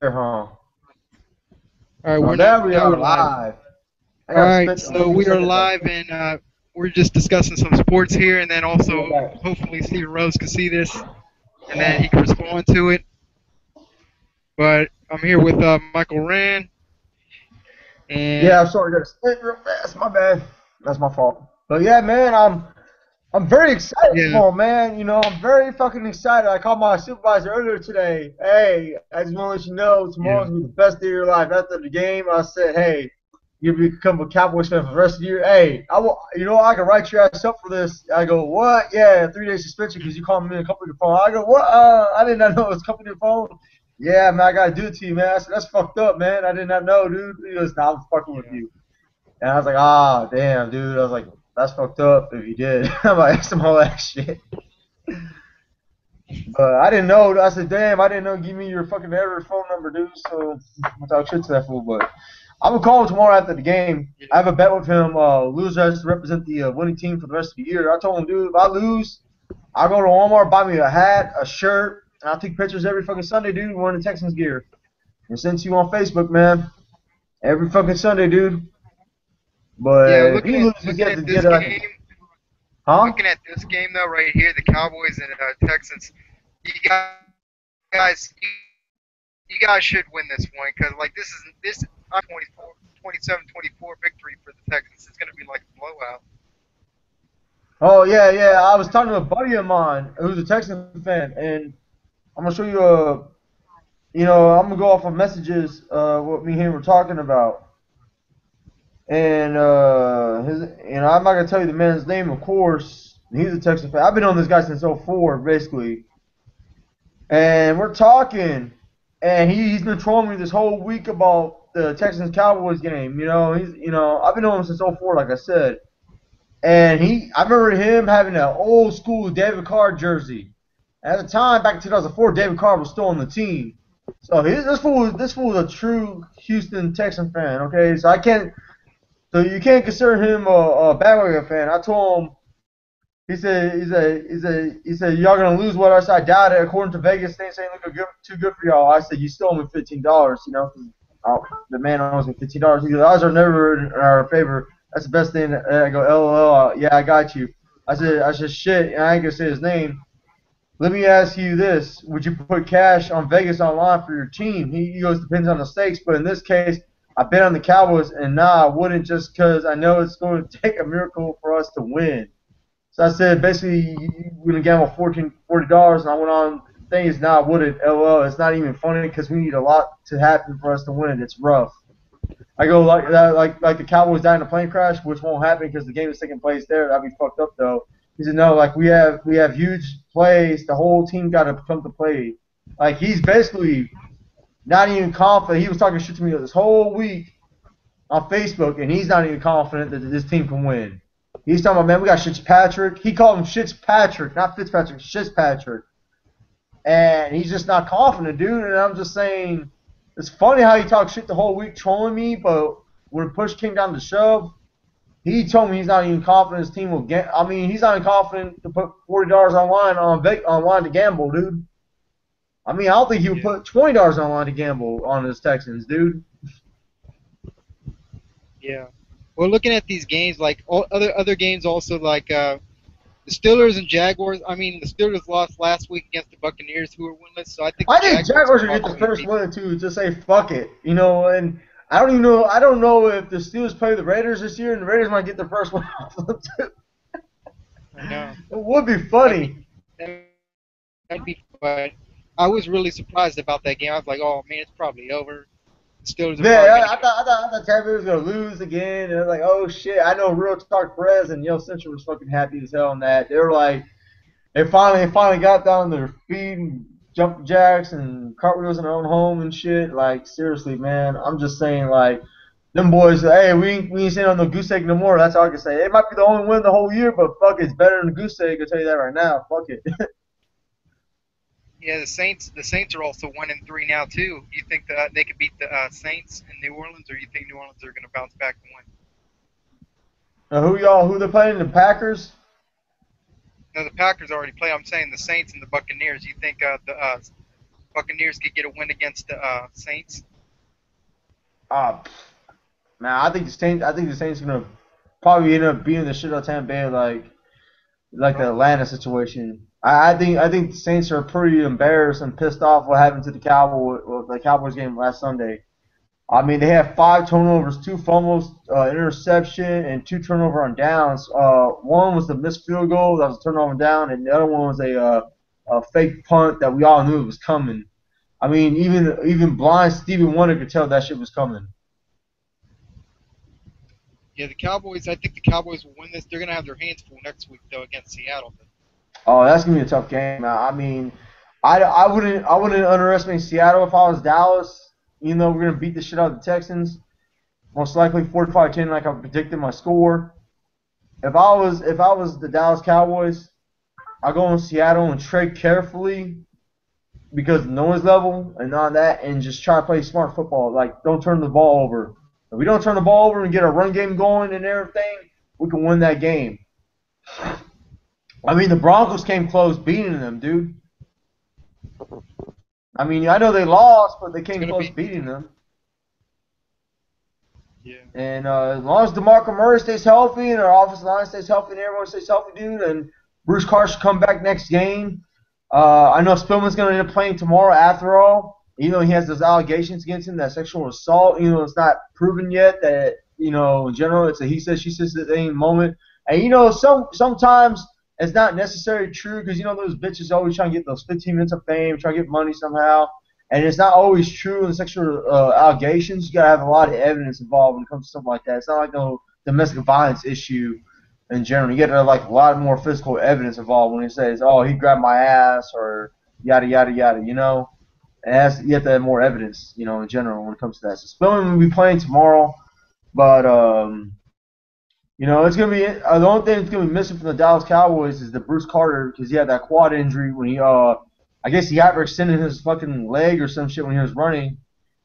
huh? All right, Now we're not. there we Now we're are live. live. I All gotta right, spit a so few we are seconds though. live, and we're just discussing some sports here, and then Yeah, also that. hopefully Steven Rose can see this, and then he can respond to it. But I'm here with Michael Rand, and Yeah, I'm sorry, I gotta spit real fast. My bad. That's my fault. But yeah, man, I'm very excited yeah, tomorrow, man. You know, I'm very fucking excited. I called my supervisor earlier today. Hey, I just want to let you know tomorrow's yeah, gonna be the best day of your life. After the game, I said, hey, you become a Cowboys fan for the rest of the year. Hey, I will. You know, I can write your ass up for this. I go, what? Yeah, 3 day suspension because you called me in a company phone. I go, what? I did not know it was company phone. Yeah, man, I gotta do it to you, man. I said, that's fucked up, man. I did not know, dude. He goes, nah, I'm fucking with yeah, you. And I was like, ah, damn, dude. I was like, that's fucked up if you did. I'm like, some whole that shit. But I didn't know. I said, damn, I didn't know. Give me your fucking ever phone number, dude. So I'm talk shit to that fool. But I'm gonna call him tomorrow after the game. yeah, I have a bet with him. Loser has to represent the winning team for the rest of the year. I told him, dude, if I lose, I'll go to Walmart, buy me a hat, a shirt, and I'll take pictures every fucking Sunday, dude, wearing the Texans gear. And send to you on Facebook, man. Every fucking Sunday, dude. yeah. But if he Looking at loses, he has to this get like game, huh? looking at this game though, right here, the Cowboys and Texans. You guys, you guys should win this one because like this 24, 27-24 victory for the Texans. It's gonna be like a blowout. Oh yeah, yeah. I was talking to a buddy of mine who's a Texan fan, and I'm gonna show you a. You know, I'm gonna go off of messages. What me and him were talking about, and I'm not gonna tell you the man's name, of course. He's a Texan fan. I've been on this guy since '04, basically, and we're talking, and he's been trolling me this whole week about the Texans Cowboys game. I've been on him since '04, like I said. And I remember him having an old school David Carr jersey. At the time, back in 2004, David Carr was still on the team. So this fool is a true Houston Texan fan. Okay, so you can't consider him a bandwagon fan. I told him, he said, y'all gonna lose what I doubt it. According to Vegas, things ain't looking too good for y'all. I said, you still owe me $15. The man owes me $15. He goes, odds are never in our favor. That's the best thing. And I go, LOL. Yeah, I got you. I said, shit. And I ain't gonna say his name. Let me ask you this: would you put cash on Vegas online for your team? He goes, depends on the stakes, but in this case, I bet on the Cowboys, and nah, I wouldn't just because I know it's going to take a miracle for us to win. So I said, basically, we're gonna gamble $40, and I went on. The thing is, nah, I wouldn't. LOL. It's not even funny because we need a lot to happen for us to win. It's rough. I go like that, like the Cowboys died in a plane crash, which won't happen because the game is taking place there. That'd be fucked up though. He said no, like we have huge plays. The whole team got to come to play. Like he's basically not even confident. He was talking shit to me this whole week on Facebook, and he's not even confident that this team can win. He's talking about, man, we got Fitzpatrick. He called him Fitzpatrick, not Fitzpatrick, Fitzpatrick. And he's just not confident, dude. And I'm just saying, it's funny how he talked shit the whole week trolling me, but when push came down to shove, he told me he's not even confident his team will get. I mean, he's not even confident to put $40 online to gamble, dude. I mean, I don't think he would Yeah, put $20 online to gamble on his Texans, dude. yeah. Well, looking at these games, like all other games, also like the Steelers and Jaguars. I mean, the Steelers lost last week against the Buccaneers, who were winless. So I think the I think Jaguars Jaguars will are gonna get the probably first beat win to just say fuck it, and I don't even know. I don't know if the Steelers play the Raiders this year, and the Raiders might get their first win off of them too. them. I know It would be that'd be funny. that'd be. But I was really surprised about that game. I was like, oh man, it's probably over. The Steelers are probably Yeah, gonna get. I thought Tampa was gonna lose again, and I was like, oh shit. I know Real Talk Perez and Yo Central was fucking happy as hell on that. They were like, they finally got down their feet and jumped jacks and cartwheels in their own home and shit. Like seriously, man. I'm just saying, like, them boys. Hey, we ain't sitting on the goose egg no more. That's all I can say. It might be the only win the whole year, but fuck, it's better than the goose egg. I'll tell you that right now. Fuck it. Yeah, the Saints are also 1-3 now too. You think that they could beat the Saints in New Orleans, or you think New Orleans are gonna bounce back and win? Now, who they playing? The Packers. No, the Packers already play. I'm saying the Saints and the Buccaneers. You think the Buccaneers could get a win against the Saints? Uh, Man, I think the Saints. I think the Saints gonna probably end up beating the shit out of Tampa Bay, like the Atlanta situation. I think the Saints are pretty embarrassed and pissed off what happened to the Cowboys game last Sunday. I mean, they had 5 turnovers, 2 fumbles, interception, and 2 turnover on downs. One was the missed field goal, that was a turnover on down, and the other one was a fake punt that we all knew was coming. I mean, even blind Stevie Wonder could tell that shit was coming. Yeah, the Cowboys. I think the Cowboys will win this. They're gonna have their hands full next week though against Seattle. Oh, that's gonna be a tough game. I mean, I wouldn't underestimate Seattle if I was Dallas. Even though we're gonna beat the shit out of the Texans, most likely 45-10, like I predicted my score. If I was the Dallas Cowboys, I go in Seattle and trade carefully because of the noise level and on that, and just try to play smart football. Like, don't turn the ball over. If we don't turn the ball over and get a run game going and everything, we can win that game. I mean, the Broncos came close beating them, dude. I mean, I know they lost, but they came close beating them. Yeah. And as long as DeMarco Murray stays healthy and our offensive line stays healthy and everyone stays healthy, dude, and Bruce Carr should come back next game. I know Spillman's going to end up playing tomorrow after all. Even though he has those allegations against him, that sexual assault, it's not proven yet that, in general, it's a he says, she says thing moment. And, sometimes it's not necessarily true because, those bitches always trying to get those 15 minutes of fame, trying to get money somehow. And it's not always true in sexual allegations. You got to have a lot of evidence involved when it comes to something like that. It's not like no domestic violence issue in general. You get a lot more physical evidence involved when he says, "Oh, he grabbed my ass," or yada yada yada. And you have to have more evidence, in general when it comes to that. So Spillman will be playing tomorrow, but it's gonna be the only thing that's gonna be missing from the Dallas Cowboys is the Bruce Carter because he had that quad injury when he I guess he hyperextended his fucking leg or some shit when he was running,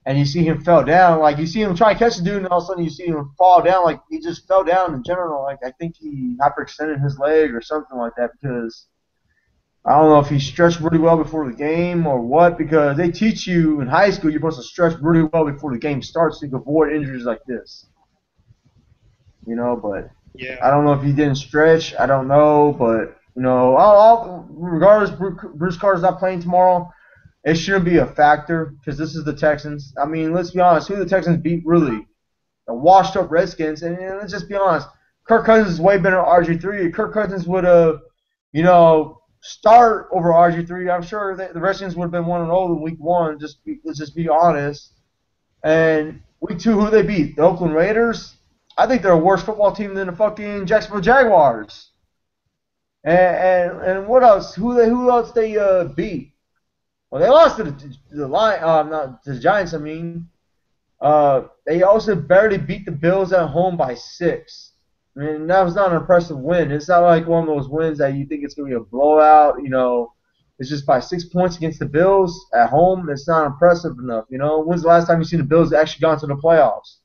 and you see him fell down. Like, you see him try to catch the dude, and all of a sudden you see him fall down. Like, he just fell down in general. Like, I think he hyperextended his leg or something like that because I don't know if he stretched really well before the game or what, because they teach you in high school you're supposed to stretch really well before the game starts so you can avoid injuries like this. But yeah. I don't know if he didn't stretch. I don't know, but regardless, Bruce Carter's not playing tomorrow. It shouldn't be a factor because this is the Texans. I mean, let's be honest. Who the Texans beat, really? The washed-up Redskins. And let's just be honest. Kirk Cousins is way better than RG3. Kirk Cousins would have, start over RG3. I'm sure the Redskins would have been 1-0 in week 1. Let's just be honest. And week 2, who they beat? The Oakland Raiders? I think they're a worse football team than the fucking Jacksonville Jaguars. And what else? Who else they beat? Well, they lost to not the Giants. I mean, they also barely beat the Bills at home by 6. I mean, that was not an impressive win. It's not like one of those wins that you think it's gonna be a blowout. It's just by 6 points against the Bills at home. It's not impressive enough. When's the last time you seen the Bills actually gone to the playoffs?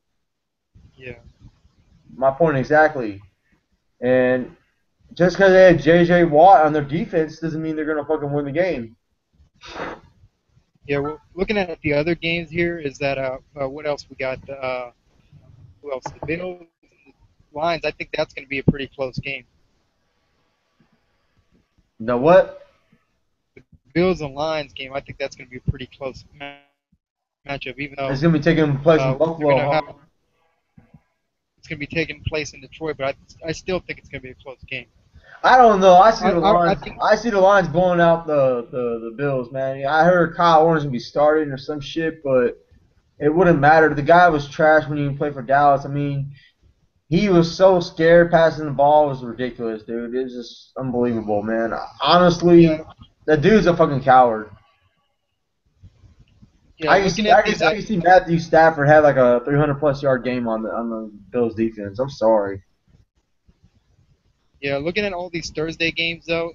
Yeah. My point exactly. And just because they had J.J. Watt on their defense doesn't mean they're going to fucking win the game. Yeah, well, looking at the other games here, is that what else we got? Who else? The Bills, the Lions. I think that's going to be a pretty close game. The what? The Bills and Lions game. I think that's going to be a pretty close matchup, even though it's going to be taking place in Buffalo. It's going to be taking place in Detroit, but I still think it's going to be a close game. I don't know. I see the Lions blowing out the Bills, man. I heard Kyle Orton's going to be starting or some shit, but it wouldn't matter. The guy was trash when he played for Dallas. I mean, he was so scared passing the ball. It was ridiculous, dude. It was just unbelievable, man. Honestly, that dude's a fucking coward. Yeah, I can see Matthew Stafford have like a 300-plus yard game on the Bills defense. I'm sorry. Yeah, looking at all these Thursday games, though,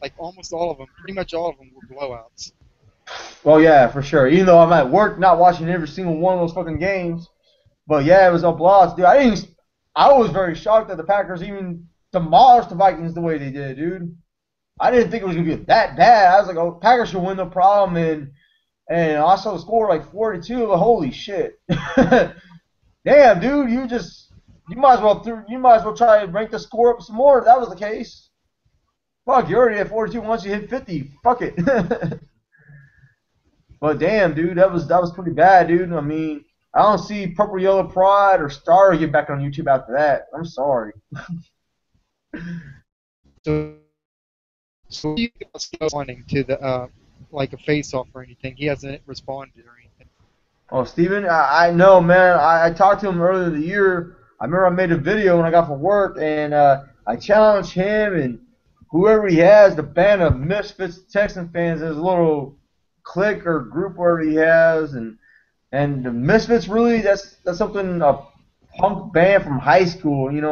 like almost all of them, pretty much all of them were blowouts. Well, yeah, for sure. Even though I'm at work not watching every single one of those fucking games. But, yeah, it was all blowouts. Dude, I was very shocked that the Packers even demolished the Vikings the way they did, dude. I didn't think it was going to be that bad. I was like, oh, Packers should win, no problem. And and I saw the score like 42. Holy shit! Damn, dude, you might as well try to rank the score up some more if that was the case. Fuck, you already at 42 once you hit 50. Fuck it. But damn, dude, that was pretty bad, dude. I mean, I don't see Purple Yellow Pride or Star get back on YouTube after that. I'm sorry. So, so he was responding to the like a face off or anything. He hasn't responded or anything. Oh, Steven, I know, man. I talked to him earlier the year. I remember I made a video when I got from work, and I challenged him and whoever he has, the band of Misfits Texan fans, his little clique or group where he has, and the Misfits really that's something a punk band from high school. Don't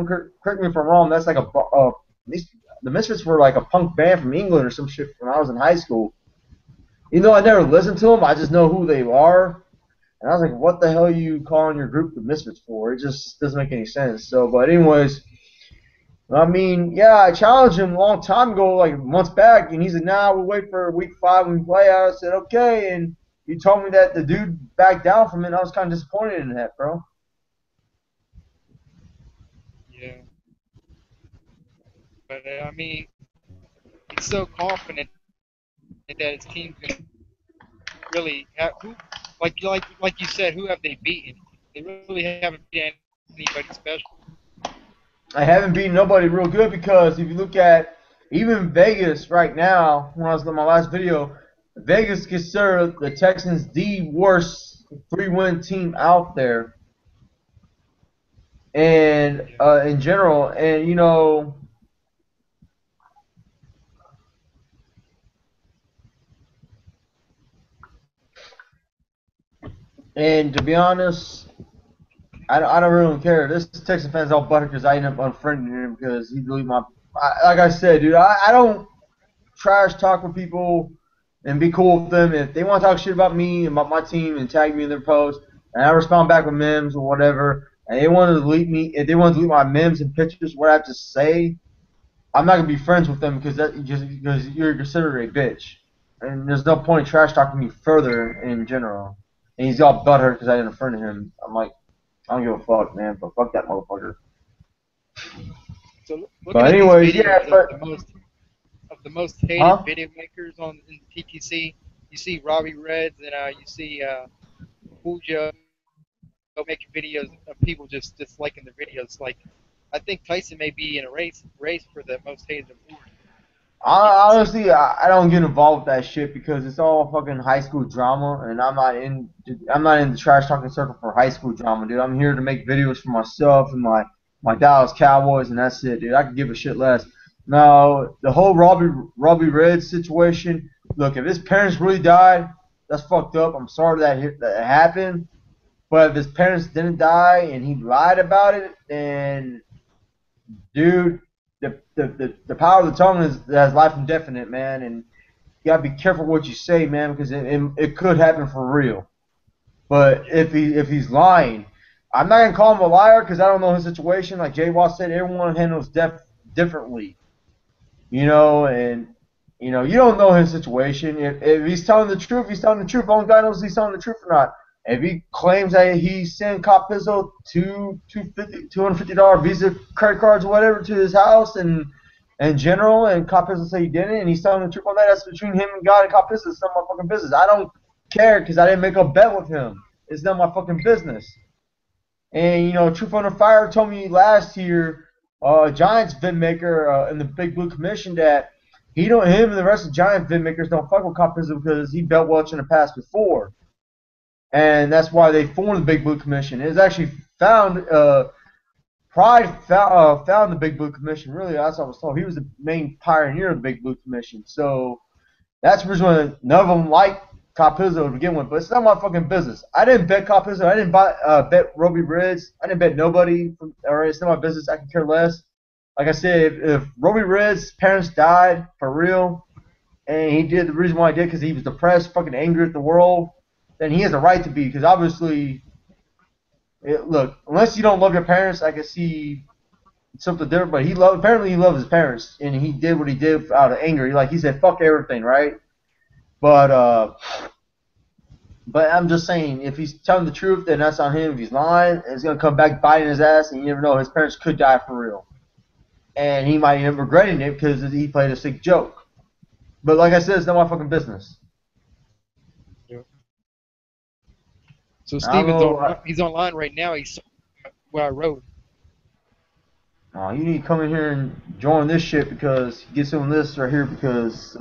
correct me if I'm wrong. That's like the Misfits were like a punk band from England or some shit when I was in high school. I never listened to them, I just know who they are. And I was like, what the hell are you calling your group the Misfits for? It just doesn't make any sense. So, but anyways, I mean, yeah, I challenged him a long time ago, like months back, and he said, nah, we'll wait for week 5 when we play out. I said, okay. And he told me that the dude backed down from it, and I was kind of disappointed in that, bro. Yeah, but I mean, he's so confident that his team's gonna really have who, like you said, who have they beaten? They really haven't beaten anybody special. I haven't beaten nobody real good because if you look at even Vegas right now, when I was in my last video, Vegas considered the Texans the worst 3-win team out there, and Yeah. in general, and and to be honest, I don't really care. This Texan fans all buttered because I ended up unfriending him because he deleted like I said, dude, I don't trash talk with people and be cool with them. If they want to talk shit about me and about my team and tag me in their post, and I respond back with memes or whatever, and they want to delete me, if they want to delete my memes and pictures, what I have to say, I'm not gonna be friends with them because you're considered a bitch, and there's no point in trash talking me further in general. And he's all butthurt because I didn't friend him. I'm like, I don't give a fuck, man, but fuck that motherfucker. So looking But at these anyways, yeah, videos but of the most hated huh? video makers on in TTC, you see Robbie Reds and you see Pooja making videos of people just disliking their videos. Like I think Tyson may be in a race for the most hated award on TTC. Honestly, I don't get involved with that shit because it's all fucking high school drama, and I'm not in the trash talking circle for high school drama, dude. I'm here to make videos for myself and my Dallas Cowboys, and that's it, dude. I could give a shit less. Now, the whole Robbie Red situation. Look, if his parents really died, that's fucked up. I'm sorry that happened. But if his parents didn't die and he lied about it, then dude, the power of the tongue has life indefinite, man, and you gotta be careful what you say, man, because it could happen for real. But if he's lying, I'm not gonna call him a liar because I don't know his situation. Like Jay Watt said, everyone handles death differently, and you don't know his situation. If he's telling the truth, he's telling the truth. Only God knows if he's telling the truth or not. If he claims that he sent Cop Pizzo $250 Visa credit cards or whatever to his house and in general, and Cop Pizzo say he didn't, and he's telling the truth on that, that's between him and God and Cop Pizzo. It's not my fucking business. I don't care because I didn't make a bet with him. It's not my fucking business. And Truth Under Fire told me last year, Giants vid maker in the Big Blue Commission that him and the rest of the Giants vid makers don't fuck with Cop Pizzo because he belt Welch in the past before. And that's why they formed the Big Blue Commission. It was actually found. Pride found the Big Blue Commission. Really, that's what I was told. He was the main pioneer of the Big Blue Commission. So that's the reason why none of them liked Capizzo to begin with. But it's not my fucking business. I didn't bet Capizzo. I didn't bet Roby Reds. I didn't bet nobody. Or it's not my business. I can care less. Like I said, if Roby Reds' parents died for real, and he did the reason why he did because he was depressed, fucking angry at the world, then he has a right to be. Because obviously, look, unless you don't love your parents, I can see something different. But apparently he loved his parents, and he did what he did out of anger. He said, "Fuck everything," right? But I'm just saying, if he's telling the truth, then that's on him. If he's lying, it's gonna come back biting his ass, and you never know. His parents could die for real, and he might end up regretting it because he played a sick joke. But like I said, it's not my fucking business. Yeah. So I don't Steven's know. on. He's online right now. He's where I rode. Oh, you need to come in here and join this shit because he gets on this right here because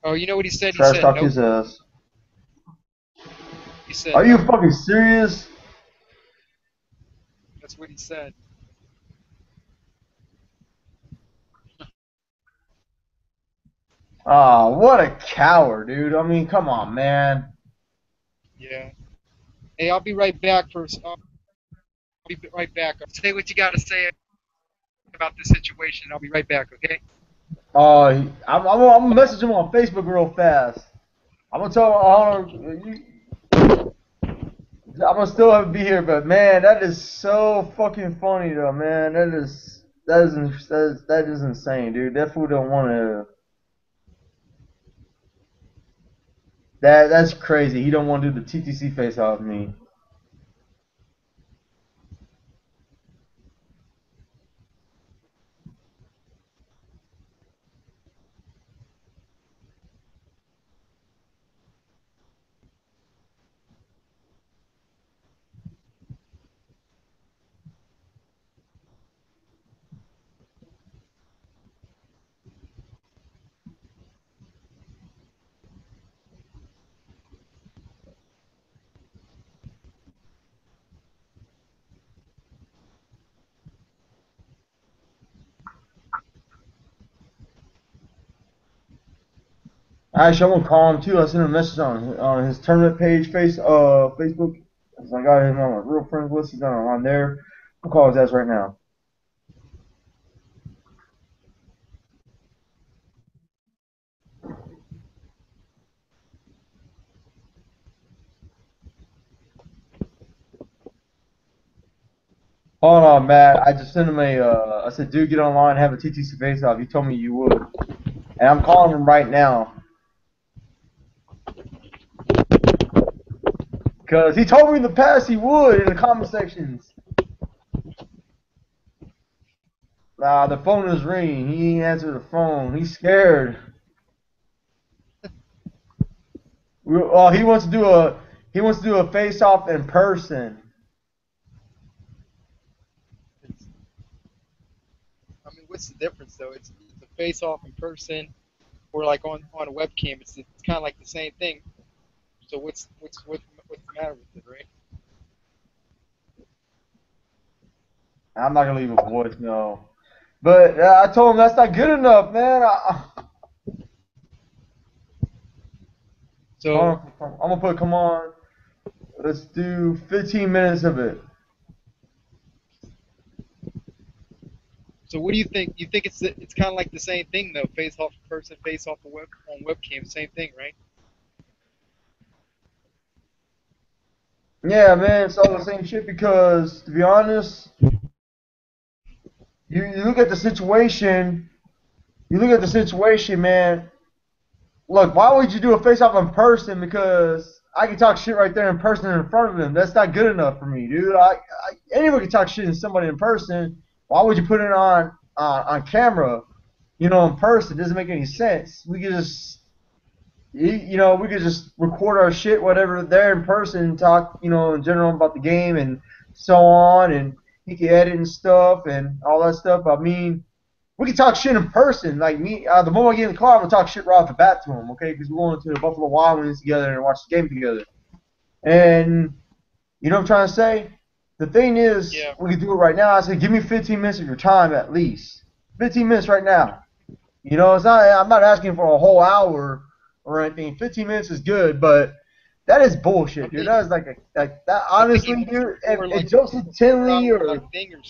Oh, you know what he said? He trash said talk nope. his ass. He said Are you nope. fucking serious? That's what he said. Ah, what a coward, dude. I mean, come on, man. Yeah. Hey, I'll be right back. I'll be right back. Say what you got to say about the situation. I'll be right back. Okay. I'm gonna message him on Facebook real fast. I'm gonna tell him, I'm gonna still be here, but man, that is so fucking funny though, man. That is insane, dude. That fool don't want to. That's crazy. He don't want to do the TTC face off me. Actually, I'm gonna call him too. I sent him a message on his tournament page, Facebook. So I got him on my real friends list. He's on there. I'll call his ass right now. Hold on, Matt. I just sent him I said, dude, get online, have a TTC face off. You told me you would, and I'm calling him right now. Cause he told me in the past he would in the comment sections. The phone is ringing. He ain't answer the phone. He's scared. He wants to do a face off in person. I mean, what's the difference though? It's a face off in person, or like on a webcam. It's kind of like the same thing. So what's the matter with it, right? I'm not gonna leave a voicemail, but I told him that's not good enough, man. So I'm gonna put, come on, let's do 15 minutes of it. so what do you think? You think it's kind of like the same thing though? Face off in person, face off on webcam, same thing, right? Yeah, man, it's all the same shit because, to be honest, you look at the situation. You look at the situation, man. Look, why would you do a face off in person? Because I can talk shit right there in person in front of him. That's not good enough for me, dude. Anyone can talk shit to somebody in person. Why would you put it on camera? In person, it doesn't make any sense. We could just, we could just record our shit, whatever, there in person, and talk, in general about the game and so on, and he can edit and stuff and all that stuff. I mean, we can talk shit in person. Like me, the moment I get in the car, I'm gonna talk shit right off the bat to him, okay? Because we're going to the Buffalo Wild Wings together and watch the game together. And you know what I'm trying to say? The thing is, Yeah. we can do it right now. I said, give me 15 minutes of your time at least. 15 minutes right now. It's not. I'm not asking for a whole hour or anything. 15 minutes is good, but that is bullshit, dude. That is like that. Honestly, dude, if Joseph Tinley or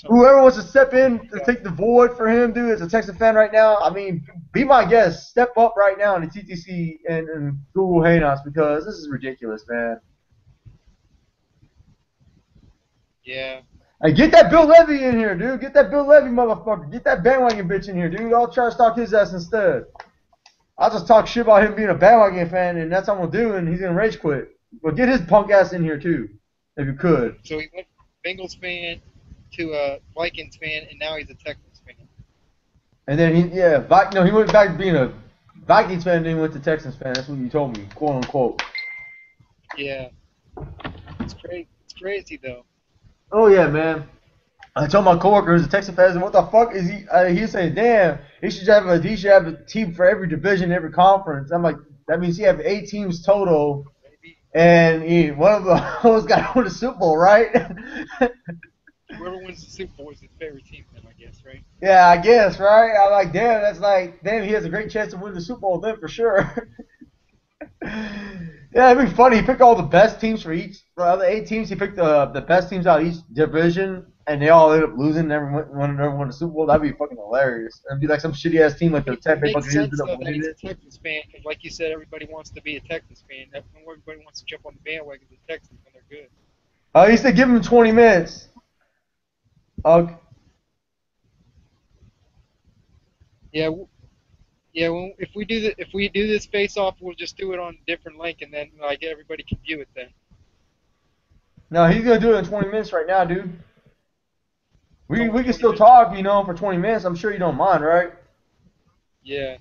whoever wants to step in to take the void for him, dude, as a Texas fan right now, I mean, be my guest. Step up right now in the TTC and Google Hangouts because this is ridiculous, man. Yeah. Hey, get that Bill Levy in here, dude. Get that Bill Levy motherfucker. Get that bandwagon bitch in here, dude. I'll try to stalk his ass instead. I'll just talk shit about him being a bandwagon fan, and that's what I'm gonna do, and he's gonna rage quit. But get his punk ass in here too, if you could. So he went from Bengals fan to a Vikings fan, and now he's a Texans fan. And then he went back to being a Vikings fan, and then he went to Texans fan. That's what you told me, quote unquote. Yeah, it's crazy. It's crazy though. Oh yeah, man. I told my coworker who's a Texas fan, what the fuck is he? He's saying, damn, he should have a team for every division, every conference. I'm like, that means he have 8 teams total, and one of those got to win the Super Bowl, right? Whoever wins the Super Bowl is his favorite team, then I guess, right? Yeah, I guess, right? I'm like, damn, he has a great chance to win the Super Bowl then for sure. Yeah, it'd be funny. He picked all the best teams for each. For the 8 teams, he picked the best teams out of each division, and they all ended up losing. Never won the Super Bowl. That'd be fucking hilarious. It'd be like some shitty ass team like the Tampa Bay Buccaneers ended up winning it. He's a Texans fan, because like you said, everybody wants to be a Texans fan. Everybody wants to jump on the bandwagon of the Texans when they're good. He said give him 20 minutes. Okay. Yeah. Well, if we do this face off, we'll just do it on a different link, and then like everybody can view it then. No, he's gonna do it in 20 minutes right now, dude. We can still talk, for 20 minutes. I'm sure you don't mind, right? Yeah.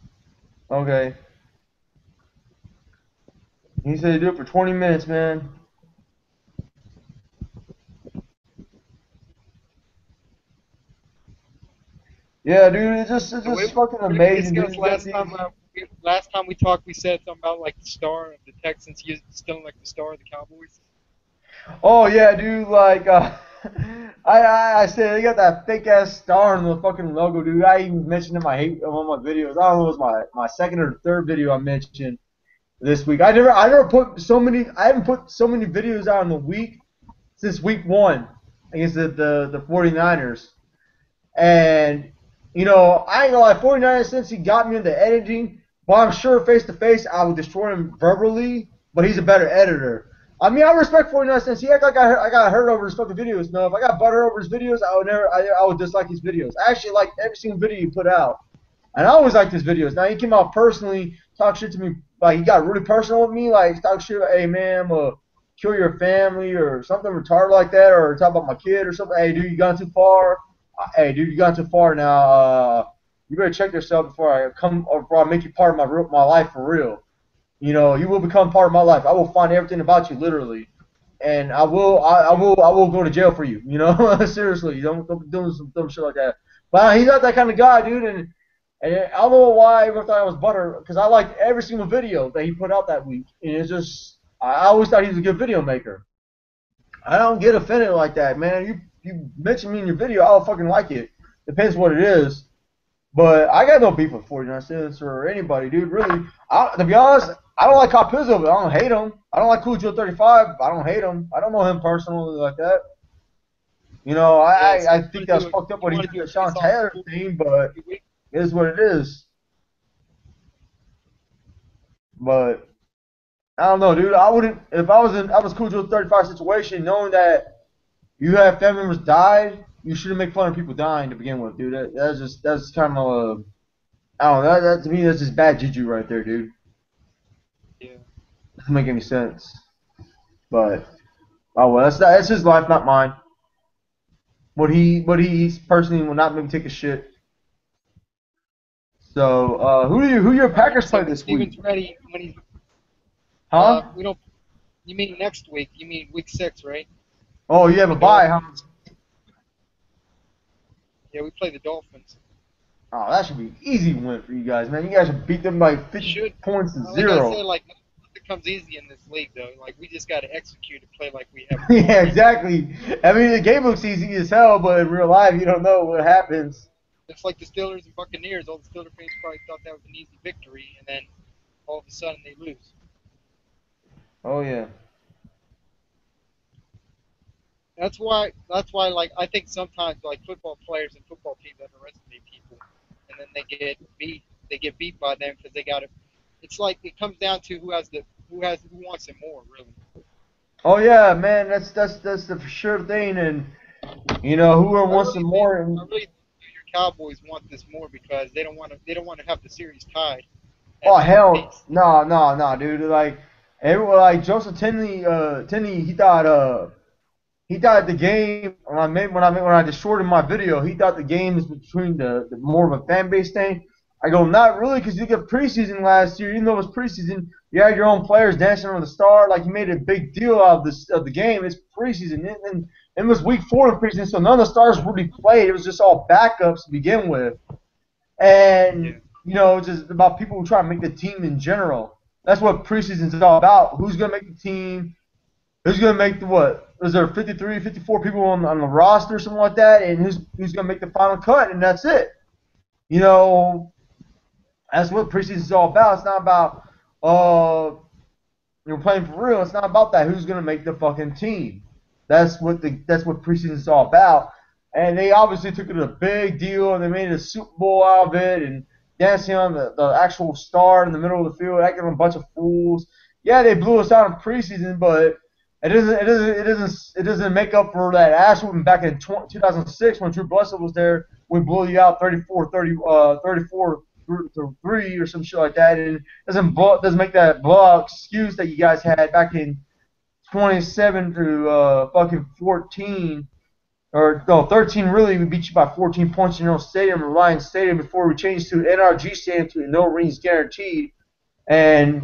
Okay. He said to do it for 20 minutes, man. Yeah, dude, it's just fucking amazing. Dude. Last time we talked, we said something about like the star of the Texans. You still like the star of the Cowboys? Oh yeah, dude. Like, I said they got that fake ass star in the fucking logo, dude. I even mentioned in one of my videos. I don't know, it was my second or third video I mentioned this week. I haven't put so many videos out in the week since week 1 against the 49ers. And I ain't gonna lie, 49ers, since he got me into editing, but I'm sure face to face I would destroy him verbally, but he's a better editor. I mean, I respect 49 cents. He act like I got hurt over his fucking videos. No, if I got butter over his videos, I would dislike his videos. I actually like every single video he put out, and I always liked his videos. Now he came out personally, talk shit to me, like he got really personal with me, like talk shit, hey man, I'm gonna kill your family or something retarded like that, or talk about my kid or something. Hey dude, you gone too far. Hey dude, you gone too far now. You better check yourself before I make you part of my life for real. You will become part of my life. I will find everything about you, literally, and I will go to jail for you. Seriously, you don't be doing some dumb shit like that. But he's not that kind of guy, dude. And I don't know why everyone thought I was butter, because I liked every single video that he put out that week, and it's just I always thought he was a good video maker. I don't get offended like that, man. You mention me in your video, I'll fucking like it. Depends what it is. But I got no beef with 49 cents or anybody, dude. Really, to be honest, I don't like Kyle Pizzo, but I don't hate him. I don't like Cool Joe 35. I don't hate him. I don't know him personally like that. I think that's fucked up what he did to the Sean Taylor thing, but it is what it is. But I don't know, dude. I wouldn't if I was Cool Joe 35 situation, knowing that you have family members died. You shouldn't make fun of people dying to begin with, dude. That's kind of I don't know. That to me, that's just bad juju right there, dude. Yeah. Doesn't make any sense. But oh well, that's his life, not mine. What he personally will not make me take a shit. So who your Packers play this week? Steven's ready when he's. Huh? We don't. You mean next week? You mean week 6, right? Oh, you have a bye, huh? Yeah, we play the Dolphins. Oh, that should be an easy win for you guys, man. You guys should beat them by 50 points to 0. Like I said, nothing comes easy in this league, though. Like, we just got to execute and play like we have. Yeah, exactly. I mean, the game looks easy as hell, but in real life, you don't know what happens. It's like the Steelers and Buccaneers. All the Steelers fans probably thought that was an easy victory, and then all of a sudden they lose. Oh, yeah. That's why, like, I think sometimes, like, football players and football teams underestimate people, and then they get beat by them because they got it. It's like it comes down to who wants it more, really. Oh yeah, man, that's the for sure thing, and whoever wants it more. I really think your Cowboys want this more because they don't want to have the series tied. Oh at some hell, pace. no, dude. Like everyone, like Joseph Tinney, he thought the game when I just shorted my video, he thought the game is between the more of a fan base thing. I go, not really, because you get preseason last year, even though it was preseason, you had your own players dancing on the star, like you made a big deal out of this of the game. It's preseason, and it was week 4 of preseason, so none of the stars really played. It was just all backups to begin with, Yeah. and it's just about people who try to make the team in general. That's what preseason is all about. Who's gonna make the team? Who's going to make the what? Is there 53, 54 people on the roster or something like that? And who's going to make the final cut? And that's it. You know, that's what preseason is all about. It's not about playing for real. It's not about that. Who's going to make the fucking team? That's what preseason is all about. And they obviously took it a big deal and they made a Super Bowl out of it and dancing on the actual star in the middle of the field, acting a bunch of fools. Yeah, they blew us out in preseason, but it doesn't make up for that ass whooping back in 2006 when Drew Bledsoe was there. We blew you out 34 to 3 or some shit like that, and it doesn't make that blowout excuse that you guys had back in 27 to fucking 14 or no 13. Really, we beat you by 14 points in your own stadium, Reliance Stadium, before we changed to NRG Stadium to no rings guaranteed. And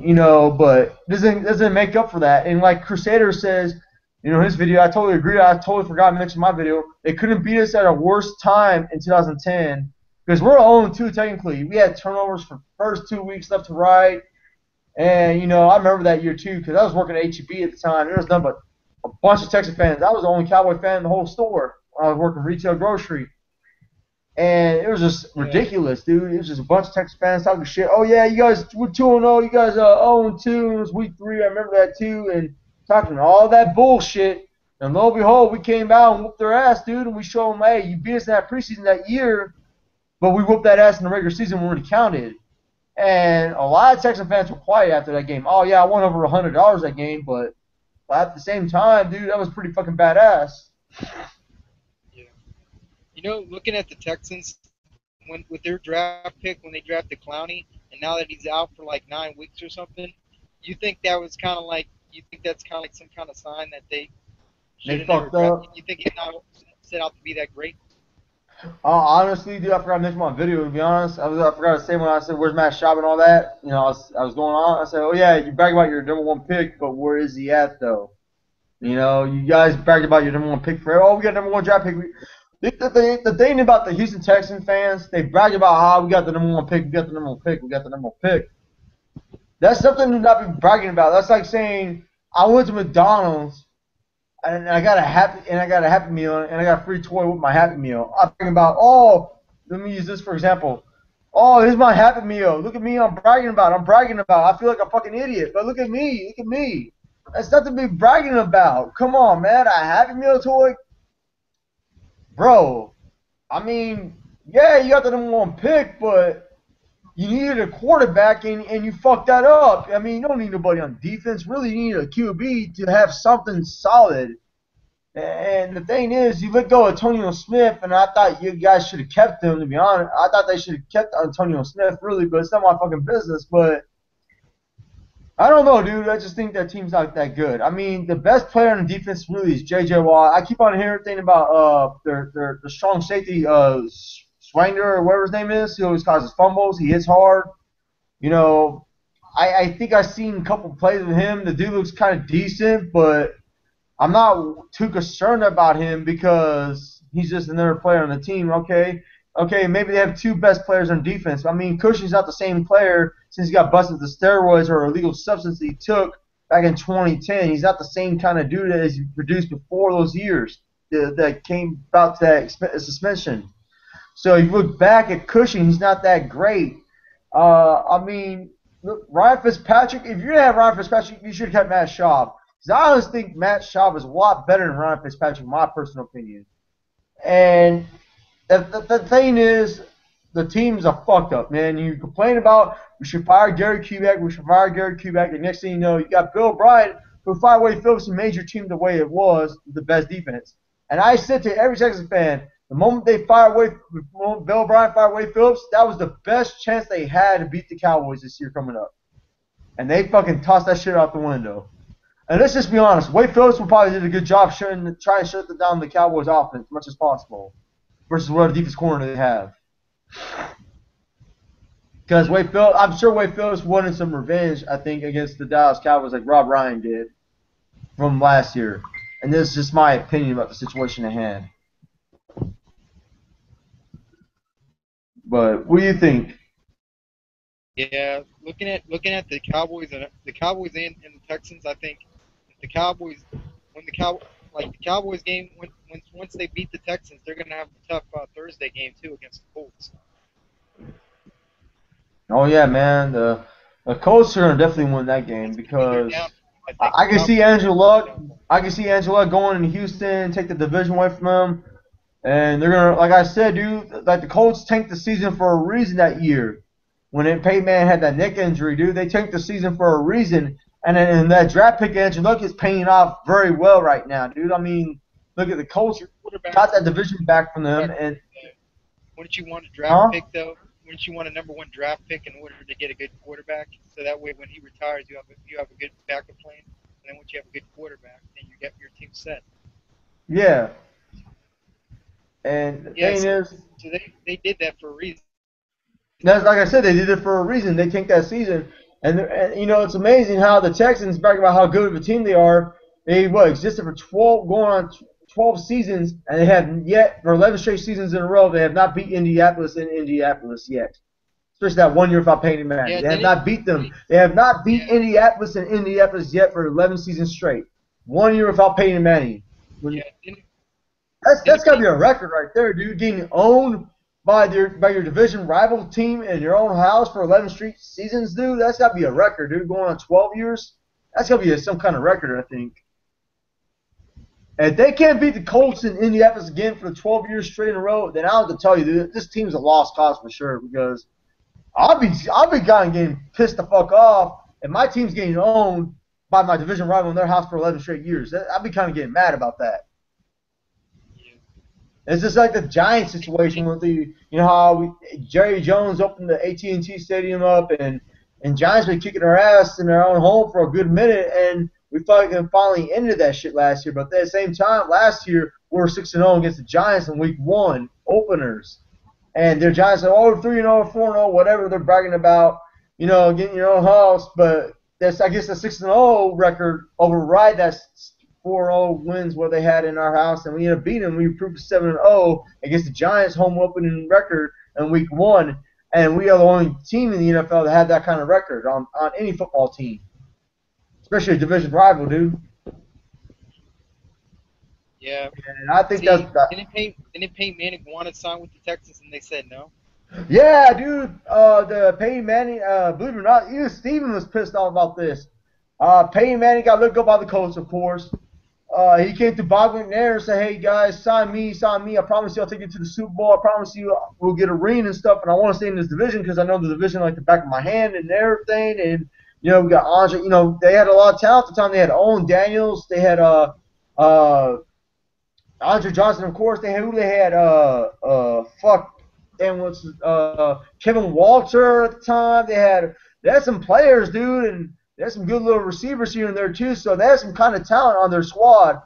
but doesn't make up for that. And like Crusader says, his video, I totally agree. I totally forgot to mention my video. They couldn't beat us at our worst time in 2010 because we're 0-2 technically. We had turnovers for first 2 weeks left to right, and I remember that year too because I was working at HEB at the time. There was nothing but a bunch of Texas fans. I was the only Cowboy fan in the whole store. I was working retail grocery. And it was just ridiculous, dude. It was just a bunch of Texas fans talking shit. Oh yeah, you guys we're 2-0. You guys 0-2. It was week 3. I remember that too. And talking all that bullshit. And lo and behold, we came out and whooped their ass, dude. And we showed them, hey, you beat us in that preseason that year, but we whooped that ass in the regular season when it counted. And a lot of Texas fans were quiet after that game. Oh yeah, I won over $100 that game, but at the same time, dude, that was pretty fucking badass. Looking at the Texans with their draft pick when they drafted Clowney, and now that he's out for like 9 weeks or something, you think that's kind of like some kind of sign that they should have never fucked up. drafted? You think he's not set out to be that great? Honestly, dude, I forgot to mention my video. To be honest, I forgot to say when I said where's Matt Schaub and all that. I was going on. I said, oh yeah, you brag about your number 1 pick, but where is he at though? You guys bragged about your number 1 pick forever. Oh, we got number 1 draft pick. The thing about the Houston Texans fans, they brag about how we got the number 1 pick, we got the number 1 pick, we got the number 1 pick. That's something to not be bragging about. That's like saying I went to McDonald's and I got a happy meal and I got a free toy with my Happy Meal. I'm talking about, let me use this for example. Oh, here's my Happy Meal. Look at me, I'm bragging about. I feel like a fucking idiot, but look at me. That's nothing to be bragging about. Come on, man, a Happy Meal toy. Bro, I mean, yeah, you got the number 1 pick, but you needed a quarterback and you fucked that up. I mean, you don't need nobody on defense. Really, you need a QB to have something solid. And the thing is, you let go of Antonio Smith, and I thought you guys should have kept him, to be honest. I thought they should have kept Antonio Smith, really, but it's not my fucking business. But I don't know, dude. I just think that team's not that good. I mean, the best player on the defense really is J.J. Watt. I keep on hearing things about their strong safety, Swanger or whatever his name is. He always causes fumbles. He hits hard. I think I've seen a couple plays with him. The dude looks kind of decent, but I'm not too concerned about him because he's just another player on the team. Okay, maybe they have 2 best players on defense. I mean, Cushing's not the same player since he got busted with the steroids or illegal substance he took back in 2010. He's not the same kind of dude as he produced before those years that came about that suspension. So if you look back at Cushing, he's not that great. I mean, look, Ryan Fitzpatrick, if you're going to have Ryan Fitzpatrick, you should have kept Matt Schaub. Because I always think Matt Schaub is a lot better than Ryan Fitzpatrick, in my personal opinion. And the thing is, the team's a fucked up, man. You complain about we should fire Gary Kubiak, and next thing you know, you got Bill Bryant, who finally focused and made your team the way it was, the best defense. And I said to every Texas fan, The moment they fired Bill O'Brien fired Wade Phillips, that was the best chance they had to beat the Cowboys this year coming up. And they fucking tossed that shit out the window. And let's just be honest, Wade Phillips will probably did a good job trying to shut down the Cowboys offense as much as possible versus whatever defense corner they have. Because I'm sure Wade Phillips wanted some revenge, I think, against the Dallas Cowboys like Rob Ryan did from last year. And this is just my opinion about the situation at hand. But what do you think? Yeah, looking at the Cowboys and the Texans, I think the Cowboys the Cowboys game once they beat the Texans, they're gonna have a tough Thursday game too against the Colts. Oh yeah, man, the Colts are gonna definitely win that game because I can see Andrew Luck. I can see Andrew Luck going in Houston, take the division away from them, and they're gonna, like I said, dude, like the Colts tanked the season for a reason that year. When Peyton Manning had that neck injury, dude, they tanked the season for a reason. And that draft pick, Andrew Luck, is paying off very well right now, dude. I mean, look at the Colts got that division back from them. And wouldn't you want a draft pick though? Wouldn't you want a number 1 draft pick in order to get a good quarterback? So that way, when he retires, you have a good backup plan. And then once you have a good quarterback, then you get your team set. Yeah. And the thing is, so they did that for a reason. That's like I said, they did it for a reason. They tanked that season, and you know it's amazing how the Texans, bragging about how good of a team they are, they existed for 12 seasons, and they have yet for 11 straight seasons in a row they have not beat Indianapolis in Indianapolis yet. Especially that 1 year without Peyton Manning, they have not beat them. They have not beat Indianapolis in Indianapolis yet for 11 seasons straight. 1 year without Peyton Manning. That's gotta be a record right there, dude. Getting owned by your division rival team in your own house for 11 straight seasons, dude, that's got to be a record, dude. Going on 12 years, that's got to be some kind of record, I think. And if they can't beat the Colts in Indianapolis again for 12 years straight in a row, then I'll have to tell you, dude, this team's a lost cause for sure. Because I'll be kind of getting pissed the fuck off if my team's getting owned by my division rival in their house for 11 straight years. I'll be kind of getting mad about that. It's just like the Giants situation with how Jerry Jones opened the AT&T Stadium up, and Giants been kicking our ass in their own home for a good minute, and we finally ended that shit last year. But at the same time, last year we were 6-0 against the Giants in Week 1 openers, and their Giants are 3-0, 4-0, whatever they're bragging about, getting your own house. But that's, I guess, the 6-0 record override that 4-0 wins what they had in our house, and we ended up beating them. We improved to 7-0 against the Giants home opening record in Week 1, and we are the only team in the NFL that had that kind of record on any football team, especially a division rival, dude. Yeah. And I think didn't Peyton Manning want to sign with the Texans, and they said no? Yeah, dude. The Peyton Manning, believe it or not, even Steven was pissed off about this. Peyton Manning got let go by the Colts, of course. He came to Bob McNair and said, "Hey guys, sign me. I promise you I'll take you to the Super Bowl. I promise you we'll get a ring and stuff. And I want to stay in this division because I know the division like the back of my hand and everything. And we got Andre. They had a lot of talent at the time. They had Owen Daniels. They had Andre Johnson, of course. They had Kevin Walter at the time. They had some players, dude, and there's some good little receivers here and there too, so they have some kind of talent on their squad.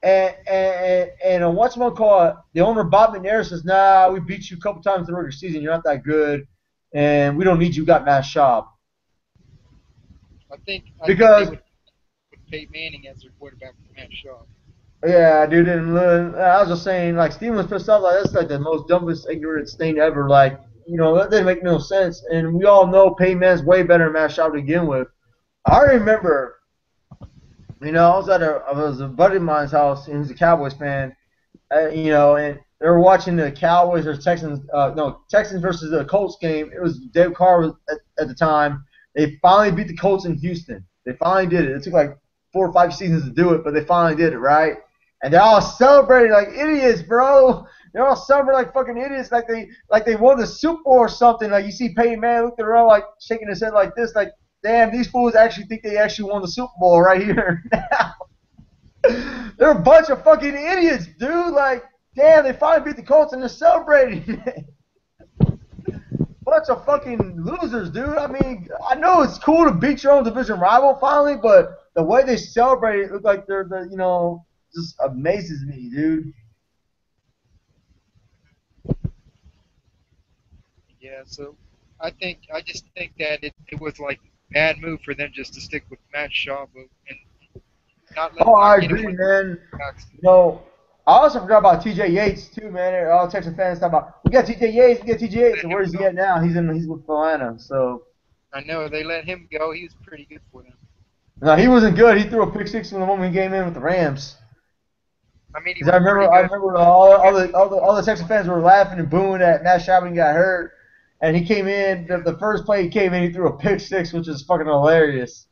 And whatchamacallit, the owner Bob McNair says, "Nah, we beat you a couple times in the regular season. You're not that good, and we don't need you. Got Matt Schaub." I think they would put Peyton Manning as their quarterback for Matt Schaub. Yeah, dude. And I was just saying, like, Steven was pissed off. Like, that's like the most dumbest, ignorant thing ever. Like, that didn't make no sense. And we all know Peyton Manning's way better than Matt Schaub to begin with. I remember, I was at a buddy of mine's house, and he's a Cowboys fan, and they were watching the Cowboys or Texans versus the Colts game. It was Dave Carr at the time. They finally beat the Colts in Houston. They finally did it. It took like 4 or 5 seasons to do it, but they finally did it, right? And they're all celebrating like idiots, bro. They're all celebrating like fucking idiots, like they won the Super Bowl or something. Like you see Peyton Manning looking around like shaking his head like this, like, damn, these fools actually think they actually won the Super Bowl right here now. They're a bunch of fucking idiots, dude. Like, Damn, they finally beat the Colts and they're celebrating. Bunch of fucking losers, dude. I mean, I know it's cool to beat your own division rival finally, but the way they celebrate it look like they're the just amazes me, dude. Yeah, so I just think that it was like a bad move for them just to stick with Matt Schaub and Oh, I not get him agree, one man. backs. You know, I also forgot about T.J. Yates too, man. All Texas fans talk about we got T.J. Yates, we got T.J. Yates. Let So him where's he go. at now? He's with Atlanta. So I know they let him go. He was pretty good for them. no, he wasn't good. He threw a pick six in the moment he came in with the Rams. I mean, he Because was pretty I good. remember all the Texas fans were laughing and booing at Matt Schaub when he got hurt, and he came in the first play he came in he threw a pick six, which is fucking hilarious.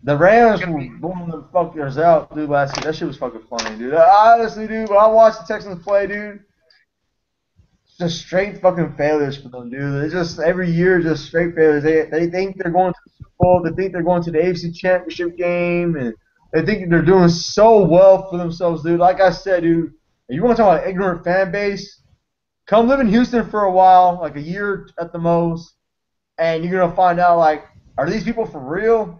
The It's Rams gonna were be blowing the fuckers out, dude, last year. That shit was fucking funny, dude. Honestly, dude, when I watched the Texans play, dude, it's just straight fucking failures for them, dude. It's just every year, just straight failures. They think they're going to the Super Bowl. They think they're going to the AFC Championship game, and they think they're doing so well for themselves, dude. Like I said, dude, if you want to talk about ignorant fan base, come live in Houston for a while, like a year at the most, and you're gonna find out like, are these people for real?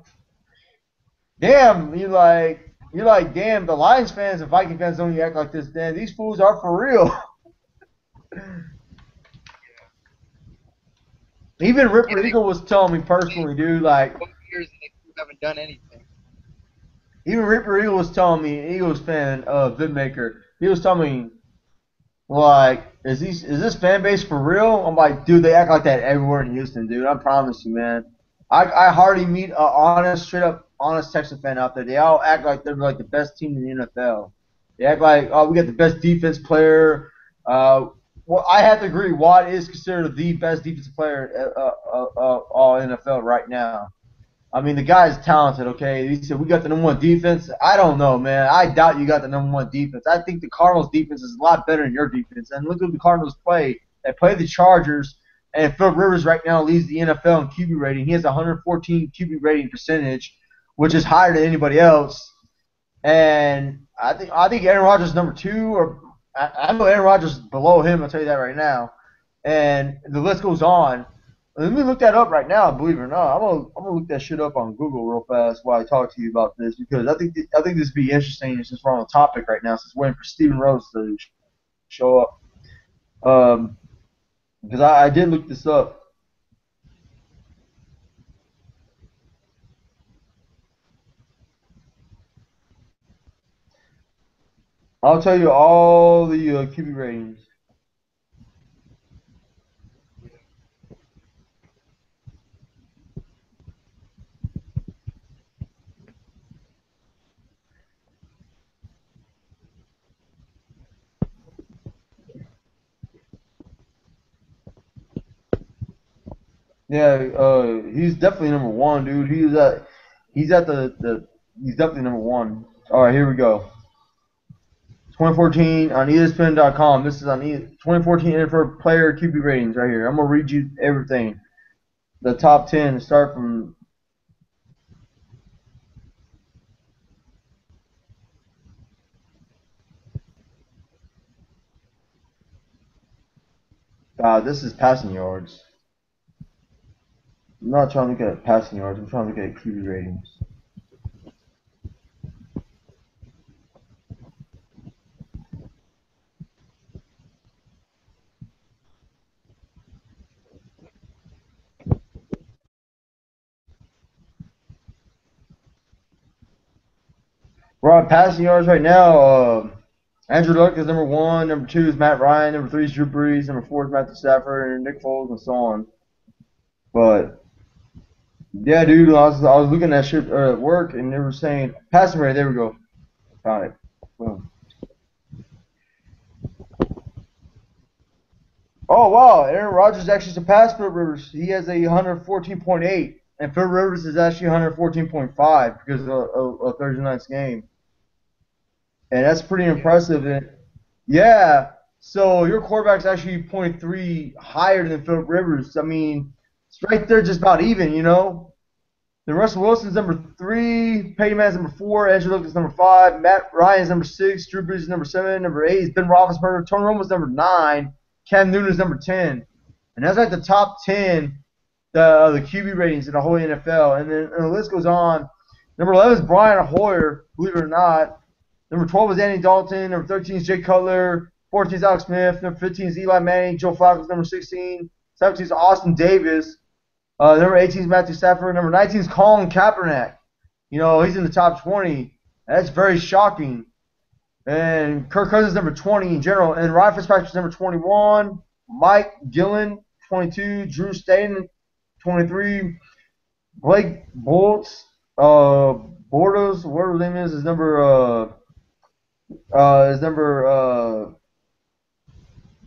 Damn, you're like, damn, the Lions fans and Viking fans don't act like this. Damn, these fools are for real. Even yeah. Ripper They Eagle was telling me played personally, dude, like, both years and they still haven't done anything. even Ripper Eagle was telling me, Eagles fan, Vidmaker, he was telling me, like, is this fan base for real? I'm like, dude, they act like that everywhere in Houston, dude. I promise you, man. I hardly meet a honest, straight up honest Texas fan out there. They all act like they're like the best team in the NFL. They act like, oh, we got the best defense player. Well, I have to agree. Watt is considered the best defensive player all NFL right now. I mean, the guy's talented, okay? He said, we got the number one defense. I don't know, man. I doubt you got the number one defense. I think the Cardinals' defense is a lot better than your defense. And look at the Cardinals play. They play the Chargers, and Philip Rivers right now leads the NFL in QB rating. He has 114 QB rating percentage, which is higher than anybody else. And I think Aaron Rodgers is number two, or I know Aaron Rodgers is below him. I'll tell you that right now. And the list goes on. Let me look that up right now. Believe it or not, I'm gonna look that shit up on Google real fast while I talk to you about this because I think this would be interesting. Since we're on the topic right now, since we're waiting for Steven Rose to show up. Because I did look this up. I'll tell you all the QB ratings. Yeah, he's definitely number one, dude. He's at he's definitely number one. All right, here we go. 2014 on ESPN.com. This is on 2014 NFL player QB ratings right here. I'm gonna read you everything. The top 10 start from. This is passing yards. I'm not trying to look at passing yards. I'm trying to look at QB ratings. We're on passing yards right now. Andrew Luck is number one. Number two is Matt Ryan. Number three is Drew Brees. Number four is Matthew Stafford and Nick Foles and so on. But yeah, dude, I was looking at shit at work and they were saying passing rate. There we go. Found it. Boom. Oh wow, Aaron Rodgers actually surpassed Philip Rivers. He has a 114.8, and Philip Rivers is actually 114.5 because of Thursday night's game, and that's pretty Yeah. impressive. And yeah, so your quarterback's actually point 0.3 higher than Philip Rivers. I mean, it's right there, just about even, you know. Then Russell Wilson's number 3, Peyton Manning's number 4, Andrew Luck is number 5, Matt Ryan's number 6, Drew Brees is number 7, number 8 is Ben Roethlisberger, Tony Romo's number 9, Cam Newton is number 10. And that's like the top 10 the QB ratings in the whole NFL. And then the list goes on. Number 11 is Brian Hoyer, believe it or not. Number 12 is Andy Dalton. Number 13 is Jay Cutler. 14 is Alex Smith. Number 15 is Eli Manning. Joe Flacco is number 16. 17 is Austin Davis. Number 18 is Matthew Stafford. Number 19 is Colin Kaepernick. You know, he's in the top 20. That's very shocking. And Kirk Cousins number 20 in general. And Ryan Fitzpatrick's number 21. Mike Gillen, 22. Drew Staten, 23. Blake Bortles, whatever his name is number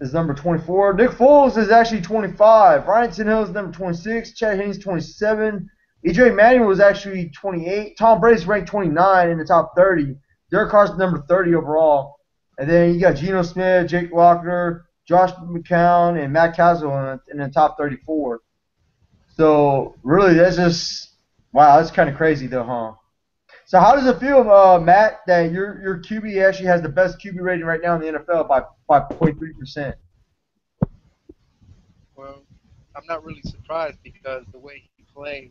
is number 24. Nick Foles is actually 25. Ryan Tannehill is number 26. Chad Henne 27. EJ Manuel was actually 28. Tom Brady's ranked 29 in the top 30. Derek Carr's number 30 overall. And then you got Geno Smith, Jake Locker, Josh McCown, and Matt Castle in the top 34. So really, that's just wow. That's kind of crazy, though, huh? So how does it feel, Matt, that your QB actually has the best QB rating right now in the NFL by 0.3%? Well, I'm not really surprised because the way he plays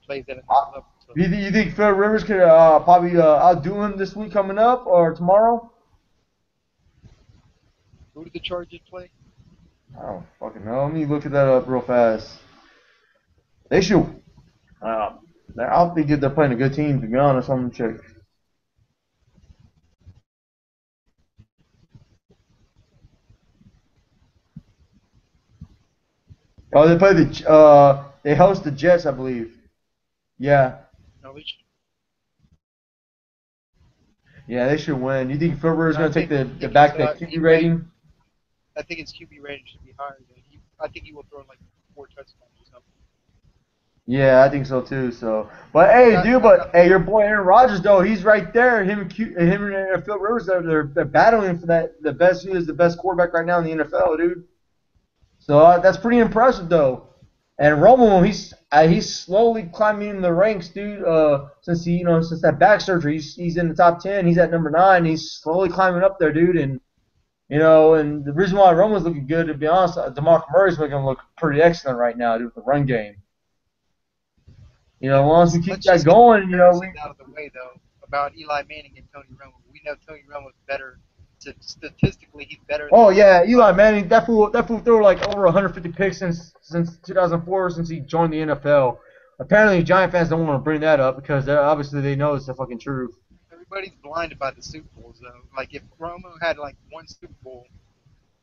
at a high level. So. You think Phil Rivers could probably outdo him this week coming up or tomorrow? Who did the Chargers play? I don't fucking know. Let me look at that up real fast. They should. I don't think they're playing a good team, to be honest. I'm gonna check. Oh, they play they host the Jets, I believe. Yeah. No, they should. Yeah, they should win. You think Phil Rivers is gonna take the QB rating? I think his QB rating should be higher. I think he will throw like 4 touchdowns or something. Yeah, I think so too. So, but hey, your boy Aaron Rodgers though, he's right there. Him and Phil Rivers, they're battling for the best. Who is the best quarterback right now in the NFL, dude? So that's pretty impressive though. And Romo, he's slowly climbing in the ranks, dude. Since that back surgery, he's in the top 10. He's at number 9. He's slowly climbing up there, dude. And and the reason why Romo's looking good, to be honest, DeMarco Murray's making him look pretty excellent right now, dude, with the run game. Once we keep that going, we out of the way though about Eli Manning and Tony Romo. We know Tony Romo's better. Statistically, he's better. Oh yeah, Eli Manning. That fool threw like over 150 picks since 2004, since he joined the NFL. Apparently, Giant fans don't want to bring that up because obviously they know it's the fucking truth. Everybody's blinded by the Super Bowls though. Like if Romo had like 1 Super Bowl,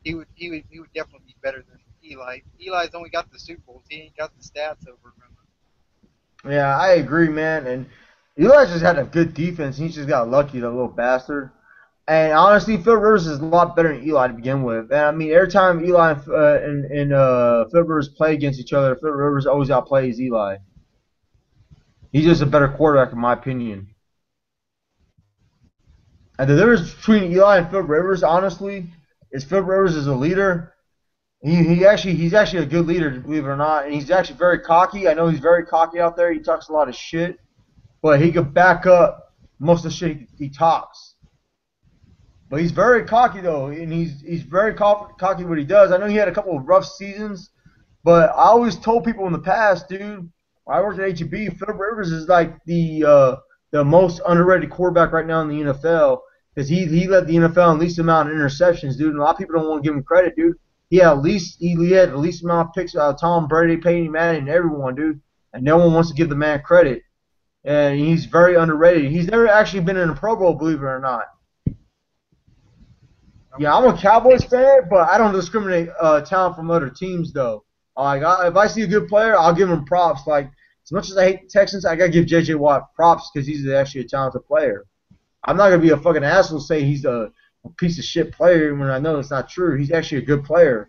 he would definitely be better than Eli. Eli's only got the Super Bowls. He ain't got the stats over Romo. Yeah, I agree, man. And Eli just had a good defense. He just got lucky, the little bastard. And honestly, Phil Rivers is a lot better than Eli to begin with. And I mean, every time Eli and Phil Rivers play against each other, Phil Rivers always outplays Eli. He's just a better quarterback, in my opinion. And the difference between Eli and Phil Rivers, honestly, is Phil Rivers is a leader. He's actually a good leader, believe it or not. And he's actually very cocky. I know he's very cocky out there. He talks a lot of shit. But he could back up most of the shit he talks. But he's very cocky, though, and he's very cocky what he does. I know he had a couple of rough seasons, but I always told people in the past, dude, when I worked at H-E-B, Phil Rivers is like the most underrated quarterback right now in the NFL because he led the NFL in least amount of interceptions, dude, and a lot of people don't want to give him credit, dude. He had the least amount of picks out of Tom Brady, Peyton Manning, and everyone, dude, and no one wants to give the man credit. And he's very underrated. He's never actually been in a Pro Bowl, believe it or not. Yeah, I'm a Cowboys fan, but I don't discriminate talent from other teams, though. Like, if I see a good player, I'll give him props. Like, as much as I hate the Texans, I got to give J.J. Watt props because he's actually a talented player. I'm not going to be a fucking asshole and say he's a piece of shit player when I know it's not true. He's actually a good player.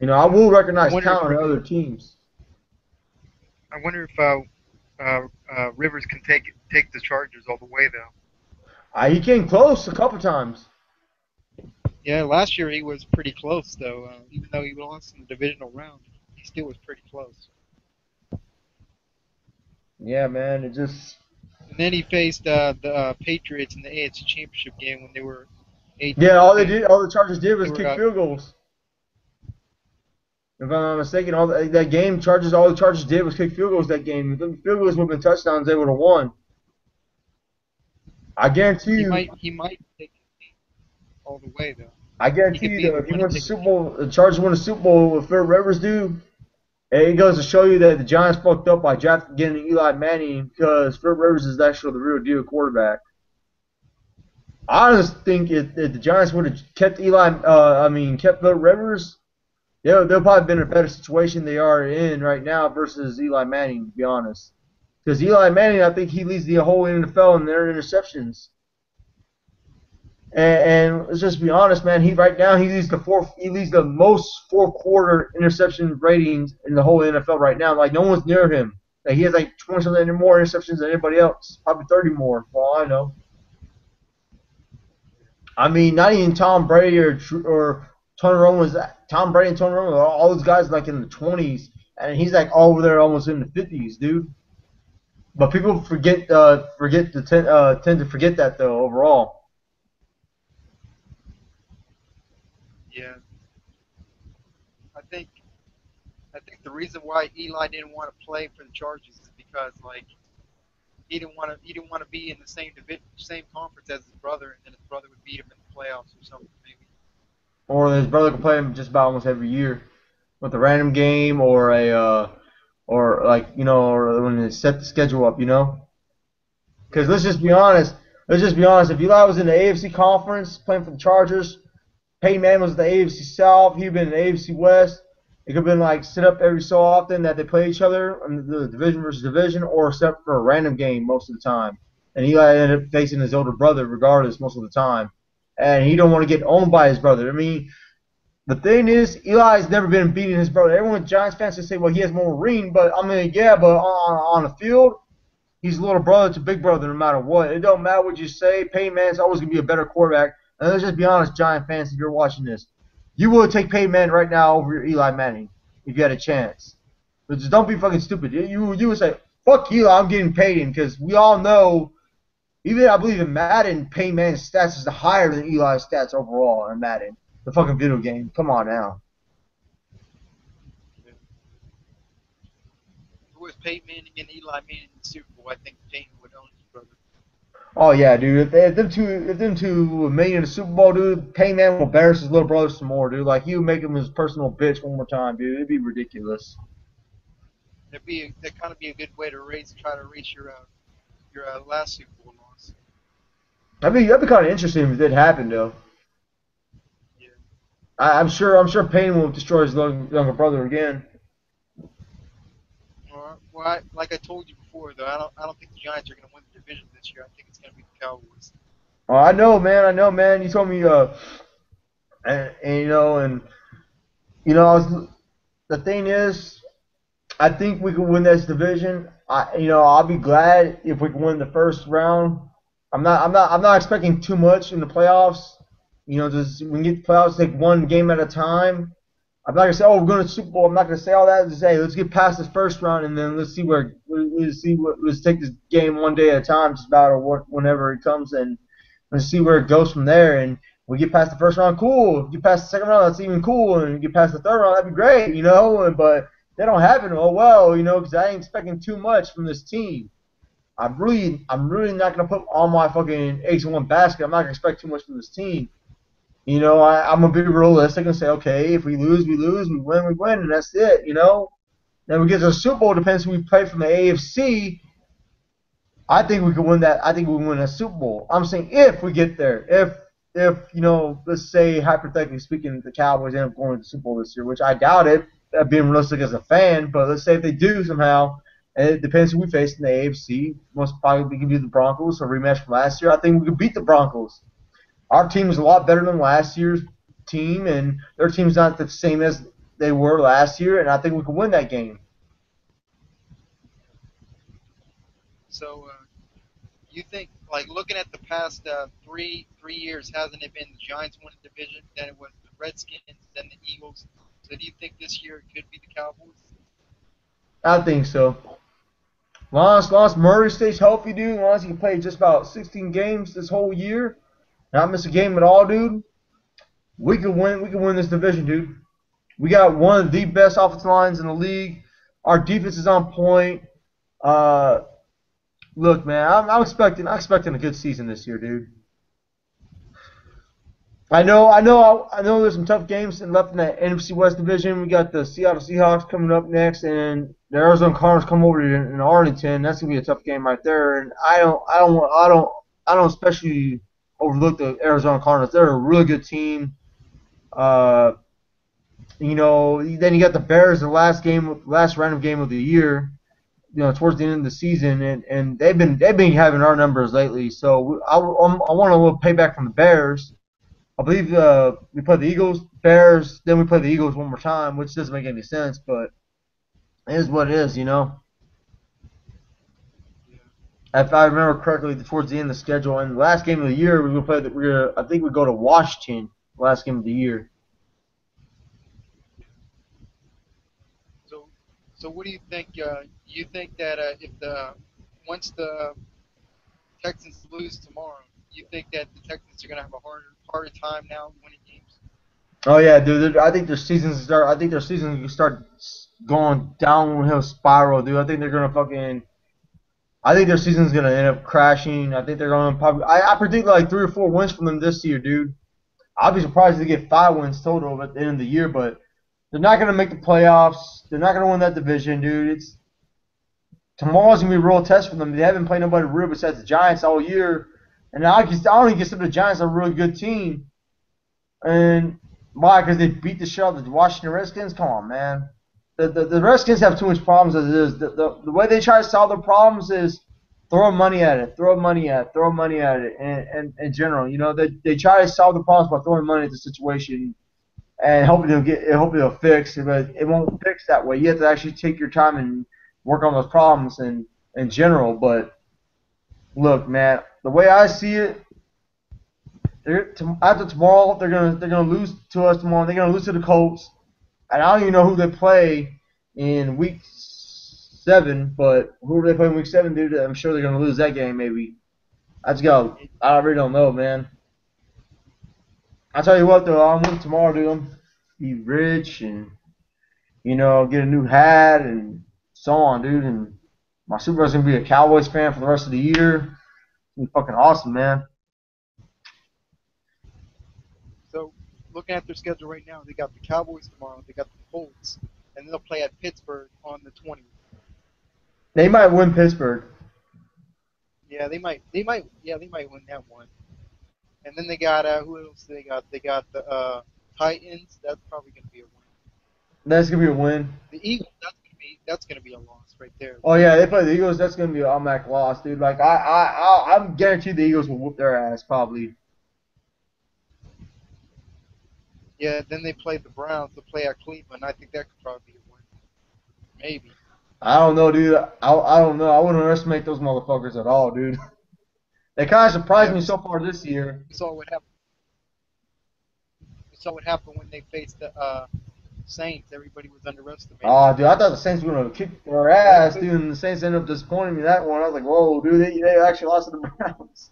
I will recognize talent in other teams. I wonder if Rivers can take the Chargers all the way, though. He came close a couple times. Yeah, last year he was pretty close, though. Even though he lost in the divisional round, he still was pretty close. Yeah, man. It just. And then he faced the Patriots in the AFC Championship game when they were 8. Yeah, all they They, did, all the Chargers did they was were kick field goals. If I'm not mistaken, all that game all the Chargers did was kick field goals. That game, if the field goals would have been touchdowns, they would have won. I guarantee you. he might take it all the way though. I He guarantee could you be though, the if you one win to the take Super it. Bowl, the Chargers win the Super Bowl with Phil Rivers do, it goes to show you that the Giants fucked up by getting Eli Manning because Phil Rivers is actually the real deal quarterback. I honestly think if the Giants would have kept kept Phil Rivers, they'll probably been in a better situation they are in right now versus Eli Manning, to be honest. Because Eli Manning, I think he leads the whole NFL in their interceptions. And let's just be honest, man. He leads the most fourth quarter interception ratings in the whole NFL right now. Like no one's near him. Like he has like 20 something more interceptions than anybody else. Probably 30 more, for all I know. I mean, not even Tom Brady or Tony Romo was Tom Brady and Tony Romo. All those guys like in the 20s, and he's like over there almost in the 50s, dude. But people tend to forget that though overall. Yeah, I think I think the reason why Eli didn't want to play for the Chargers is because like he didn't want to be in the same conference as his brother, and then his brother would beat him in the playoffs or something maybe. Or his brother can play him just about almost every year with a random game or or when they set the schedule up, you know. Because Yeah, let's just be honest. Let's just be honest. If Eli was in the AFC conference playing for the Chargers, Peyton Manning was in the AFC South. He'd been in the AFC West. It could have been like set up every so often that they play each other in the division versus division, or set for a random game most of the time. And Eli ended up facing his older brother regardless most of the time. And he don't want to get owned by his brother. I mean, the thing is, Eli's never been beating his brother. Everyone, Giants fans, say, well, he has more ring, but I mean, yeah, but on the field, he's a little brother to big brother no matter what. It don't matter what you say. Peyton Manning's always going to be a better quarterback. And let's just be honest, Giant fans, if you're watching this, you would take Peyton Manning right now over Eli Manning if you had a chance. But just don't be fucking stupid. You would say, fuck Eli, I'm getting Peyton, because we all know, even I believe in Madden, Peyton Manning's stats is higher than Eli's stats overall in Madden. The fucking video game. Come on now. if it was Peyton Manning and Eli Manning in the Super Bowl, I think Peyton would own his brother. Oh yeah, dude. If them two made it in the Super Bowl, dude, Peyton Manning will embarrass his little brother some more, dude. Like he would make him his personal bitch one more time, dude. It'd be ridiculous. That kind of be a good way to try to reach your last Super Bowl loss. That'd be kind of interesting if it did happen, though. Yeah. I'm sure Payne will destroy his younger brother again. Like I told you before, though, I don't think the Giants are going to win the division this year. I think it's going to be the Cowboys. Oh, I know, man. I know, man. You told me, and I was. The thing is, I think we can win this division. I'll be glad if we can win the first round. I'm not expecting too much in the playoffs. Just when you get the playoffs, take one game at a time. I'm not gonna say, oh, we're going to Super Bowl. I'm not gonna say all that. Just say, let's get past this first round and then let's take this game one day at a time, just about or whenever it comes, and let's see where it goes from there. And we get past the first round, cool. If you get past the second round, that's even cool. And get past the third round, that'd be great, But they don't happen. Oh well, because I ain't expecting too much from this team. I'm really not gonna put all my fucking eggs in one basket. I'm not gonna expect too much from this team. I'm gonna be realistic and say, okay, if we lose, we lose. We win, we win, and that's it. Then we get to the Super Bowl. Depends who we play from the AFC. I think we can win that. I think we can win a Super Bowl. I'm saying if we get there. If let's say hypothetically speaking, the Cowboys end up going to the Super Bowl this year, which I doubt it. Being realistic as a fan, but let's say if they do somehow, and it depends who we face in the AFC. Most probably we can be the Broncos, a rematch from last year. I think we can beat the Broncos. Our team is a lot better than last year's team, and their team's not the same as they were last year, and I think we can win that game. So, you think, like looking at the past three years, hasn't it been the Giants winning the division, then it was the Redskins, then the Eagles? So, do you think this year it could be the Cowboys? I think so. Lance Murray stays healthy, dude. As long as he can play just about 16 games this whole year, not miss a game at all, dude. We can win. We can win this division, dude. We got one of the best offensive lines in the league. Our defense is on point. Look, man, I'm expecting a good season this year, dude. I know. There's some tough games left in that NFC West division. We got the Seattle Seahawks coming up next, and the Arizona Cardinals come over in Arlington. That's gonna be a tough game right there. And I don't especially overlook the Arizona Cardinals. They're a really good team. Then you got the Bears, the last random game of the year. Towards the end of the season, and they've been having our numbers lately. So I want a little payback from the Bears. I believe we play the Eagles, Bears, then we play the Eagles one more time, which doesn't make any sense, but it is what it is, If I remember correctly, towards the end of the schedule, and the last game of the year, I think we go to Washington, last game of the year. So what do you think? You think that once the Texans lose tomorrow, you think that the Texans are going to have a harder time now winning games? Oh yeah, dude. I think their seasons start going downhill spiral, dude. I think their season's gonna end up crashing. I think they're gonna I predict like 3 or 4 wins from them this year, dude. I'll be surprised if they get 5 wins total at the end of the year, but they're not gonna make the playoffs. They're not gonna win that division, dude. Tomorrow's gonna be a real test for them. They haven't played nobody real besides the Giants all year. And I don't even consider the Giants a really good team. And why? Because they beat the shit out of the Washington Redskins? Come on, man. The Redskins have too much problems as it is. The way they try to solve their problems is throw money at it. And in general, they try to solve the problems by throwing money at the situation and hoping it'll fix, but it won't fix that way. You have to actually take your time and work on those problems in general. But look, man, the way I see it, after tomorrow, they're gonna lose to us tomorrow. They're gonna lose to the Colts, and I don't even know who they play in Week 7. But whoever they play in Week 7, dude, I'm sure they're gonna lose that game. Maybe. I really don't know, man. I tell you what, though, I'm with tomorrow, dude. I'm be rich and get a new hat and so on, dude. And my supervisor's gonna be a Cowboys fan for the rest of the year. It's gonna be fucking awesome, man. So, looking at their schedule right now, they got the Cowboys tomorrow, they got the Colts, and they'll play at Pittsburgh on the 20th. They might win Pittsburgh. Yeah, they might win that one. And then they got who else? They got the Titans. That's probably gonna be a win. That's gonna be a win. The Eagles. That's gonna be a loss right there. Oh yeah, they play the Eagles. That's gonna be an automatic loss, dude. Like I'm guaranteed the Eagles will whoop their ass probably. Yeah. Then they play the Browns. They play at Cleveland. I think that could probably be a win. Maybe. I don't know, dude. I don't know. I wouldn't underestimate those motherfuckers at all, dude. They kind of surprised me so far this year. We saw what happened when they faced the Saints. Everybody was underestimated. Oh, dude, I thought the Saints were going to kick their ass, dude, and the Saints ended up disappointing me that one. I was like, whoa, dude, they actually lost to the Browns.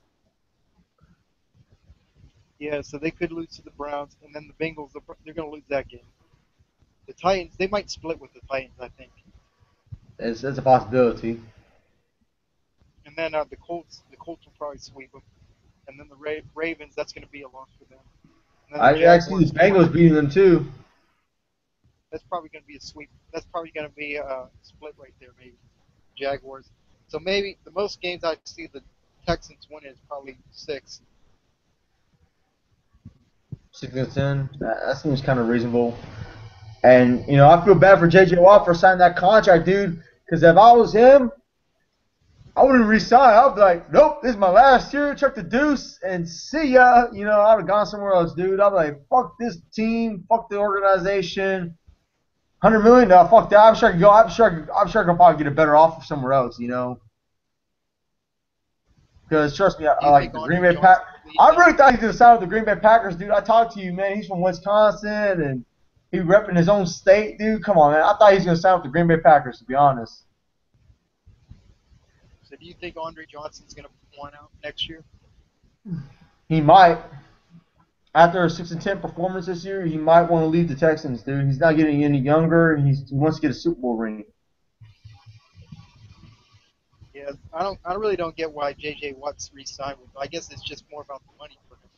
Yeah, so they could lose to the Browns, and then the Bengals, they're going to lose that game. The Titans, they might split with the Titans, I think. It's a possibility. And then the Colts will probably sweep them. And then the Ravens, that's going to be a loss for them. I see the Bengals beating them too. That's probably going to be a sweep. That's probably going to be a split right there, maybe. Jaguars. So maybe the most games I see the Texans win is probably 6. 6-10. That seems kind of reasonable. And I feel bad for J.J. Watt for signing that contract, dude. Because if I was him, I wouldn't resign. I'd be like, nope, this is my last year. Chuck the deuce and see ya. I would have gone somewhere else, dude. I'd be like, fuck this team, fuck the organization. $100 million? No, fuck that. I'm sure I could go. I'm sure I could probably get a better offer somewhere else. Because trust me, I like the Green Bay Packers. I really thought he was gonna sign with the Green Bay Packers, dude. I talked to you, man. He's from Wisconsin and he repping his own state, dude. Come on, man. I thought he was gonna sign with the Green Bay Packers, to be honest. So do you think Andre Johnson's going to point out next year? He might. After a 6-10 performance this year, he might want to leave the Texans, dude. He's not getting any younger. He wants to get a Super Bowl ring. Yeah, I really don't get why J.J. Watt's re-signed with. I guess it's just more about the money for him.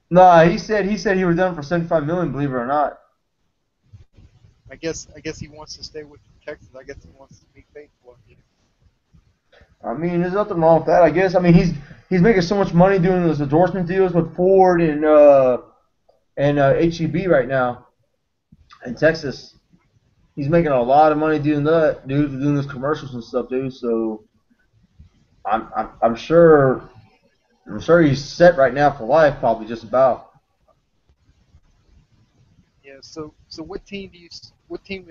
Nah, he said he was done for $75 million. Believe it or not. I guess he wants to stay with the Texans. I guess he wants to be faithful. I mean, there's nothing wrong with that. I guess. I mean, he's making so much money doing those endorsement deals with Ford and HEB right now in Texas. He's making a lot of money doing that, dude, doing those commercials and stuff, dude. So I'm sure he's set right now for life, probably just about. Yeah. So what team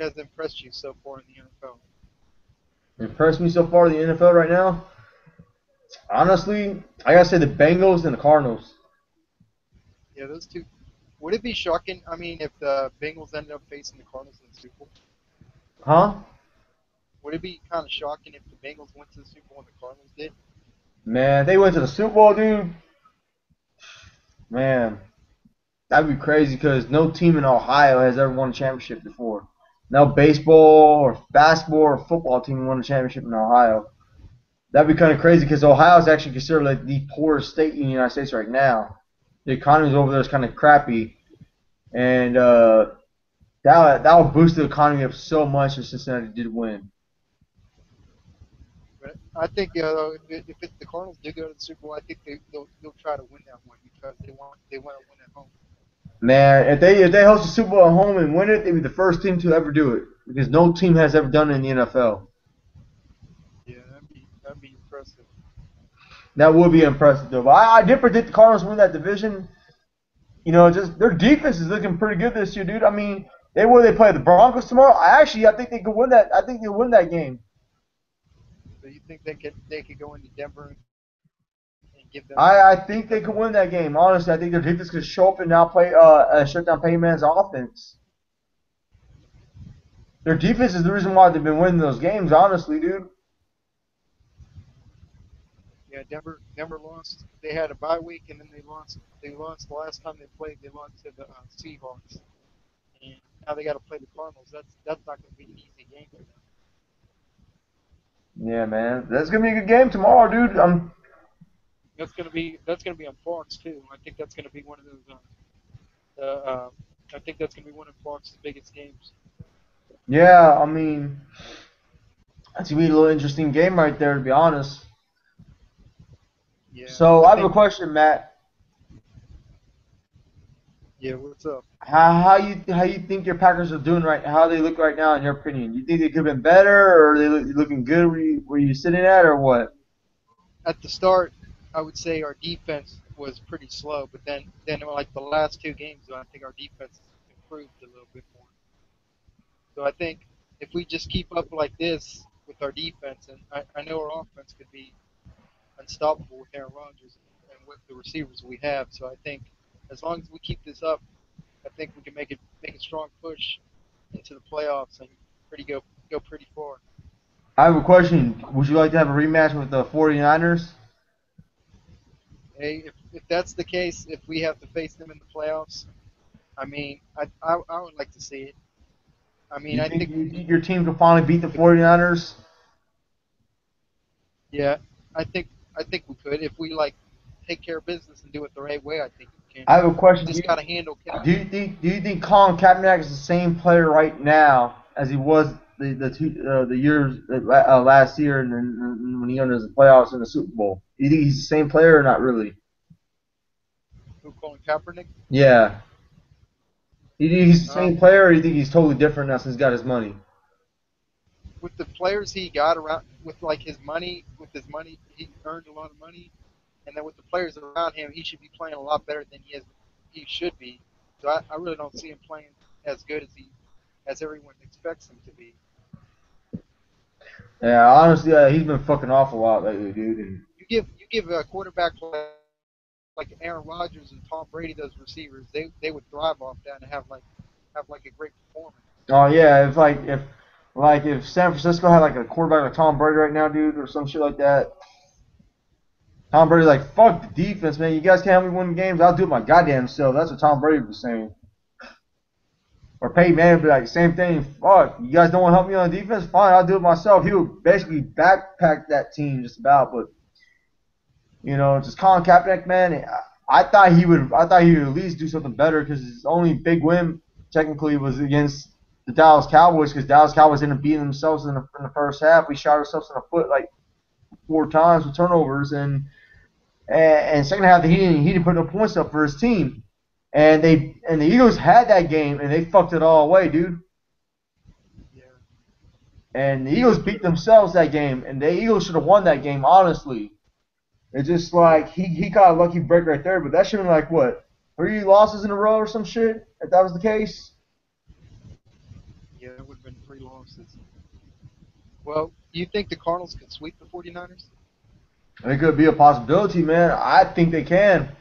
has impressed you so far in the NFL? Impressed me so far in the NFL right now. Honestly, I gotta say the Bengals and the Cardinals. Yeah, those two. Would it be shocking? I mean, if the Bengals ended up facing the Cardinals in the Super Bowl, Huh? would it be kind of shocking if the Bengals went to the Super Bowl and the Cardinals did? Man, they went to the Super Bowl, dude. Man, that'd be crazy because no team in Ohio has ever won a championship before. No baseball or basketball or football team won a championship in Ohio. That'd be kind of crazy because Ohio is actually considered like the poorest state in the United States right now. The economy over there is kind of crappy, and that would boost the economy up so much if Cincinnati did win. But I think if the Cardinals do go to the Super Bowl, I think they'll try to win that one because they want to win at home. Man, if they host a Super Bowl at home and win it, they'd be the first team to ever do it because no team has ever done it in the NFL. Yeah, that'd be impressive. That would be impressive, though. But I did predict the Cardinals win that division. You know, just their defense is looking pretty good this year, dude. I mean, they play the Broncos tomorrow. I think they could win that. I think they'll win that game. So you think they could go into Denver and give them? I think they could win that game. Honestly, I think their defense could show up and now play shut down Peyton Manning's offense. Their defense is the reason why they've been winning those games. Honestly, dude. Yeah, Denver lost. They had a bye week and then they lost. They lost the last time they played. They lost to the Seahawks, and now they got to play the Cardinals. That's not going to be an easy game for them. Yeah, man, that's gonna be a good game tomorrow, dude. That's gonna be on Fox too. I think that's gonna be one of those. I think that's gonna be one of Fox's biggest games. Yeah, I mean, that's gonna be a little interesting game right there, to be honest. Yeah. So I have a question, Matt. Yeah. What's up? How you think your Packers are doing right? How they look right now, in your opinion? You think they could have been better, or are they looking good where you sitting at, or what? At the start, I would say our defense was pretty slow, but then like the last two games, I think our defense improved a little bit more. So I think if we just keep up like this with our defense, and I know our offense could be unstoppable with Aaron Rodgers and with the receivers we have. So I think as long as we keep this up, I think we can make a strong push into the playoffs and go pretty far. I have a question. Would you like to have a rematch with the 49ers? Hey, if that's the case, if we have to face them in the playoffs, I mean, I would like to see it. I mean, I think You think your team can finally beat the 49ers? yeah, I think we could if we like take care of business and do it the right way. I think we can. I have a question. Just gotta handle. Do you think Colin Kaepernick is the same player right now as he was the years last year and then when he entered the playoffs in the Super Bowl? Do you think he's the same player or not really? Who, Colin Kaepernick? Yeah. Do you think he's the same player, or do you think he's totally different now since he's got his money? With the players he got around, with his money, he earned a lot of money, and then with the players around him, he should be playing a lot better than he should be. So I really don't see him playing as good as everyone expects him to be. Yeah, honestly, he's been fucking off a lot lately, dude. And You give a quarterback like Aaron Rodgers and Tom Brady those receivers, they would thrive off that and have like a great performance. oh yeah, Like if San Francisco had like a quarterback like Tom Brady right now, dude, or some shit like that. Tom Brady's like, fuck the defense, man. You guys can't help me win games. I'll do it my goddamn self. That's what Tom Brady was saying. Or Peyton Manning would be like, same thing. Fuck, you guys don't want to help me on defense? Fine, I'll do it myself. He would basically backpack that team just about. But just Colin Kaepernick, man. I thought he would. I thought he would at least do something better because his only big win technically was against the Dallas Cowboys because Dallas Cowboys ended up beating themselves in the first half. We shot ourselves in the foot like 4 times with turnovers and second half he didn't put no points up for his team. And the Eagles had that game and they fucked it all away, dude. Yeah. And the Eagles beat themselves that game, and the Eagles should have won that game, honestly. It's just like he caught a lucky break right there, but that should have been like what, 3 losses in a row or some shit, if that was the case. Yeah, it would have been 3 losses. Well, do you think the Cardinals could sweep the 49ers? It could be a possibility, man. I think they can.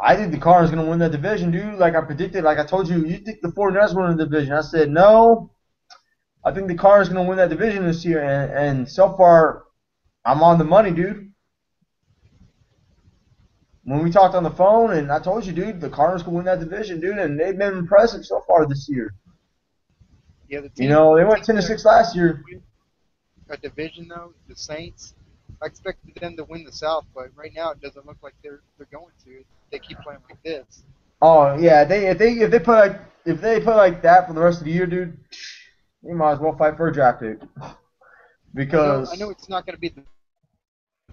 I think the Cardinals going to win that division, dude. Like I predicted, like I told you, you think the 49ers win the division. I said, no. I think the Cardinals going to win that division this year. And so far, I'm on the money, dude. When we talked on the phone, and I told you, dude, the Cardinals can win that division, dude. And they've been impressive so far this year. Yeah, the team. They went 10-6 last year. A division though, the Saints. I expected them to win the South, but right now it doesn't look like they're going to. If they keep playing like this. Oh yeah, if they play like that for the rest of the year, dude, they might as well fight for a draft pick. Because I know it's not going to be the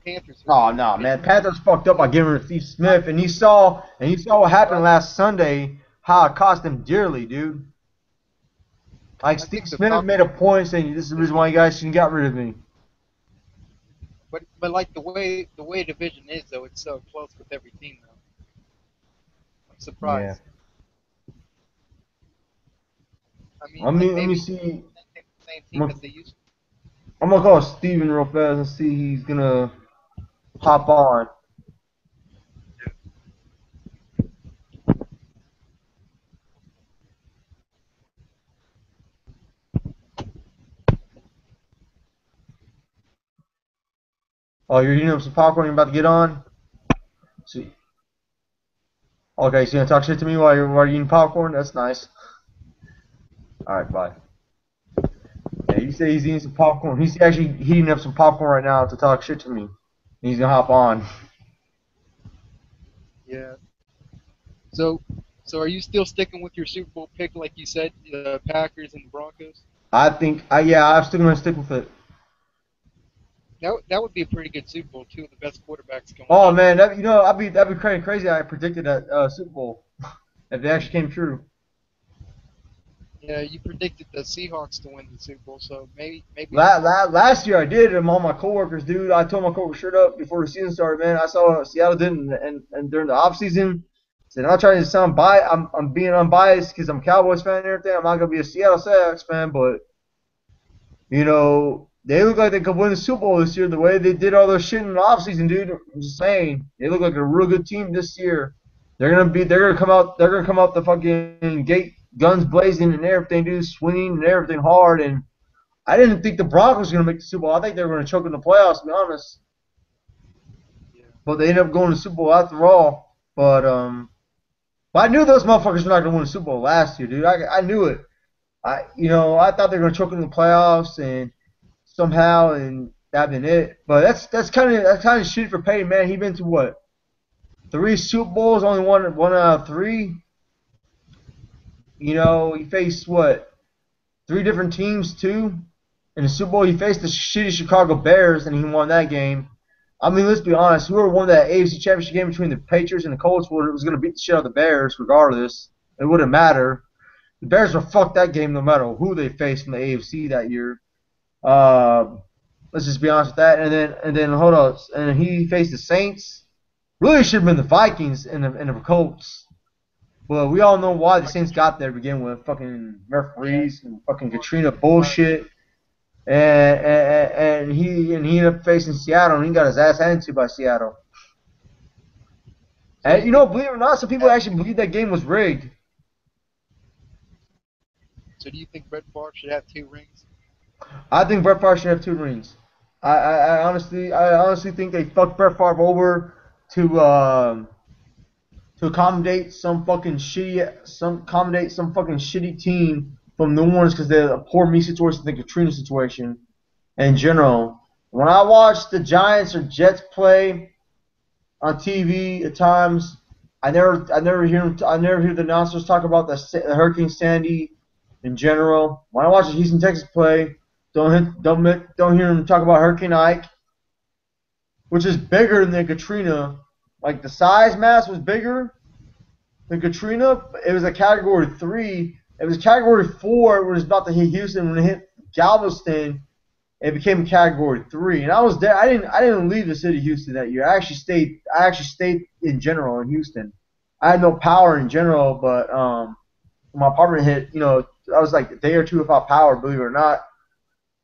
Panthers. Oh no, man, Panthers fucked up by giving it to Steve Smith, and you saw what happened last Sunday, how it cost them dearly, dude. Like Steve Smith made a point saying this is the reason why you guys shouldn't got rid of me. But like the way division is though, it's so close with every team though. I'm surprised. Yeah. I mean, let me see. Same team as they used to. I'm gonna call Steven real fast and see he's gonna hop on. Oh, you're eating up some popcorn. You're about to get on. See. Okay, so you're gonna talk shit to me while you're eating popcorn? That's nice. All right, bye. Yeah, he said he's eating some popcorn. He's actually heating up some popcorn right now to talk shit to me. He's gonna hop on. Yeah. So are you still sticking with your Super Bowl pick, like you said, the Packers and the Broncos? I'm still gonna stick with it. That would be a pretty good Super Bowl. 2 of the best quarterbacks going. Oh man, that'd be crazy. I predicted that Super Bowl if it actually came true. Yeah, you predicted the Seahawks to win the Super Bowl, so maybe. Last year I did, and all my coworkers, dude. I told my coworkers straight up before the season started, man. I saw Seattle did, and during the off season, said I'm not trying to sound biased. I'm being unbiased because I'm a Cowboys fan and everything. I'm not gonna be a Seattle Seahawks fan, but they look like they could win the Super Bowl this year. The way they did all their shit in the off season, dude. I'm just saying, they look like a real good team this year. They're gonna come out the fucking gate, guns blazing and everything, dude, swinging and everything hard. And I didn't think the Broncos were gonna make the Super Bowl. I think they were gonna choke in the playoffs, to be honest. Yeah. But they ended up going to the Super Bowl after all. But I knew those motherfuckers were not gonna win the Super Bowl last year, dude. I knew it. I thought they were gonna choke in the playoffs and somehow, and that'd been it. But that's kind of shit for Peyton, man. He been to what? 3 Super Bowls, only one out of 3. He faced what? 3 different teams too. In the Super Bowl, he faced the shitty Chicago Bears, and he won that game. I mean, let's be honest. Whoever won that AFC Championship game between the Patriots and the Colts was going to beat the shit out of the Bears, regardless. It wouldn't matter. The Bears were fucked that game no matter who they faced in the AFC that year. Let's just be honest with that. And then hold on. And he faced the Saints. Really should have been the Vikings and the Colts. Well, we all know why the Saints got there to begin with. Fucking referees and fucking Katrina bullshit. And he ended up facing Seattle, and he got his ass handed to by Seattle. And believe it or not, some people actually believe that game was rigged. So do you think Brett Favre should have 2 rings? I think Brett Favre should have 2 rings. I honestly think they fucked Brett Favre over to accommodate some fucking shitty team from New Orleans because they're a poor me situation, the Katrina situation in general. When I watch the Giants or Jets play on TV at times, I never hear the announcers talk about the Hurricane Sandy in general. When I watch the Houston Texans play, don't hear them talk about Hurricane Ike, which is bigger than Katrina. Like the size mass was bigger than Katrina. It was a Category 3. It was Category 4 when it was about to hit Houston. When it hit Galveston, it became Category 3. And I was there. I didn't leave the city of Houston that year. I actually stayed in general in Houston. I had no power in general, but when my apartment hit, I was like a day or two without power, believe it or not.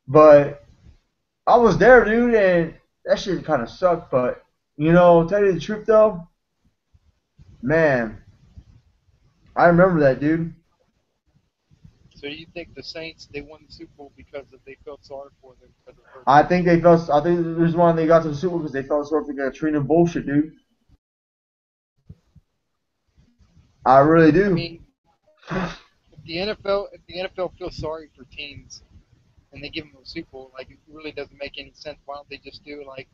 But I was there, dude, and that shit kind of sucked. But tell you the truth though, man, I remember that, dude. So you think the Saints they won the Super Bowl because they felt sorry for them because of I Hurricane think Ike? they felt. I think the reason why they got to the Super Bowl because they felt sorry for Katrina bullshit, dude. I really I do. mean, if the NFL feels sorry for teams and they give them a Super Bowl, like it really doesn't make any sense. Why don't they just do like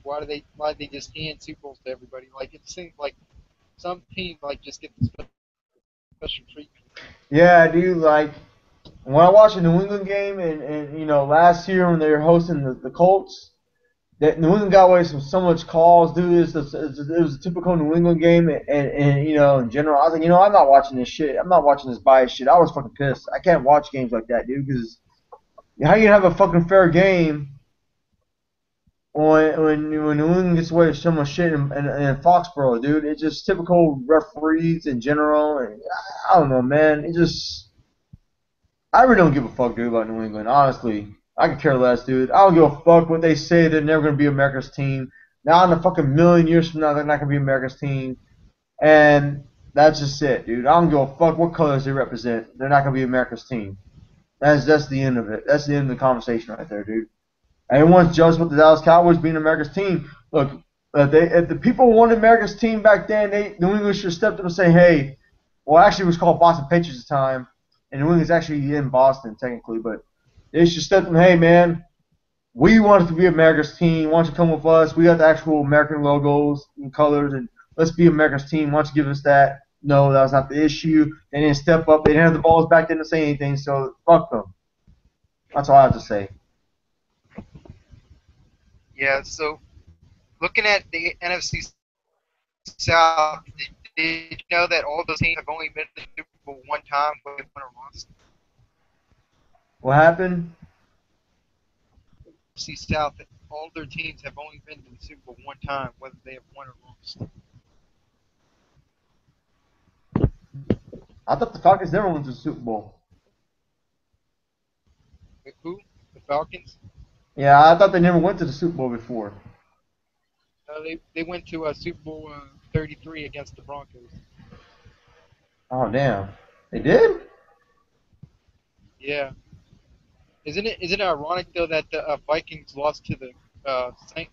why do they just hand Super Bowls to everybody? Like it seems like some teams like just get the special treatment. Yeah, dude. Like when I watched the New England game and last year when they were hosting the Colts, that New England got away with so much calls, dude. It was a typical New England game, and in general, I was like, I'm not watching this shit. I'm not watching this bias shit. I was fucking pissed. I can't watch games like that, dude. Because how you have a fucking fair game when New England gets away with so much shit in Foxborough, dude? It's just typical referees in general, and I don't know, man. I really don't give a fuck, dude, about New England. Honestly, I could care less, dude. I don't give a fuck what they say. They're never gonna be America's team. Now in a fucking million years from now, they're not gonna be America's team, and that's just it, dude. I don't give a fuck what colors they represent. They're not gonna be America's team. That's the end of it. That's the end of the conversation right there, dude. Everyone's jealous with the Dallas Cowboys being America's team. Look, if the people wanted America's team back then, New England should have stepped up and say, hey, well, actually, it was called Boston Patriots at the time, and New England's actually in Boston technically, but they should step up and, hey, man, we want it to be America's team. Why don't you come with us? We got the actual American logos and colors, and let's be America's team. Why don't you give us that? No, that was not the issue. They didn't step up. They didn't have the balls back then to say anything, so fuck them. That's all I have to say. Yeah. So looking at the NFC South, did you know that all those teams have only been to the Super Bowl one time, whether they won or lost? What happened? NFC South, all their teams have only been to the Super Bowl one time, whether they have won or lost. I thought the Falcons never went to the Super Bowl. Who? The Falcons? Yeah, I thought they never went to the Super Bowl before. They went to Super Bowl 33 against the Broncos. Oh damn, they did? Yeah. Isn't it ironic though that the Vikings lost to the Saints?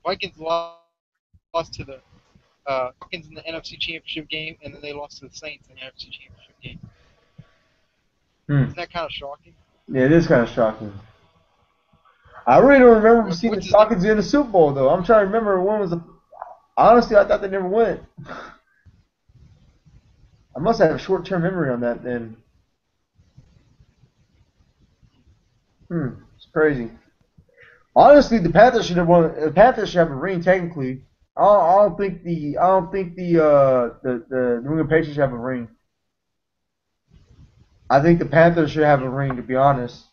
Vikings lost to the Falcons in the NFC Championship game, and then they lost to the Saints in the NFC Championship game. Hmm. Isn't that kind of shocking? Yeah, it is kind of shocking. I really don't remember seeing the What's his name? Falcons in the Super Bowl though. I'm trying to remember when was the. Honestly, I thought they never went. I must have a short-term memory on that then. It's crazy. Honestly, the Panthers should have won. The Panthers should have a ring technically. I don't think the New England Patriots should have a ring. I think the Panthers should have a ring, to be honest,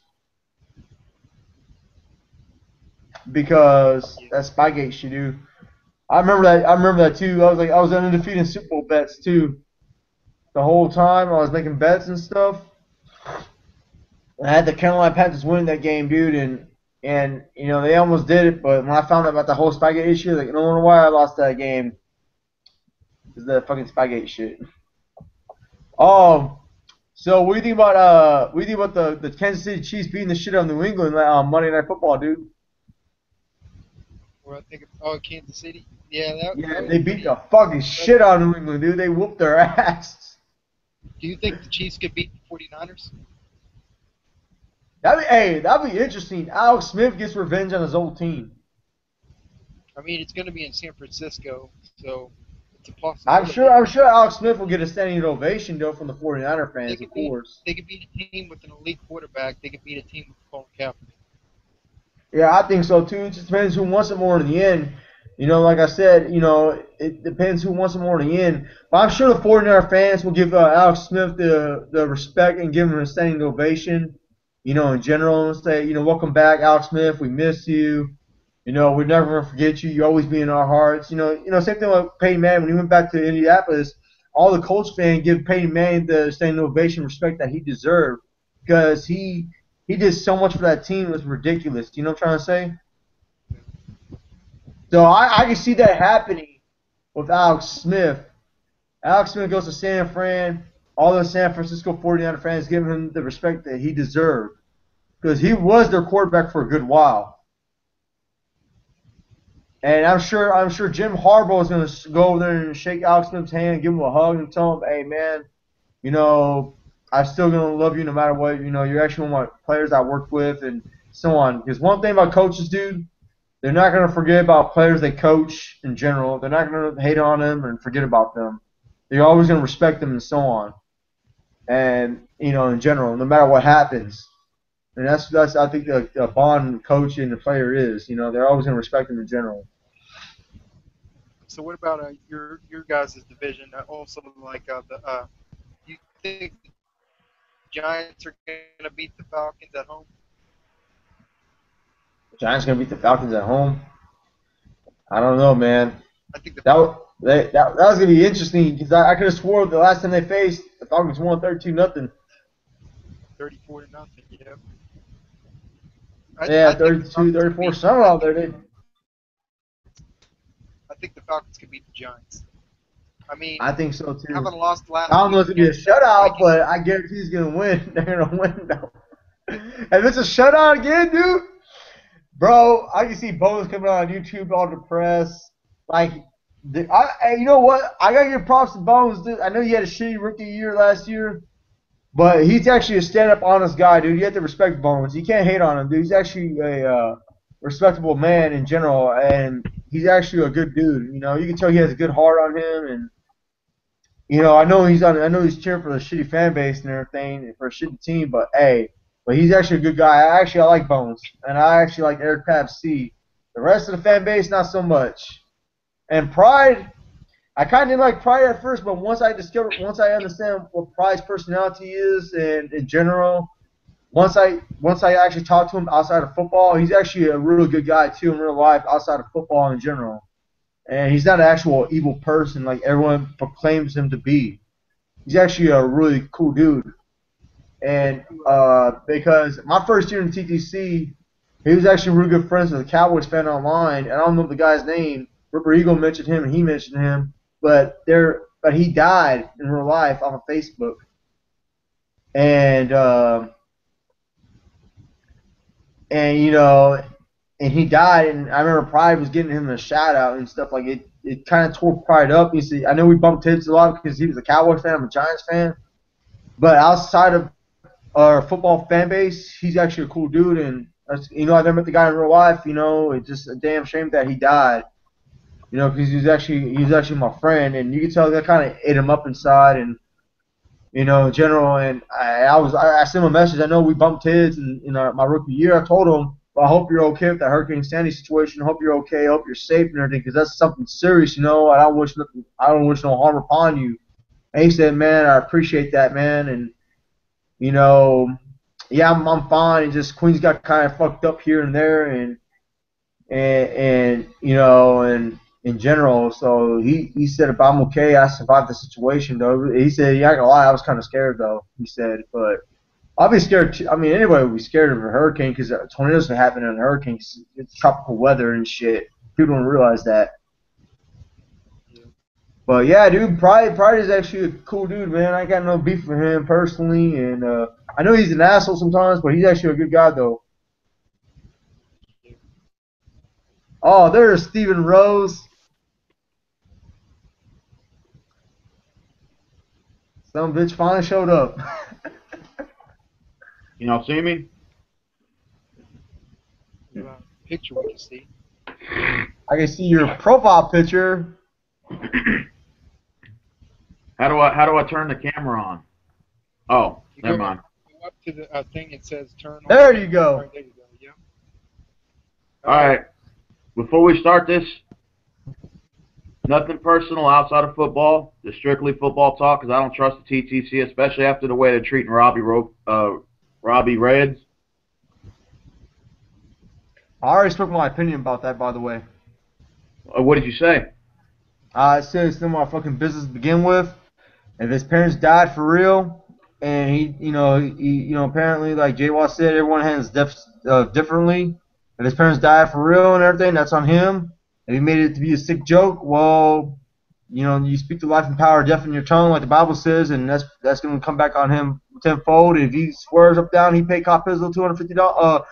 because Yeah. that's Spygate should do. I remember that. I remember that too. I was undefeated in Super Bowl bets too. The whole time I was making bets and stuff. I had the Carolina Panthers winning that game, dude, and they almost did it. But when I found out about the whole Spygate issue, like, no wonder why I lost that game. Is the fucking Spygate shit. Oh, So what do you think about the Kansas City Chiefs beating the shit out of New England on Monday Night Football, dude? What I think of Kansas City. Yeah, that Yeah, was they beat pretty the fucking shit impressive. out of New England, dude. They whooped their ass. Do you think the Chiefs could beat the 49ers? That'd be interesting. Alex Smith gets revenge on his old team. I mean, it's going to be in San Francisco, so it's a I'm possibility. sure I'm sure Alex Smith will get a standing ovation though from the 49er They fans, of could beat course. they could beat a team with an elite quarterback. They could beat a team with Colin Kaepernick. Yeah, I think so too. It just depends who wants it more in the end. Like I said, it depends who wants it more in the end. But I'm sure the 49er fans will give Alex Smith the respect and give him a standing ovation, in general, and say, welcome back, Alex Smith. We miss you. We're never going to forget you. You always be in our hearts. Same thing with Peyton Manning. When he went back to Indianapolis, all the Colts fans give Peyton Manning the standing ovation respect that he deserved because he did so much for that team. It was ridiculous. You know what I'm trying to say? So I can see that happening with Alex Smith. Alex Smith goes to San Fran. All the San Francisco 49er fans give him the respect that he deserved because he was their quarterback for a good while. And I'm sure Jim Harbaugh is going to go over there and shake Alex Smith's hand, give him a hug, and tell him, "Hey, man, I'm still going to love you no matter what. You're actually one of my players I worked with, and so on." Because one thing about coaches, dude, they're not going to forget about players they coach in general. They're not going to hate on them and forget about them. They're always going to respect them and so on. And in general, no matter what happens. And that's I think the bond coach and the player is. They're always going to respect them in general. So what about your guys' division? Also, like you think the Giants are going to beat the Falcons at home? The Giants going to beat the Falcons at home. I don't know, man. I think the That was gonna be interesting because I could have swore the last time they faced the Falcons won 32-0. 34-0. Yeah. Yeah, I think the 32, Falcons could 34, beat. somewhere out there. I think the Falcons could beat the Giants. I mean, I think so too. haven't lost last I don't know week if it'll be a against the shutout, Vikings. but I guarantee he's gonna win. They're gonna win though. If it's a shutout again, dude, bro, I can see Bones coming out on YouTube all depressed. Like, you know what? I gotta give props to Bones, dude. I know he had a shitty rookie year last year. But he's actually a stand-up, honest guy, dude. You have to respect Bones. You can't hate on him, dude. He's actually a respectable man in general, and he's actually a good dude. You can tell he has a good heart on him, and I know he's cheering for the shitty fan base and everything for a shitty team, but hey, he's actually a good guy. I like Bones, and I actually like Eric Papp C. The rest of the fan base, not so much. And Pride. I kind of didn't like Pride at first, but once I understand what Pride's personality is, and in general, once I actually talk to him outside of football, he's actually a really good guy too in real life outside of football in general. And he's not an actual evil person like everyone proclaims him to be. He's actually a really cool dude. And because my first year in TTC, he was actually really good friends with a Cowboys fan online, and I don't know the guy's name. Ripper Eagle mentioned him, and he mentioned him. But he died in real life off of Facebook, and and he died. And I remember Pride was giving him a shout out and stuff like it. It kind of tore Pride up. You see, I know we bumped heads a lot because he was a Cowboys fan, I'm a Giants fan, but outside of our football fan base, he's actually a cool dude. And I never met the guy in real life. It's just a damn shame that he died. Because he's actually my friend, and you can tell that kind of ate him up inside, and in general. And I sent him a message. I know we bumped heads in my rookie year. I told him, well, I hope you're okay with that Hurricane Sandy situation. I hope you're okay. I hope you're safe and everything, because that's something serious. I don't wish no harm upon you. And he said, man, I appreciate that, man, and yeah, I'm fine. And just Queens got kind of fucked up here and there, and in general. So he said, if I'm okay, I survived the situation, though. He said, yeah, I ain't gonna lie, I was kind of scared, though, he said. But I'll be scared, too. I mean, anybody would be scared of a hurricane because tornadoes can happen in a hurricane. It's tropical weather and shit. People don't realize that. Yeah. But yeah, dude, Pride is actually a cool dude, man. I got no beef with him personally, and I know he's an asshole sometimes, but he's actually a good guy though. Oh, there's Steven Rose. Some bitch finally showed up. You know, see me? Picture we can see. I can see your profile picture. How do I turn the camera on? Oh, You never go mind. up to the thing. It says turn on. There you go. Right, there you go. Yeah. All right. Before we start this, nothing personal outside of football. Just strictly football talk because I don't trust the TTC, especially after the way they're treating Robbie Reds. I already spoke my opinion about that, by the way. What did you say? I said it's none of my fucking business to begin with. If his parents died for real, and he apparently, like Jay Watt said, everyone handles death differently. If his parents died for real and everything, that's on him. If he made it to be a sick joke, well, you speak to life and power of death in your tongue, like the Bible says, and that's going to come back on him tenfold. If he swears up down, he paid Cop Pizzle $250,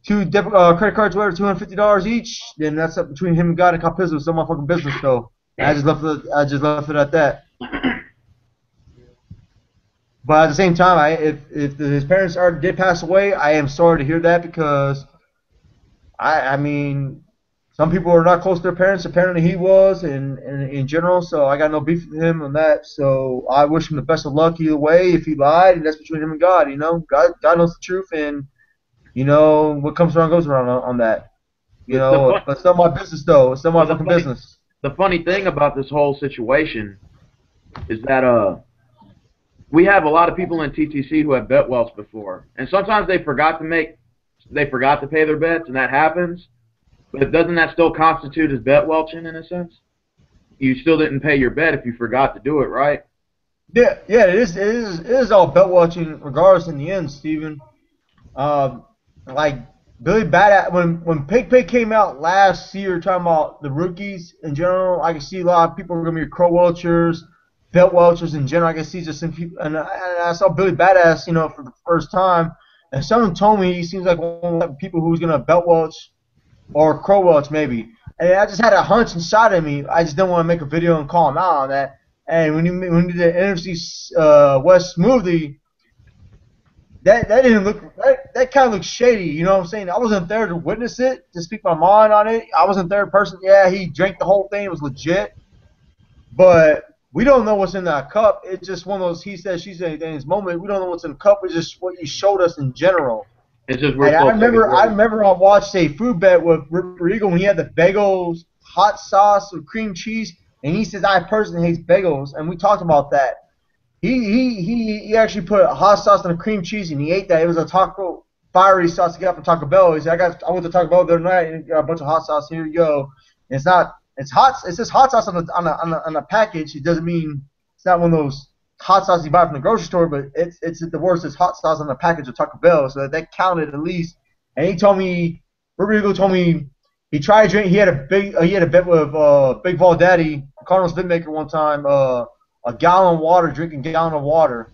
two credit cards, whatever, $250 each, then that's up between him and God and Cop Pizzle. It's not my fucking business, though. I just left it at that. But at the same time, if his parents did pass away, I am sorry to hear that because I mean, some people are not close to their parents. Apparently, he was, and in general. So I got no beef with him on that. So I wish him the best of luck either way. If he lied, that's between him and God. God knows the truth, and what comes around goes around on that. But it's not my business though. It's not my fucking business. The funny thing about this whole situation is that we have a lot of people in TTC who have bet welts before, and sometimes they forgot to pay their bets, and that happens. But doesn't that still constitute as bet welching in a sense? You still didn't pay your bet if you forgot to do it, right? Yeah, it is all bet watching regardless in the end, Steven. Like Billy Badass, when Pig came out last year talking about the rookies in general, I can see a lot of people are going to be crow welchers, bet welchers in general. I can see just some people, and I saw Billy Badass, for the first time, and someone told me he seems like one of the people who's going to bet welch or crow welch maybe. And I just had a hunch inside of me. I just didn't want to make a video and call him out on that. And when you did the NFC West smoothie, that didn't look that kind of looked shady. You know what I'm saying? I wasn't there to witness it, to speak my mind on it. I wasn't there in person. Yeah, he drank the whole thing. It was legit. But we don't know what's in that cup. It's just one of those he said, she said things moment. We don't know what's in the cup. It's just what you showed us in general. It's just I remember I watched a food bet with Rigo when he had the bagels, hot sauce with cream cheese, and he says I personally hate bagels, and we talked about that. He actually put hot sauce on the cream cheese and he ate that. It was a taco fiery sauce he got from Taco Bell. He said I went to Taco Bell the other night and got a bunch of hot sauce. Here you go. And it's hot. It says hot sauce on the package. It doesn't mean it's not one of those hot sauce you buy from the grocery store, but it's the worst. It's hot sauce on the package of Taco Bell, so that counted at least. And he told me, Rodrigo told me he tried to drink. He had a bet with Big Vol Daddy, Cardinals bitmaker one time. A gallon of water, drinking a gallon of water.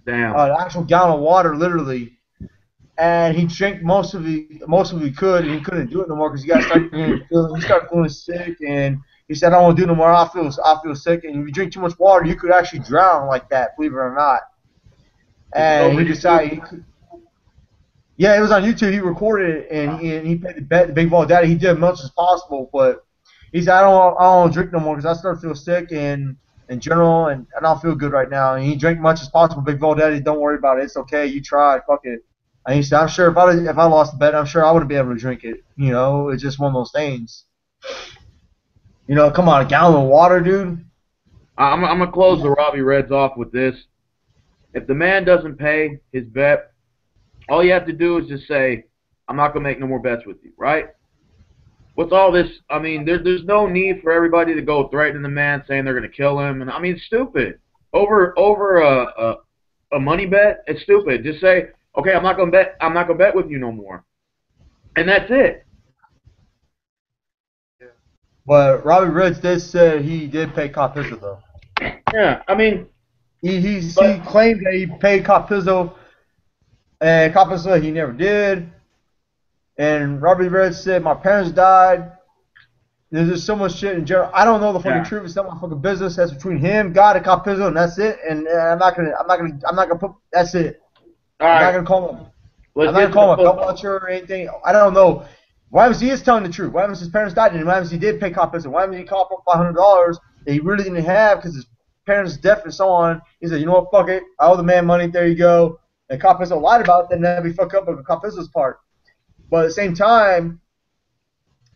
Damn. An actual gallon of water, literally. And he drank most of it he could, and he couldn't do it no more because he started feeling sick, and he said, I don't want to do it no more. I feel sick. And if you drink too much water, you could actually drown like that, believe it or not. And he decided he could. Yeah, it was on YouTube. He recorded it, and he paid the bet, the Big Ball Daddy. He did as much as possible, but he said, I don't want to drink no more because I start to feel sick and in general, and I don't feel good right now. And he drank much as possible. Big Ball Daddy, don't worry about it. It's okay. You tried. Fuck it. And he said, I'm sure if I lost the bet, I'm sure I wouldn't be able to drink it. It's just one of those things. Come on, a gallon of water, dude. I'm going to close the Robbie Reds off with this. If the man doesn't pay his bet, all you have to do is just say, I'm not going to make no more bets with you, right? What's all this? I mean, there's no need for everybody to go threatening the man, saying they're going to kill him. And I mean, it's stupid. Over a money bet, it's stupid. Just say, okay, I'm not going to bet with you no more. And that's it. But Robbie Reds did say he did pay Copizzo though. Yeah, I mean, He But- claimed that he paid Copizzo, and Copizzo he never did. And Robbie Reds said my parents died. There's just so much shit in general. I don't know the fucking Yeah. truth. It's not my fucking business. That's between him, God, and Copizzo, and that's it. And I'm not gonna put. That's it. all I'm not right, gonna call him. let's I'm not get gonna call him a to the belt football. watcher or anything. I don't know. YMC is telling the truth. YMC's parents died, and YMC did pay Copizzo. YMC called up $500 that he really didn't have because his parents deaf and so on. He said, you know what, fuck it. I owe the man money. There you go. And Copizzo lied about it. Then that'd be fucked up on Copizzo's part. But at the same time,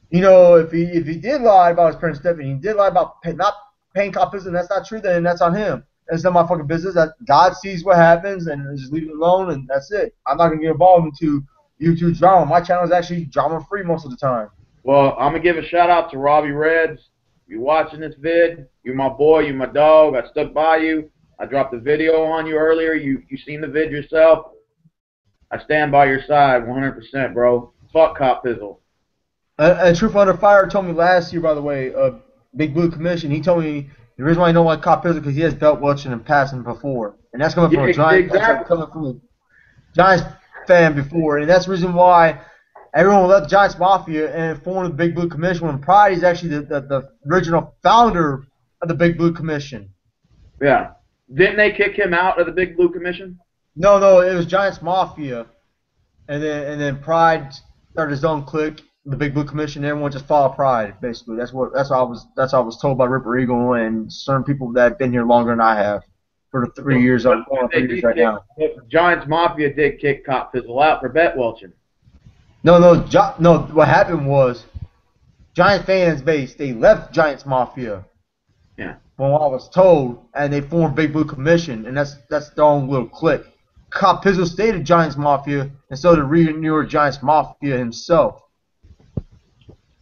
you know, if he did lie about his parents' death and he did lie about not paying Copizzo, and that's not true, then that's on him. It's not my fucking business. That God sees what happens and just leave it alone, and that's it. I'm not gonna get involved into YouTube drama. My channel is actually drama free most of the time. Well, I'm gonna give a shout out to Robbie Reds. If you're watching this vid, you're my boy, you're my dog. I stuck by you. I dropped a video on you earlier. You seen the vid yourself. I stand by your side 100%, bro. Fuck Copizzo. And Truth Under Fire told me last year, by the way, Big Blue Commission. He told me the reason why I don't like Copizzo because he has belt watching and passing before, and that's coming from Yeah, a Giants. exactly. That's coming from a Giants fan before, and that's the reason why everyone left Giants Mafia and formed the Big Blue Commission. When Pride is actually the original founder of the Big Blue Commission. Yeah. Didn't they kick him out of the Big Blue Commission? No, it was Giants Mafia, and then Pride started his own clique, the Big Blue Commission. Everyone just followed Pride, basically. That's what I was told by Ripper Eagle and certain people that have been here longer than I have for the 3 years. I'm going on 3 years right now. Giants Mafia did kick Copizzo out for bet welching. No. What happened was Giants fans base they left Giants Mafia. Yeah. From what I was told, and they formed Big Blue Commission, and that's their own little clique. Copizzo stayed at Giants Mafia, and so did New York Giants Mafia himself.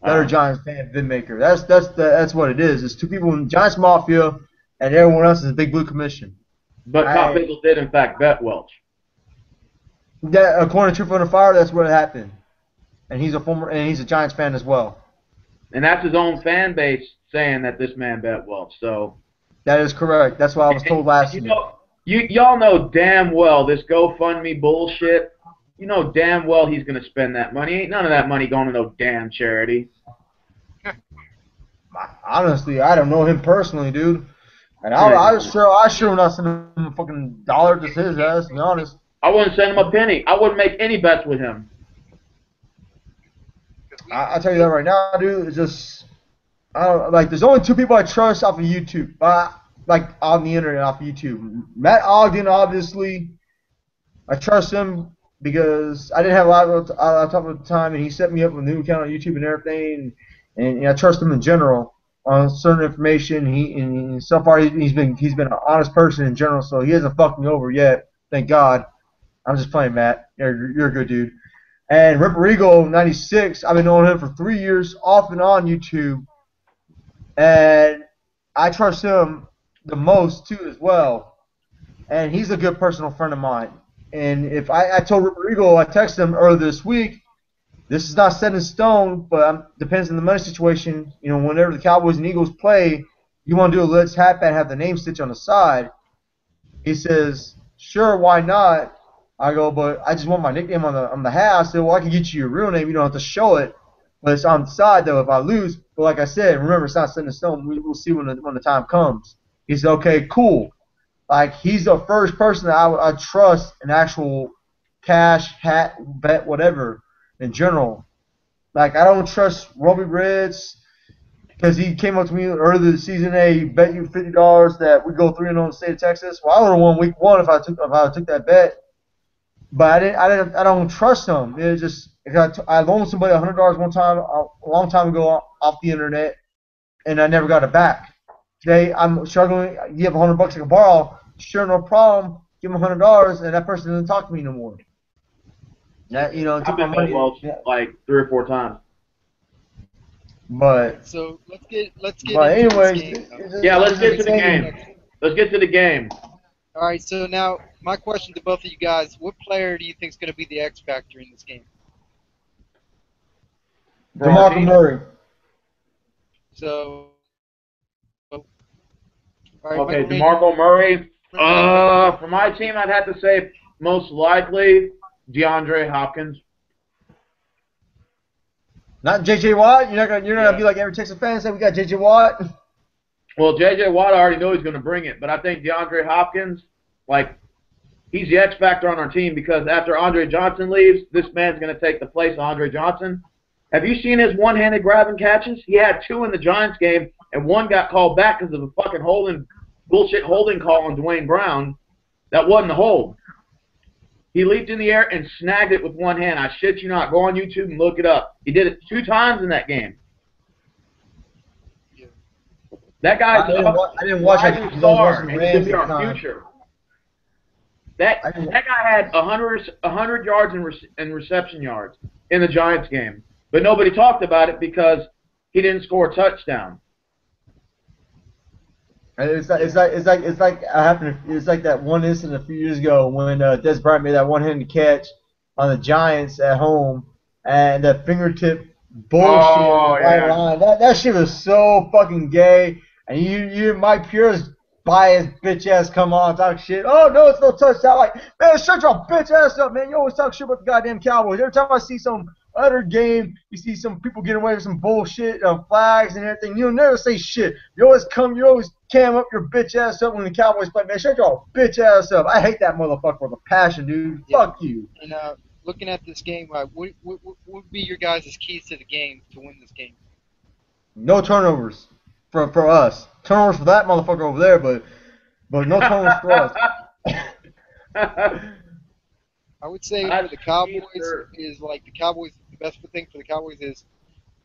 Better Giants fan, Vidmaker. That's what it is. It's two people in Giants Mafia, and everyone else is a Big Blue Commission. But Copizzo did, in fact, bet welch. That, according to Truth Under Fire, that's what happened. And he's a Giants fan as well. And that's his own fan base saying that this man bet welch. So That is correct. That's what I was told last year. Y'all know damn well this GoFundMe bullshit. You know damn well he's gonna spend that money. Ain't none of that money going to no damn charity. Honestly, I don't know him personally, dude. And I sure would not send him a fucking dollar to his ass, to be honest. I wouldn't send him a penny. I wouldn't make any bets with him. I tell you that right now, dude. It's just, I don't like. There's only two people I trust off of YouTube, like on the internet off of YouTube. Matt Ogden, obviously, I trust him because I didn't have a lot of time at the time, and he set me up with a new account on YouTube and everything, and I trust him in general on certain information. And so far he's been an honest person in general, so he hasn't fucked me over yet. Thank God. I'm just playing, Matt. You're a good dude. And Ripper Eagle 96, I've been knowing him for 3 years, off and on YouTube, and I trust him the most too as well. And he's a good personal friend of mine. And if I told Ripper Eagle, I texted him earlier this week, this is not set in stone, but depends on the money situation. You know, whenever the Cowboys and Eagles play, you want to do a Let's Hat and have the name stitch on the side. He says, sure, why not? I go, but I just want my nickname on the hat. I said, well, I can get you your real name. You don't have to show it, but it's on the side though. If I lose, but like I said, remember it's not set in stone. We'll see when the time comes. He said, okay, cool. Like he's the first person that I trust an actual cash hat bet whatever in general. Like I don't trust Robbie Reds because he came up to me earlier this season. Hey, he bet you $50 that we go 3-0 in the state of Texas. Well, I would have won week 1 if I took that bet. But I don't trust him. It just I loaned somebody $100 one time a long time ago off the internet, and I never got it back. Today I'm struggling. You have $100 I can borrow. Sure, no problem. Give him $100, and that person doesn't talk to me no more. That I've been bet welch like 3 or 4 times. But So let's get but into anyways, this game. Yeah, let's get to the game. Let's get to the game. All right, so now my question to both of you guys: what player do you think is going to be the X factor in this game? DeMarco Murray. So, all right, Okay, Michael, DeMarco Murray. For my team, I'd have to say most likely DeAndre Hopkins. Not J.J. Watt. You're not gonna Yeah. be like every Texas fan and say we got J.J. Watt. Well, J.J. Watt, I already know he's going to bring it, but I think DeAndre Hopkins, like, he's the X factor on our team because after Andre Johnson leaves, this man's going to take the place of Andre Johnson. Have you seen his one-handed grabbing catches? He had 2 in the Giants game, and 1 got called back because of a fucking bullshit holding call on Dwayne Brown. That wasn't a hold. He leaped in the air and snagged it with 1 hand. I shit you not. Go on YouTube and look it up. He did it 2 times in that game. That guy's I didn't watch it. rising star, and he's going to be our future. That guy had 100 yards and reception yards in the Giants game, but nobody talked about it because he didn't score a touchdown. It's like that one incident a few years ago when Des Bryant made that one-handed catch on the Giants at home, and that fingertip bullshit line. That shit was so fucking gay. And you Mike Pure's biased bitch ass come on talk shit. Oh no, it's no touchdown. Like, man, shut your bitch ass up, man. You always talk shit about the goddamn Cowboys. Every time I see some other game, you see some people getting away with some bullshit, flags and everything. You'll never say shit. You always cam up your bitch ass up when the Cowboys play. Man, shut your bitch ass up. I hate that motherfucker with a passion, dude. Yeah. Fuck you. And looking at this game, what would be your guys' keys to the game to win this game? No turnovers for us. Turnovers for that motherfucker over there, but no turnovers for us. I would say for the Cowboys is like the best thing for the Cowboys is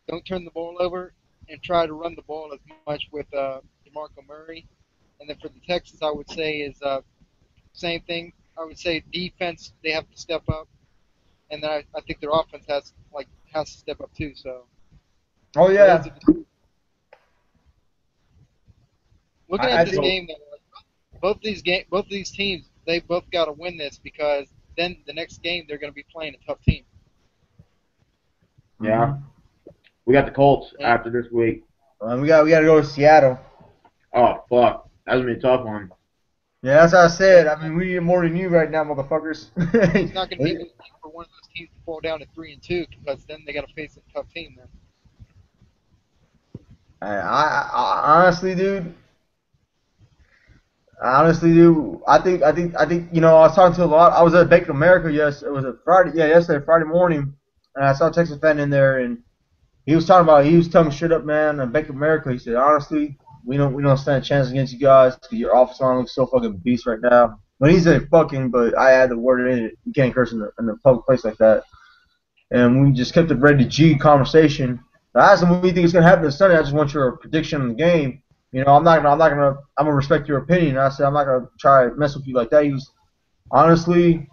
don't turn the ball over and try to run the ball as much with DeMarco Murray. And then for the Texans, I would say is same thing. I would say defense, they have to step up, and then I think their offense has to step up too. So. Oh yeah. Looking at this game, though, both these teams, they both got to win this because then the next game they're going to be playing a tough team. Yeah. We got the Colts after this week. We got to go to Seattle. Oh fuck, that's gonna be a tough one. Yeah, that's what I said. I mean, we need more than you right now, motherfuckers. It's not going to be easy for one of those teams to fall down to 3-2 because then they got to face a tough team. Then. I honestly, dude. I think I was talking to a lot. I was at Bank of America. Yes, it was a Friday. Yeah, yesterday, Friday morning, and I saw a Texas fan in there, and he was telling me straight up, man. On Bank of America, he said, honestly, we don't stand a chance against you guys because your offensive line looks so fucking beast right now. But he said fucking, but I had the word in it. You can't curse in a public place like that. And we just kept a Ready G conversation. I asked him what do you think is gonna happen this Sunday. I just want your prediction on the game. You know, I'm gonna respect your opinion. I said I'm not gonna try to mess with you like that. He was honestly,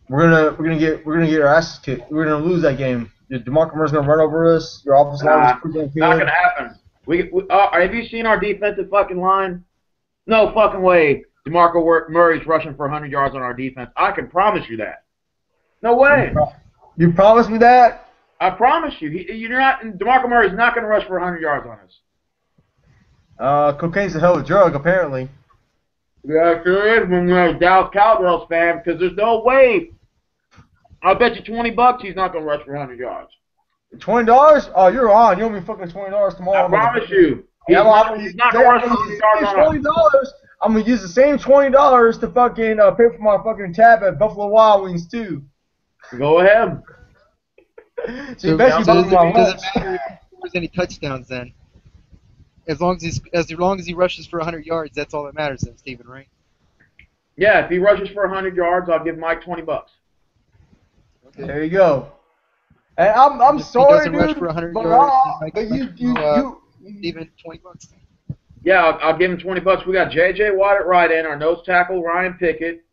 we're gonna get our asses kicked. We're gonna lose that game. DeMarco Murray's gonna run over us. Your offensive line is pretty good. Not gonna happen. Have you seen our defensive fucking line? No fucking way. DeMarco Murray's rushing for 100 yards on our defense. I can promise you that. No way. You promised me that? I promise you. DeMarco Murray's not gonna rush for 100 yards on us. Cocaine's a hell of a drug, apparently. Yeah, it sure is when you're a Dallas Cowgirls fan, because there's no way. I'll bet you $20 he's not going to rush for 100 yards. $20? Oh, you're on. You'll be fucking $20 tomorrow. I promise you. He's not going to rush for 100 yards on us. I'm going to use the same $20 to fucking pay for my fucking tab at Buffalo Wild Wings, too. Go ahead. So does it matter if there's any touchdowns then? As long as he rushes for 100 yards, that's all that matters then, Stephen, right? Yeah, if he rushes for 100 yards, I'll give Mike $20. Okay. There you go. And I'm sorry, dude. Rush for 100 but yards, you even $20. Yeah, I'll give him $20. We got J.J. Watt at right end, our nose tackle Ryan Pickett.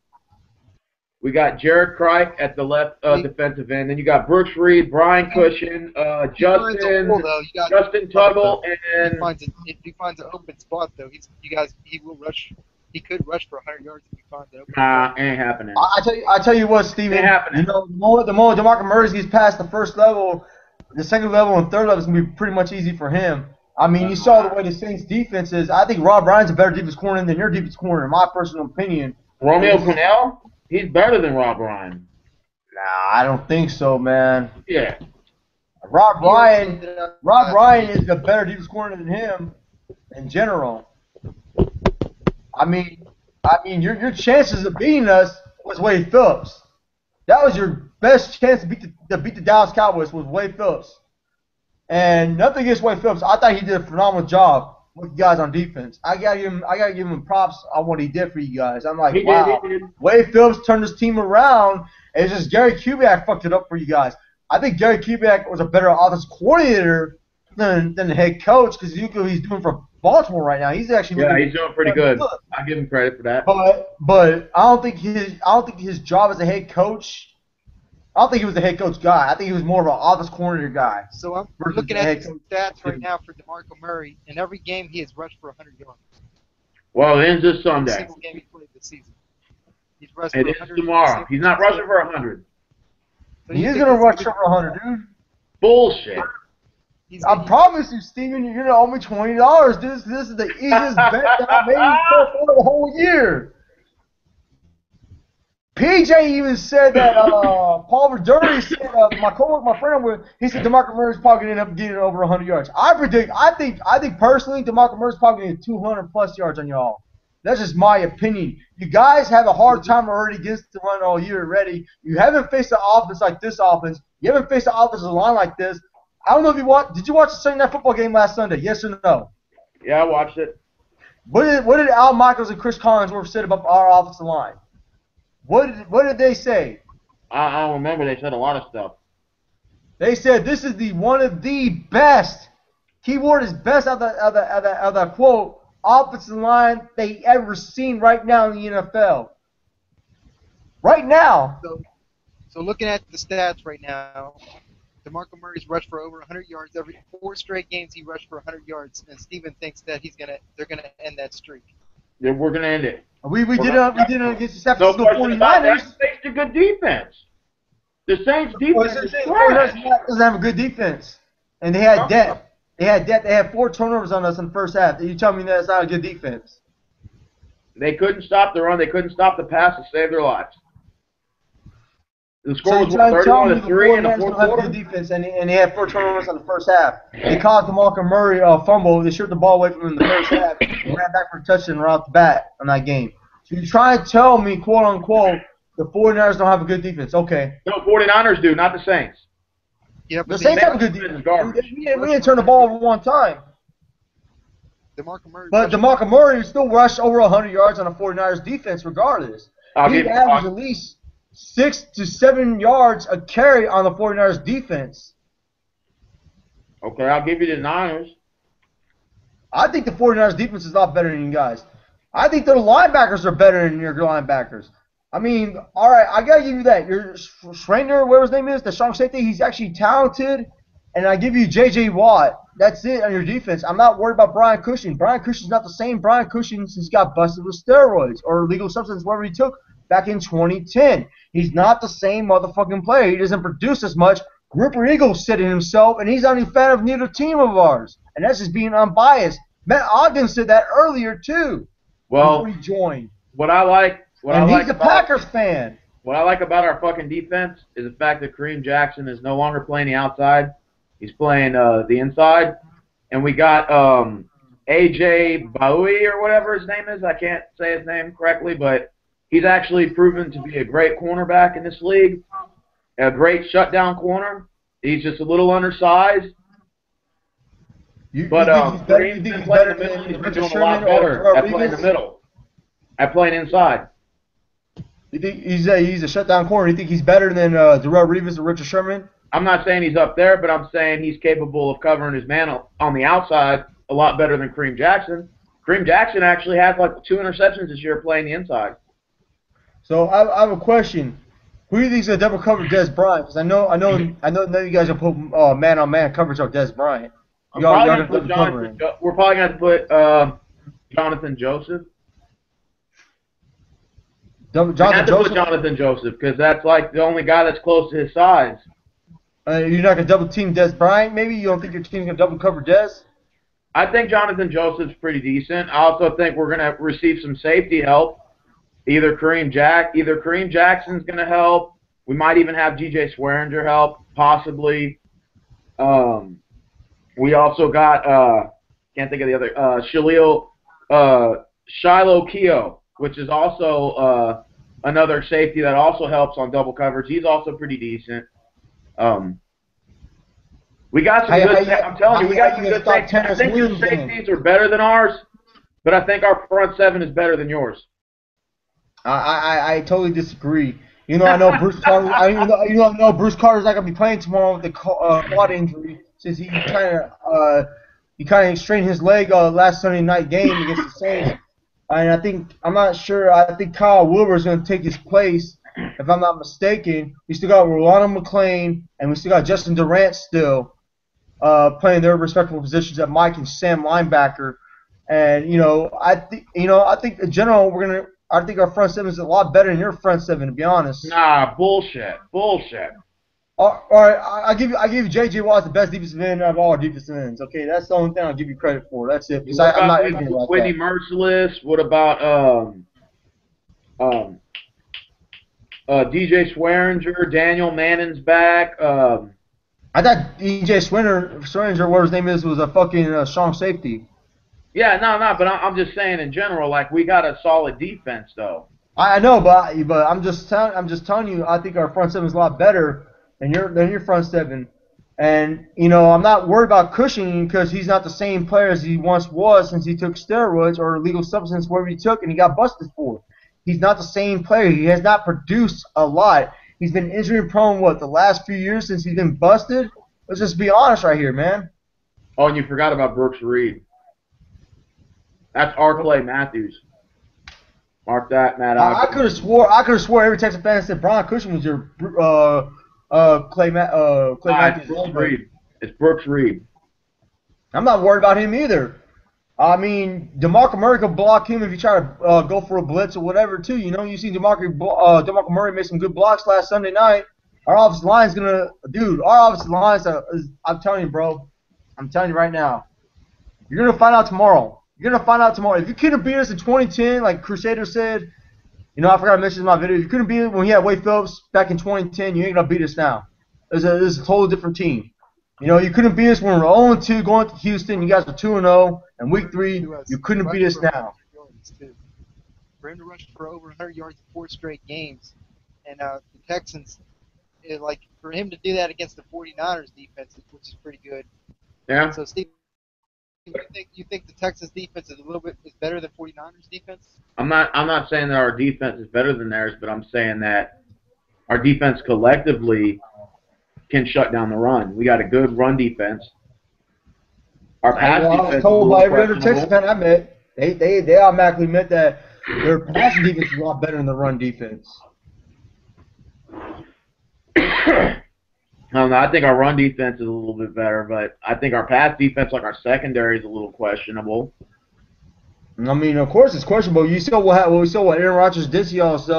We got Jared Crike at the left defensive end. Then you got Brooks Reed, Brian Cushion, Justin Tuggle, and if he finds an open spot though, he will rush. He could rush for 100 yards if he finds it open. Nah, ain't happening. I tell you what, Steven. Ain't happening. You know, the more DeMarco Murray gets past the first level, the second level and third level is gonna be pretty much easy for him. I mean, you saw the way the Saints defense is. I think Rob Ryan's a better defense corner than your defense corner, in my personal opinion. Romeo Crennel, he's better than Rob Ryan. Nah, I don't think so, man. Yeah. Rob Ryan is a better defense corner than him in general. I mean, your chances of beating us was Wade Phillips. That was your best chance to beat the Dallas Cowboys was Wade Phillips. And nothing against Wade Phillips. I thought he did a phenomenal job with you guys on defense. I gotta give him props on what he did for you guys. I'm like, wow. Wade Phillips turned his team around, and it's just Gary Kubiak fucked it up for you guys. I think Gary Kubiak was a better offensive coordinator than the head coach because look what he's doing for Baltimore right now. He's actually he's doing pretty good. I give him credit for that. But I don't think his job as a head coach. I don't think he was a head coach guy. I think he was more of an office coordinator guy. So I'm looking at the stats right now for DeMarco Murray. In every game, he has rushed for 100 yards. Well, it ends this Sunday. Every single game he played this season. He's rushed for 100. It is tomorrow. He's not rushing for 100. So he is going to rush for 100, dude. Bullshit. I promise you, Steven, you're going to owe me $20. This is the easiest bet that I made for the whole year. PJ even said that Paul Verduri said my coworker, my friend I'm with, he said DeMarco Murray's probably going to end up getting over 100 yards. I think personally DeMarco Murray's probably going to get 200 plus yards on y'all. That's just my opinion. You guys have a hard time already against the run all year already. You haven't faced an offense like this offense. You haven't faced an offensive line like this. I don't know if you watched. Did you watch the Sunday Night Football game last Sunday? Yes or no? Yeah, I watched it. What did Al Michaels and Chris Collinsworth say about our offensive line? What did they say? I don't remember. They said a lot of stuff. They said this is one of the best. Keyword is best of the quote offensive line they ever seen right now in the NFL. Right now. So looking at the stats right now, DeMarco Murray's rushed for over 100 yards. Every 4 straight games he rushed for 100 yards, and Steven thinks that they're gonna end that streak. Yeah, we're gonna end it. We did it against the San Francisco 49ers. Saints a good defense. The Saints defense doesn't have a good defense, and they had depth. They had 4 turnovers on us in the first half. You tell me that's not a good defense? They couldn't stop the run. They couldn't stop the pass to save their lives. The score was 31-3 in the fourth quarter. Defense, and they had 4 turnovers in the first half. They caused DeMarco Murray a fumble. They stripped the ball away from him in the first half and ran back for a touchdown right off the bat on that game. So you try and tell me, quote unquote, the 49ers don't have a good defense. Okay. No, 49ers do, not the Saints. Yeah, the Saints have a good defense. We didn't turn the ball over one time. But DeMarco Murray still rushed over 100 yards on the 49ers defense regardless. He averaged at least 6 to 7 yards a carry on the 49ers defense. Okay, I'll give you the Niners. I think the 49ers defense is a lot better than you guys. I think their linebackers are better than your linebackers. I mean, all right, I got to give you that. Your Schrader, whatever his name is, the strong safety, he's actually talented. And I give you J.J. Watt. That's it on your defense. I'm not worried about Brian Cushing. Brian Cushing's not the same Brian Cushing since he got busted with steroids or illegal substance, whatever he took back in 2010. He's not the same motherfucking player. He doesn't produce as much. Rupert Eagles said it himself, and he's not a fan of neither team of ours. And that's just being unbiased. Matt Ogden said that earlier, too. Well, before he joined. He's a Packers fan. What I like about our fucking defense is the fact that Kareem Jackson is no longer playing the outside. He's playing the inside. And we got A.J. Bowie or whatever his name is. I can't say his name correctly, but he's actually proven to be a great cornerback in this league, a great shutdown corner. He's just a little undersized. Kareem's been playing in the middle. He's been doing a lot better at playing in the middle, at playing inside. You think he's a shutdown corner? You think he's better than Darrelle Revis or Richard Sherman? I'm not saying he's up there, but I'm saying he's capable of covering his man on the outside a lot better than Kareem Jackson. Kareem Jackson actually had like 2 interceptions this year playing the inside. So I have a question. Who do you think is going to double cover Dez Bryant? Because I know none of you guys will put man-on-man coverage on Dez Bryant. We're probably going to have to put Jonathan Joseph. Jonathan Joseph, because that's like the only guy that's close to his size. You're not going to double team Dez Bryant, maybe? You don't think your team's going to double cover Dez? I think Jonathan Joseph's pretty decent. I also think we're going to receive some safety help. Either Kareem Jackson's going to help. We might even have DJ Swearinger help, possibly. We also got can't think of the other Shiloh Keo, which is also another safety that also helps on double coverage. He's also pretty decent. We got some good. I'm telling you, we got some good safeties. I think your safeties are better than ours, but I think our front seven is better than yours. I totally disagree. I know Bruce Carter. I know Bruce Carter's not gonna be playing tomorrow with the quad injury since he kind of strained his leg last Sunday night game against the Saints. And I'm not sure. I think Kyle Wilber's gonna take his place, if I'm not mistaken. We still got Rolando McClain and we still got Justin Durant still playing their respectable positions at Mike and Sam linebacker. And I think in general I think our front seven is a lot better than your front seven, to be honest. Nah, bullshit. All right, I give you J.J. Watt the best defensive end of all our defensive ends. Okay, that's the only thing I'll give you credit for. That's it. Because I'm not ignorant about Whitney Merciless. What about DJ Swearinger? Daniel Mannon's back. I thought DJ Swearinger, whatever his name is, was a fucking strong safety. Yeah, no, but I'm just saying in general, like we got a solid defense though. I know, but I'm just telling you, I think our front seven is a lot better than your front seven. And I'm not worried about Cushing because he's not the same player as he once was since he took steroids or illegal substance, whatever he took, and he got busted for. He's not the same player. He has not produced a lot. He's been injury prone the last few years since he's been busted. Let's just be honest right here, man. Oh, and you forgot about Brooks Reed. That's our Clay Matthews. Mark that, Matt. I could have swore every Texas fan said Brian Cushing was your Clay Matthews. Brooks Reed. It's Brooks Reed. I'm not worried about him either. I mean, DeMarco Murray could block him if you try to go for a blitz or whatever too. You see DeMarco Murray make some good blocks last Sunday night. Our offensive line's gonna, our offensive line is, I'm telling you, bro. I'm telling you right now. You're gonna find out tomorrow. If you couldn't beat us in 2010, like Crusader said, I forgot to mention in my video, if you couldn't beat us when we had Wade Phillips back in 2010, you ain't gonna beat us now. This is a totally different team. You couldn't beat us when we were 0-2 going to Houston. You guys were 2-0, and week 3, you couldn't beat us now. For him to rush for over 100 yards in 4 straight games, and the Texans, for him to do that against the 49ers defense, which is pretty good. Yeah. So, Steve, you think the Texans defense is better than 49ers defense? I'm not saying that our defense is better than theirs, but I'm saying that our defense collectively can shut down the run. We got a good run defense. Our pass defense. I was told by every other Texas fan I met, they automatically admit that their passing defense is a lot better than the run defense. I don't know. I think our run defense is a little bit better, but I think our pass defense, like our secondary, is a little questionable. I mean, of course it's questionable. You saw what Aaron Rodgers did to y'all's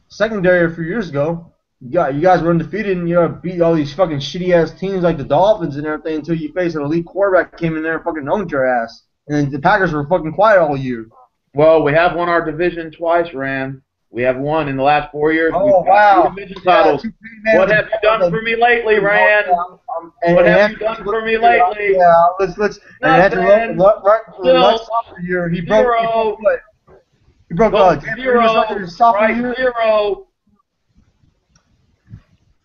secondary a few years ago. You guys were undefeated and beat all these fucking shitty ass teams like the Dolphins and everything until you faced an elite quarterback that came in there and fucking owned your ass. And the Packers were fucking quiet all year. Well, we have won our division twice, Ram. We have won in the last 4 years. Oh, wow. 2 division titles. What have you done for me lately, Rand? What have you done for me lately? Yeah, let's. Nothing. He broke what? He broke 0. Zero.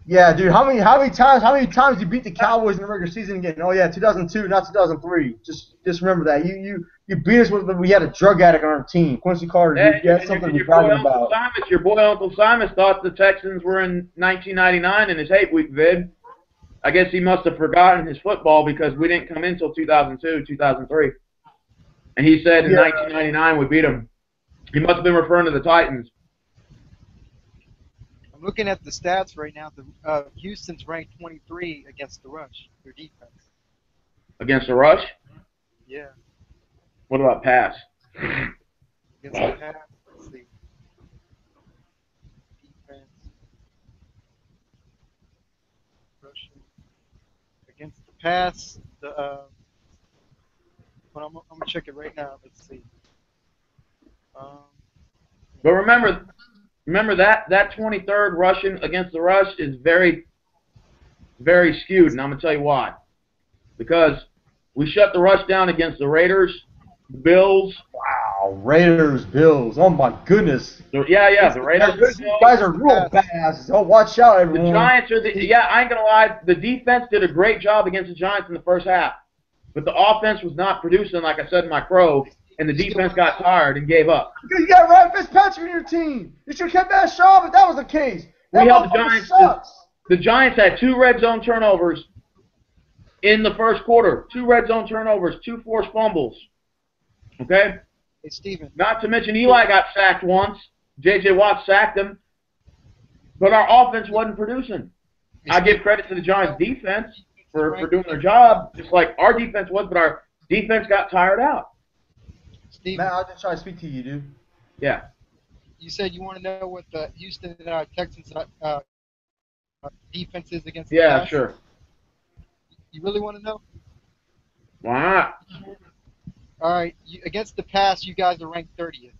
Yeah, dude. How many times you beat the Cowboys in the regular season again? Oh yeah, 2002, not 2003. Just remember that. You beat us when we had a drug addict on our team, Quincy Carter. Yeah, that's something to be proud about. Your boy Uncle Simon thought the Texans were in 1999 in his hate week vid. I guess he must have forgotten his football because we didn't come in until 2002, 2003. And he said in 1999 we beat them. He must have been referring to the Titans. I'm looking at the stats right now. Houston's ranked 23 against the rush, their defense. Against the rush? Yeah. What about pass? Against the pass, let's see. Defense. Rushing. Against the pass, But I'm gonna check it right now. Let's see. Um, But remember that 23rd rushing against the rush is very, very skewed, and I'm gonna tell you why. Because we shut the rush down against the Raiders, the Bills. Wow, Raiders, Bills. Oh my goodness. The Raiders. These guys are real badasses. Oh, watch out, The everyone. Giants are I ain't gonna lie. The defense did a great job against the Giants in the first half, but the offense was not producing, like I said in my crow, and the defense got tired and gave up. You got Ryan Fitzpatrick on your team. You should have kept that shot if that was the case. That We held the motherfucker Giants. sucks. The Giants had 2 red zone turnovers in the first quarter. 2 red zone turnovers, 2 forced fumbles. Okay? hey, Steven. Not to mention Eli got sacked once. J.J. Watt sacked him. But our offense wasn't producing. I give credit to the Giants' defense for doing their job, just like our defense was, but our defense got tired out. Steven, Man, I was just trying to speak to you, dude. Yeah. you said you want to know what the Houston Texans defense is against the Yeah, pass? sure. You really want to know? Why not? All right. Against the pass, you guys are ranked 30th.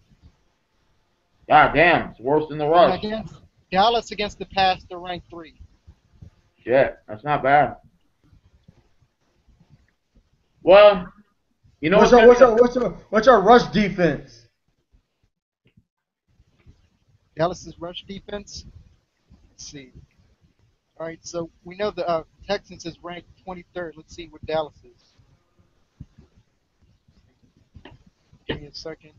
God damn, it's worse than the And rush. against Dallas against the pass, they're ranked 3. Shit, that's not bad. Well, you know What's our rush defense? Dallas's rush defense. Let's see. All right, so we know the Texans is ranked 23rd. Let's see what Dallas is. Give me a second.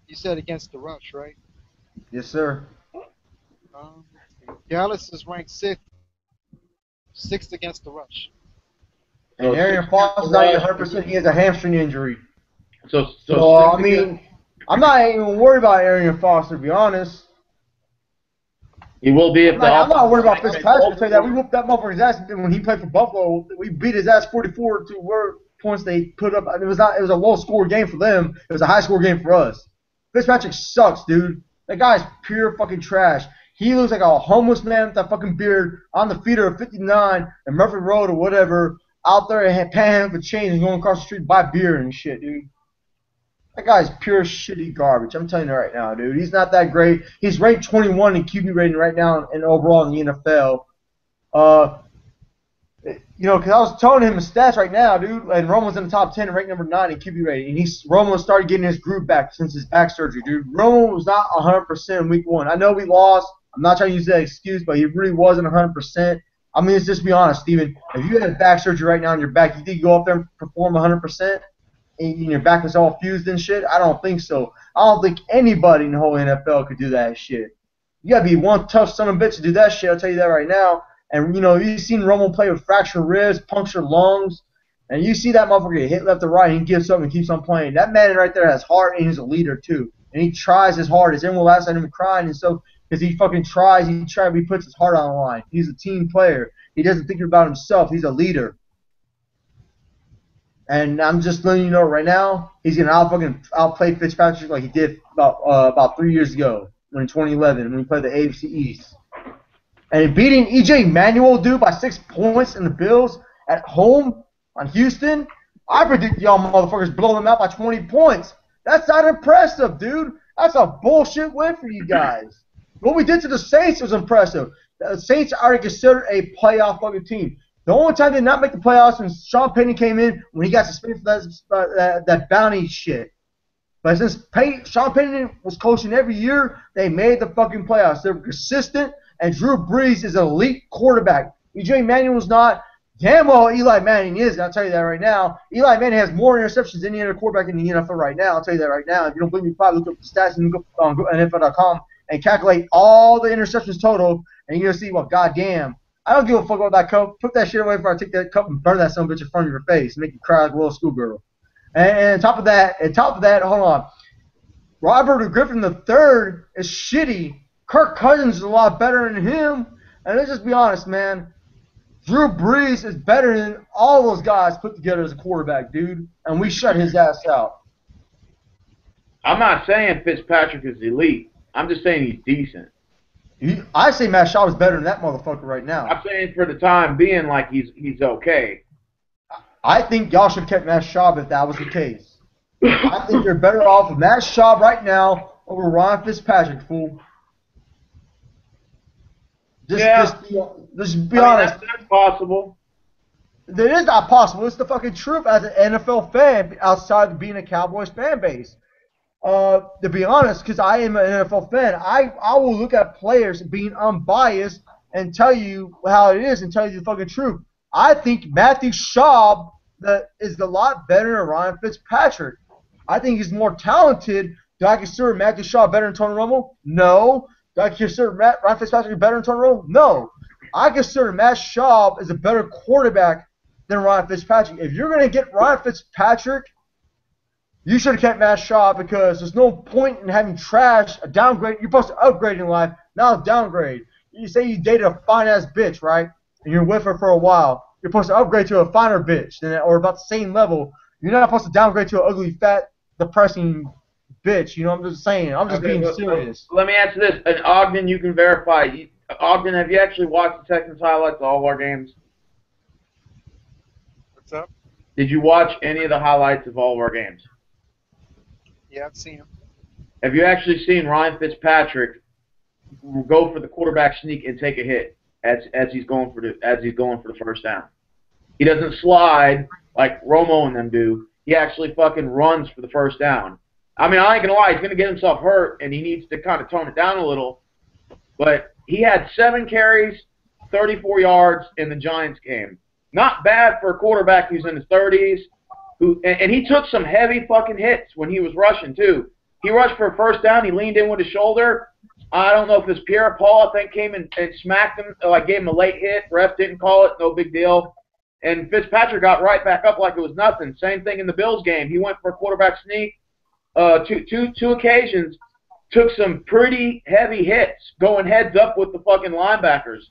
You said against the rush, right? Yes, sir. Dallas is ranked 6th. 6th against the rush. And Arian Foster's not even 100%. He has a hamstring injury. So I mean, I'm not even worried about Arian Foster, to be honest. he will be if I'm not worried about Fitzpatrick. I'll tell you that. We whooped that motherfucker's ass when he played for Buffalo. We beat his ass 44 to where points they put up. It was a low score game for them. It was a high score game for us. Fitzpatrick sucks, dude. That guy's pure fucking trash. He looks like a homeless man with that fucking beard on the feeder of 59 and Murphy Road or whatever, out there and panhandling for change and going across the street to buy beer and shit, dude. That guy's pure shitty garbage. I'm telling you right now, dude. He's not that great. He's ranked 21 in QB rating right now and overall in the NFL. Because I was telling him his stats right now, dude, and Romo's in the top 10 and ranked number 9 in QB rating. And Romo started getting his groove back since his back surgery, dude. Romo was not 100% in week 1. I know we lost. I'm not trying to use that excuse, but he really wasn't 100%. I mean, let's just be honest, Steven. If you had back surgery right now on your back, you think you go up there and perform 100%? And your back is all fused and shit? I don't think so. I don't think anybody in the whole NFL could do that shit. You gotta be one tough son of a bitch to do that shit. I'll tell you that right now. And you've seen Romo play with fractured ribs, punctured lungs, and you see that motherfucker get hit left or right, and he gets up and keeps on playing. That man right there has heart, and he's a leader too. And he tries his hardest. Everyone laughs at him crying, and so because he fucking tries, he puts his heart on the line. He's a team player. He doesn't think about himself. He's a leader. And I'm just letting you know right now, he's gonna outplay Fitzpatrick like he did about 3 years ago, in 2011, when he played the AFC East. And beating E.J. Manuel, dude, by 6 points in the Bills at home on Houston, I predict y'all motherfuckers blow them out by 20 points. That's not impressive, dude. That's a bullshit win for you guys. What we did to the Saints was impressive. The Saints are already considered a playoff fucking team. The only time they did not make the playoffs when Sean Payton came in, when he got suspended for that bounty shit. But since Sean Payton was coaching every year, they made the fucking playoffs. They were consistent, and Drew Brees is an elite quarterback. E.J. Manuel's not. Damn well Eli Manning is, I'll tell you that right now. Eli Manning has more interceptions than any other quarterback in the NFL right now. I'll tell you that right now. If you don't believe me, probably look up the stats and go on NFL.com and calculate all the interceptions total, and you're going to see, well, goddamn. I don't give a fuck about that cup. Put that shit away before I take that cup and burn that son of a bitch in front of your face and make you cry like a little schoolgirl. And on top of that, hold on. Robert Griffin III is shitty. Kirk Cousins is a lot better than him. And let's just be honest, man. Drew Brees is better than all those guys put together as a quarterback, dude. And we shut his ass out. I'm not saying Fitzpatrick is elite. I'm just saying he's decent. I say Matt Schaub is better than that motherfucker right now. I'm saying for the time being, like he's okay. I think y'all should have kept Matt Schaub if that was the case. I think you're better off with Matt Schaub right now over Ryan Fitzpatrick, fool. Just be honest. That's possible. It is not possible. It's the fucking truth as an NFL fan outside of being a Cowboys fan base. To be honest, because I am an NFL fan, I will look at players being unbiased and tell you how it is and tell you the fucking truth. I think Matthew Schaub is a lot better than Ryan Fitzpatrick. I think he's more talented. Do I consider Matthew Schaub better than Tony Romo? No. Do I consider Ryan Fitzpatrick better than Tony Romo? No. I consider Matt Schaub as a better quarterback than Ryan Fitzpatrick. If you're going to get Ryan Fitzpatrick, you should have kept Matt Schaub because there's no point in having trash, a downgrade. You're supposed to upgrade in life, not downgrade. You say you dated a fine-ass bitch, right? And you're with her for a while. You're supposed to upgrade to a finer bitch or about the same level. You're not supposed to downgrade to an ugly, fat, depressing bitch. You know what I'm just saying? I'm just being serious. Let me answer this. And Ogden, you can verify. Ogden, have you actually watched the Texans highlights of all of our games? What's up? Did you watch any of the highlights of all of our games? Yeah, I've seen him. Have you actually seen Ryan Fitzpatrick go for the quarterback sneak and take a hit as he's going for the first down? He doesn't slide like Romo and them do. He actually fucking runs for the first down. I mean, I ain't gonna lie, he's gonna get himself hurt and he needs to kind of tone it down a little. But he had 7 carries, 34 yards in the Giants game. Not bad for a quarterback who's in his 30s. And he took some heavy fucking hits when he was rushing, too. He rushed for a first down. He leaned in with his shoulder. I don't know if it's Pierre-Paul, I think, came and smacked him. Like, gave him a late hit. Ref didn't call it. No big deal. And Fitzpatrick got right back up like it was nothing. Same thing in the Bills game. He went for a quarterback sneak. Two occasions. Took some pretty heavy hits going heads up with the fucking linebackers.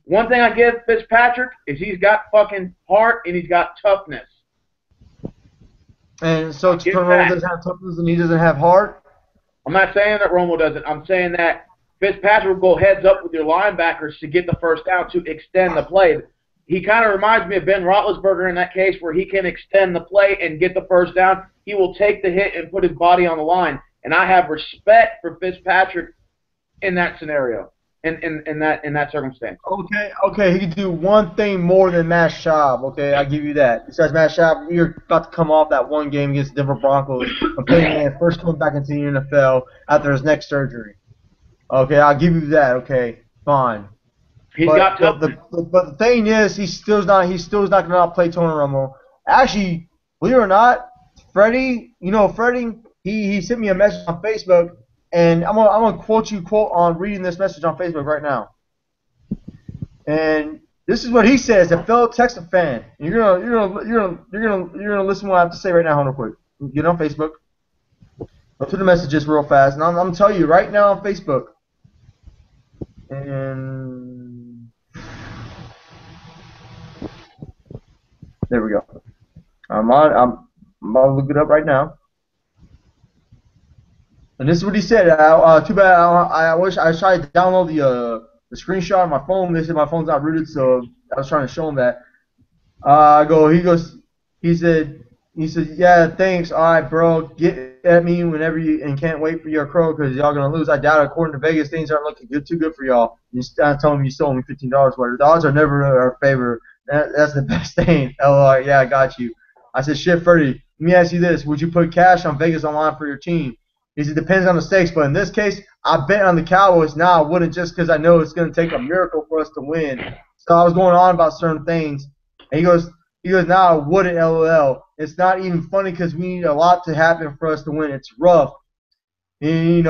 One thing I give Fitzpatrick is he's got fucking heart and he's got toughness. And so Romo doesn't have toughness and he doesn't have heart? I'm not saying that Romo doesn't. I'm saying that Fitzpatrick will go heads up with your linebackers to get the first down to extend the play. He kind of reminds me of Ben Roethlisberger in that case where he can extend the play and get the first down. He will take the hit and put his body on the line. And I have respect for Fitzpatrick in that scenario, in that circumstance. Okay, he can do one thing more than Matt Schaub. Okay, I give you that. Besides Matt Schaub, you're about to come off that one game against Denver Broncos, first coming back into the NFL after his neck surgery. Okay, I'll give you that. Okay, fine. But the thing is, he's still not going to play Tony Romo. Actually, believe it or not, Freddie, Freddie. He sent me a message on Facebook, and I'm gonna quote on reading this message on Facebook right now. And this is what he says, a fellow Texas fan. And you're gonna listen to what I have to say right now. Hold on quick. Get on Facebook. Go through the messages real fast, and I'm gonna tell you right now on Facebook. And there we go. I'm gonna look it up right now. And this is what he said. Too bad. I wish I tried to download the screenshot on my phone. They said my phone's not rooted, so I was trying to show him that. He said, yeah, thanks. All right, bro. Get at me whenever you, and can't wait for your crow because y'all gonna lose. I doubt it. According to Vegas, things aren't looking too good for y'all. I told him you stole me $15 worth. The odds are never in our favor. That's the best thing. LOL. Yeah, I got you. I said, shit, Freddie. Let me ask you this: would you put cash on Vegas online for your team? He said, depends on the stakes, but in this case, I bet on the Cowboys now. I wouldn't just because I know it's going to take a miracle for us to win. So I was going on about certain things. And he goes, now I wouldn't, LOL. It's not even funny because we need a lot to happen for us to win. It's rough. And,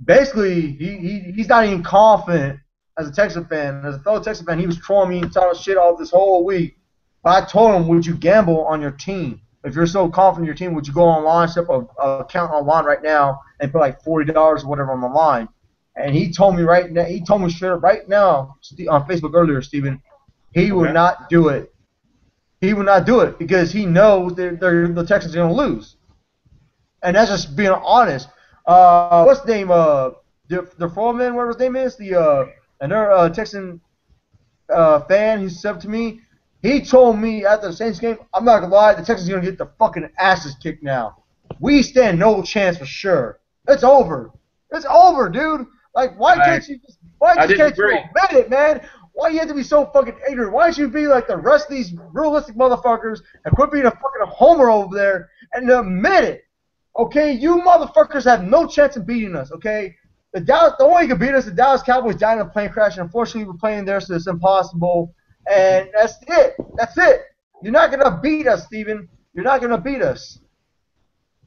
basically, he's not even confident as a Texas fan. As a fellow Texas fan, he was trolling me and talking shit all this whole week. But I told him, would you gamble on your team? If you're so confident in your team, would you go online, set up a account online right now, and put like $40 or whatever on the line? And he told me right now, straight up right now on Facebook earlier, Steven, he would not do it. He would not do it because he knows the Texans are going to lose. And that's just being honest. What's the name? the foreman, whatever his name is, another Texan fan, he said to me, he told me after the Saints game, I'm not gonna lie, the Texans are gonna get the fucking asses kicked now. We stand no chance for sure. It's over. It's over, dude. Like, why can't you admit it, man? Why you have to be so fucking ignorant? Why don't you be like the rest of these realistic motherfuckers and quit being a fucking homer over there and admit it? Okay, you motherfuckers have no chance of beating us. Okay, the only way you can beat us, the Dallas Cowboys died in a plane crash, and unfortunately we're playing there, so it's impossible. And that's it. That's it. You're not gonna beat us, Steven. You're not gonna beat us.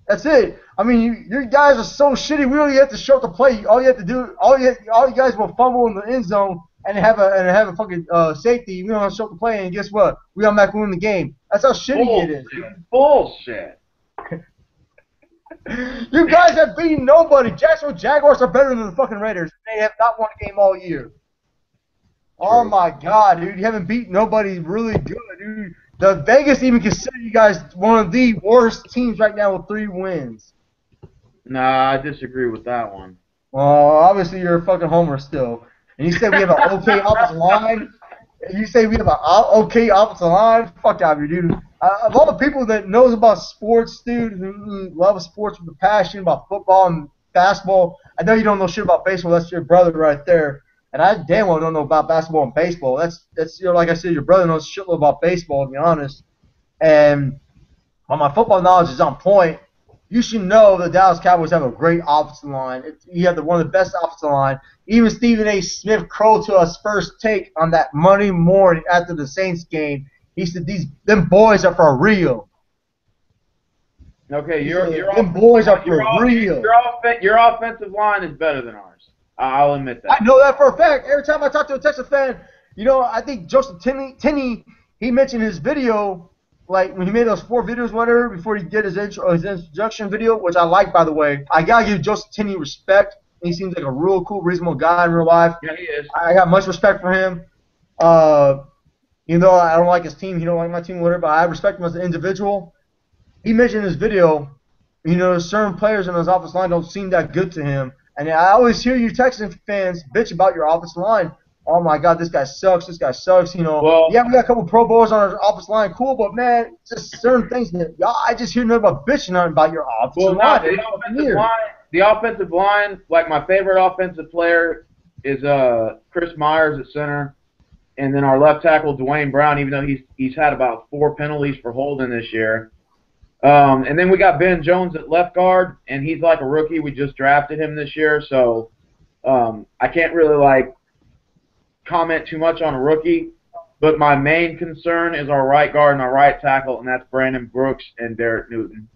That's it. I mean, you guys are so shitty. We don't even have to show up to play. All you have to do, all you guys will fumble in the end zone and have a fucking safety. We don't have to show up to play, and guess what? We automatically win the game. That's how shitty it is. Bullshit. You guys have beaten nobody. Jacksonville Jaguars are better than the fucking Raiders. They have not won a game all year. Oh my God, dude! You haven't beat nobody really good, dude. The Vegas even consider you guys one of the worst teams right now with 3 wins. Nah, I disagree with that one. Well, obviously you're a fucking homer still. And you say we have an okay offensive line. You say we have an okay offensive line. Fuck out of here, dude. Of all the people that knows about sports, dude, who love sports with a passion about football and basketball, I know you don't know shit about baseball. That's your brother right there. And I damn well don't know about basketball and baseball. That's like I said, your brother knows shitload about baseball, to be honest. And while my football knowledge is on point, you should know the Dallas Cowboys have a great offensive line. You have one of the best offensive line. Even Stephen A. Smith crowed to us first take on that Monday morning after the Saints game. He said, them boys are for real. Okay, them boys are for real. Your offensive line is better than ours. I'll admit that. I know that for a fact. Every time I talk to a Texas fan, I think Joseph Tinney, he mentioned his video, like when he made those 4 videos, whatever, before he did his introduction video, which I like, by the way. I gotta give Joseph Tinney respect. He seems like a real cool, reasonable guy in real life. Yeah, he is. I got much respect for him. Even though I don't like his team, he don't like my team, whatever, but I respect him as an individual. He mentioned in his video, certain players in his offensive line don't seem that good to him. And I always hear you Texan fans bitch about your offensive line. Oh my God, this guy sucks. This guy sucks. Well, yeah, we got a couple Pro Bowlers on our offensive line, cool. But man, just certain things that I just hear nothing about bitching about your offensive line. The offensive line, like my favorite offensive player is Chris Myers at center, and then our left tackle Dwayne Brown. Even though he's had about 4 penalties for holding this year. And then we got Ben Jones at left guard, and he's like a rookie. We just drafted him this year, so I can't really comment too much on a rookie. But my main concern is our right guard and our right tackle, and that's Brandon Brooks and Derek Newton.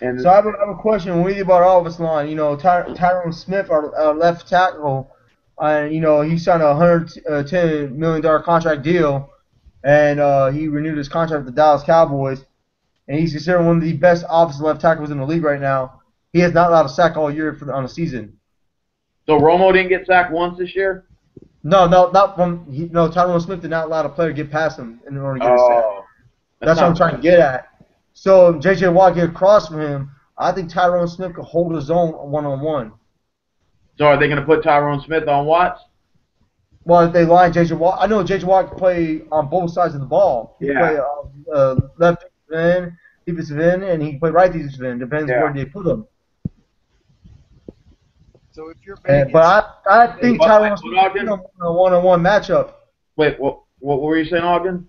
And so I have a question with you about our offensive line. Tyrone Smith, our left tackle, and he signed a $110 million contract deal, and he renewed his contract with the Dallas Cowboys. And he's considered one of the best offensive left tackles in the league right now. He has not allowed a sack all year on the season. So Romo didn't get sacked once this year? No, not from. Tyrone Smith did not allow a player to get past him in order to get a sack. That's what I'm trying to get at. So if J.J. Watt get across from him, I think Tyrone Smith could hold his own one-on-one. So are they going to put Tyrone Smith on Watts? Well, if they line J.J. Watt, I know J.J. Watt can play on both sides of the ball. He can play left end, defensive end, and he can play right defensive end. Depends where they put him. So if you're Vegas, but I think Tyrone Smith is a one-on-one matchup. Wait, what were you saying, Ogden?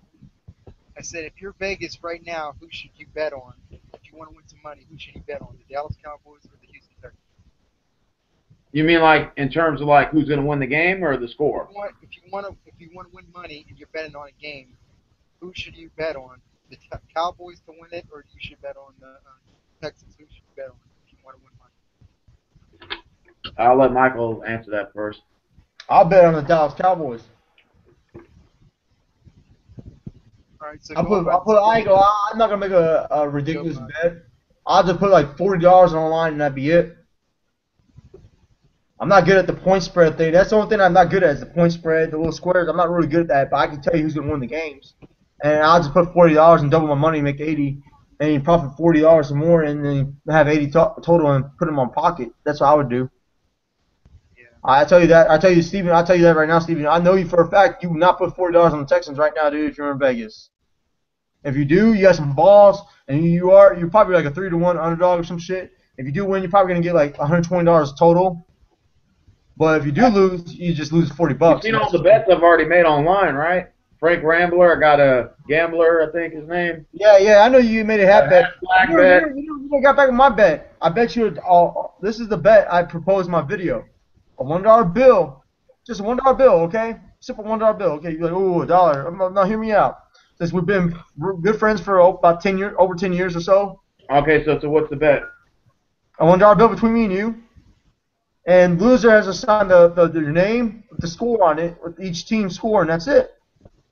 I said if you're Vegas right now, who should you bet on? If you want to win some money, who should you bet on? The Dallas Cowboys or the Houston Texans? You mean in terms of who's going to win the game or the score? If you want to win money and you're betting on a game, who should you bet on? The Cowboys to win it, or you should bet on the Texans? Who should you bet on if you want to win money? I'll let Michael answer that first. I'll bet on the Dallas Cowboys. All right, so I'm not gonna make a ridiculous bet. I'll just put $40 on the line and that'd be it. I'm not good at the point spread thing. That's the only thing I'm not good at is the point spread, the little squares. I'm not really good at that, but I can tell you who's gonna win the games. And I'll just put $40 and double my money, make 80, and you profit $40 or more, and then have 80 total and put them on pocket. That's what I would do. Yeah. I tell you that. I tell you, Steven. I tell you that right now, Steven. I know you for a fact. You would not put $40 on the Texans right now, dude. If you're in Vegas, if you do, you got some balls, and you're probably like a 3-1 underdog or some shit. If you do win, you're probably gonna get like $120 total. But if you do lose, you just lose $40. You've seen all the bets I've already made online, right? Frank Rambler, I got a gambler, I think his name. Yeah. I know you made a half bet. Black bet. You got back with my bet. I bet you. This is the bet I proposed in my video. A $1 bill, just a $1 bill, okay? Simple $1 bill, okay? You're like, ooh, $1. Now hear me out. Since we've been good friends for about 10 years, over 10 years or so. Okay, so what's the bet? A $1 bill between me and you. And loser has assigned your name with the score on it, with each team's score, and that's it.